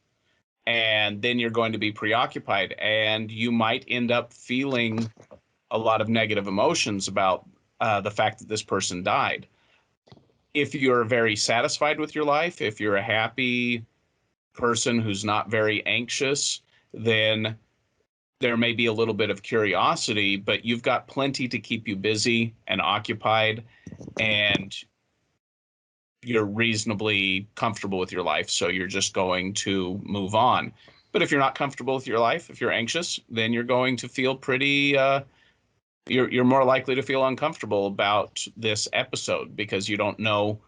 Speaker 2: And then you're going to be preoccupied, and you might end up feeling a lot of negative emotions about the fact that this person died. If you're very satisfied with your life, if you're a happy person who's not very anxious, then there may be a little bit of curiosity, but you've got plenty to keep you busy and occupied, and you're reasonably comfortable with your life, so you're just going to move on. But if you're not comfortable with your life, if you're anxious, then you're going to feel pretty you're more likely to feel uncomfortable about this episode, because you don't know,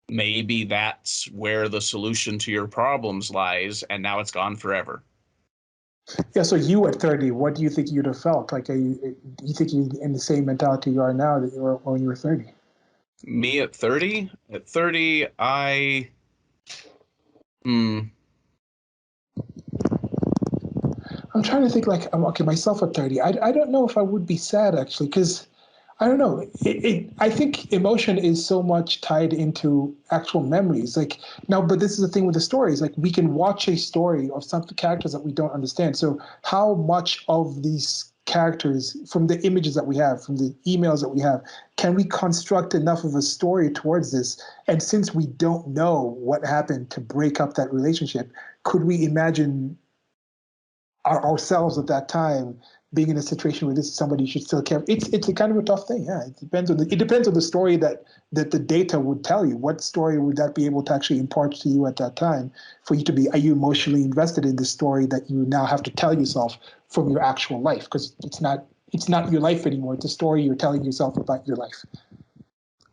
Speaker 2: maybe that's where the solution to your problems lies, and now it's gone forever.
Speaker 1: Yeah, so you at 30, what do you think you'd have felt? Like, do you think you're in the same mentality you are now that you were when you were 30?
Speaker 2: Me at 30? At 30,
Speaker 1: I'm trying to think, like, okay, myself at 30. I don't know if I would be sad, actually, because I don't know. I think emotion is so much tied into actual memories. Like, now, but this is the thing with the stories. Like, we can watch a story of some characters that we don't understand. So how much of these characters, from the images that we have, from the emails that we have, can we construct enough of a story towards this? And since we don't know what happened to break up that relationship, could we imagine ourselves at that time being in a situation where this is somebody you should still care? It's a kind of a tough thing. Yeah, it depends on the story that the data would tell you. What story would that be able to actually impart to you at that time for you to be? Are you emotionally invested in the story that you now have to tell yourself from your actual life? Because it's not your life anymore. It's a story you're telling yourself about your life.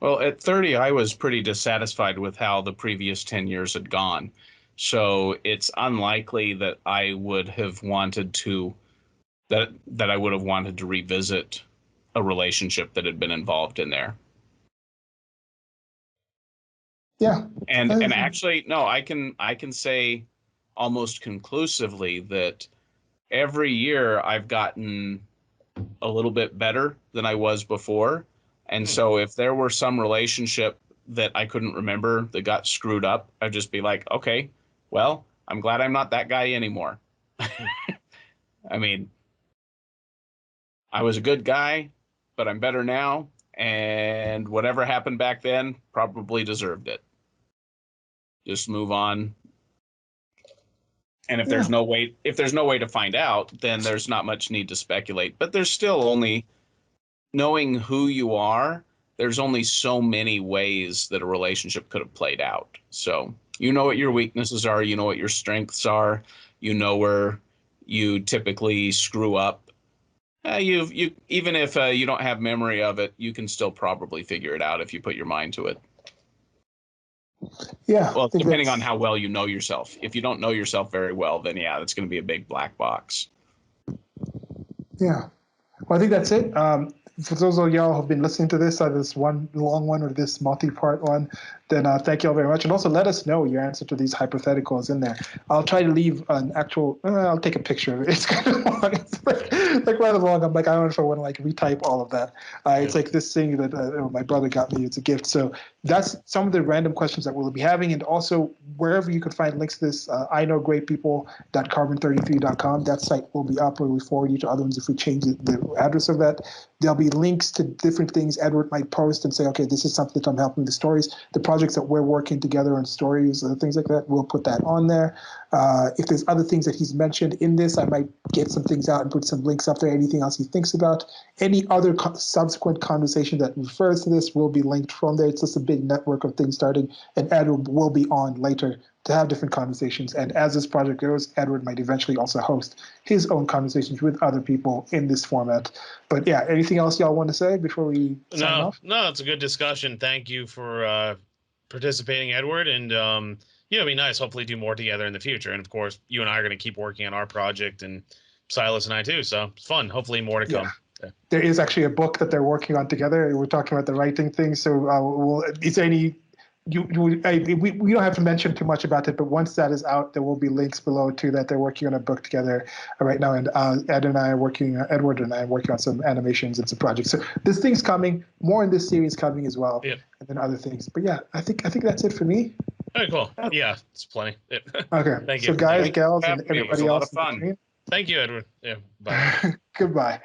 Speaker 2: Well, at 30, I was pretty dissatisfied with how the previous 10 years had gone. So it's unlikely that I would have wanted to that I would have wanted to revisit a relationship that had been involved in there.
Speaker 1: Yeah.
Speaker 2: And actually, no, I can say almost conclusively that every year I've gotten a little bit better than I was before. And so if there were some relationship that I couldn't remember that got screwed up, I'd just be like, okay, well, I'm glad I'm not that guy anymore. I mean, I was a good guy, but I'm better now. And whatever happened back then probably deserved it. Just move on. And if there's no way to find out, then there's not much need to speculate. But there's still only, knowing who you are, there's only so many ways that a relationship could have played out. So you know what your weaknesses are, you know what your strengths are, you know where you typically screw up. You even if you don't have memory of it, you can still probably figure it out if you put your mind to it.
Speaker 1: Yeah.
Speaker 2: Well, depending on how well you know yourself. If you don't know yourself very well, then yeah, that's going to be a big black box.
Speaker 1: Yeah. Well, I think that's it. For those of y'all who've been listening to this, this one long one or this multi-part one, then thank you all very much. And also let us know your answer to these hypotheticals in there. I'll try to leave an actual, I'll take a picture of it. It's kind of long. It's like rather long. I'm like, I don't know if I want to like retype all of that. It's like this thing that my brother got me. It's a gift. So that's some of the random questions that we'll be having. And also wherever you could find links to this, iknowgreatpeople.carbon33.com. That site will be up, or we forward you to other ones if we change the address of that. There'll be links to different things Edward might post and say, okay, this is something that I'm helping the stories, the projects that we're working together on stories, things like that. We'll put that on there. If there's other things that he's mentioned in this, I might get some things out and put some links up there. Anything else he thinks about. Any other subsequent conversation that refers to this will be linked from there. It's just a big network of things starting, and Edward will be on later to have different conversations. And as this project goes, Edward might eventually also host his own conversations with other people in this format. But yeah, anything else y'all want to say before we sign off?
Speaker 3: No, it's a good discussion. Thank you for participating, Edward. And, it'd be nice. Hopefully do more together in the future. And of course, you and I are going to keep working on our project, and Silas and I too. So it's fun. Hopefully more to come. Yeah.
Speaker 1: There is actually a book that they're working on together. We're talking about the writing thing. So is there any, we don't have to mention too much about it, but once that is out, there will be links below to that. They're working on a book together right now, and Edward and I are working on some animations and some projects. So this thing's coming, more in this series coming as well, and then other things. But yeah, I think that's it for me.
Speaker 3: Very cool. Yeah, it's plenty.
Speaker 1: Okay.
Speaker 3: Thank you.
Speaker 1: So guys, gals, and everybody else.
Speaker 2: It was a lot of fun.
Speaker 3: Thank you, Edward. Yeah. Bye.
Speaker 1: Goodbye.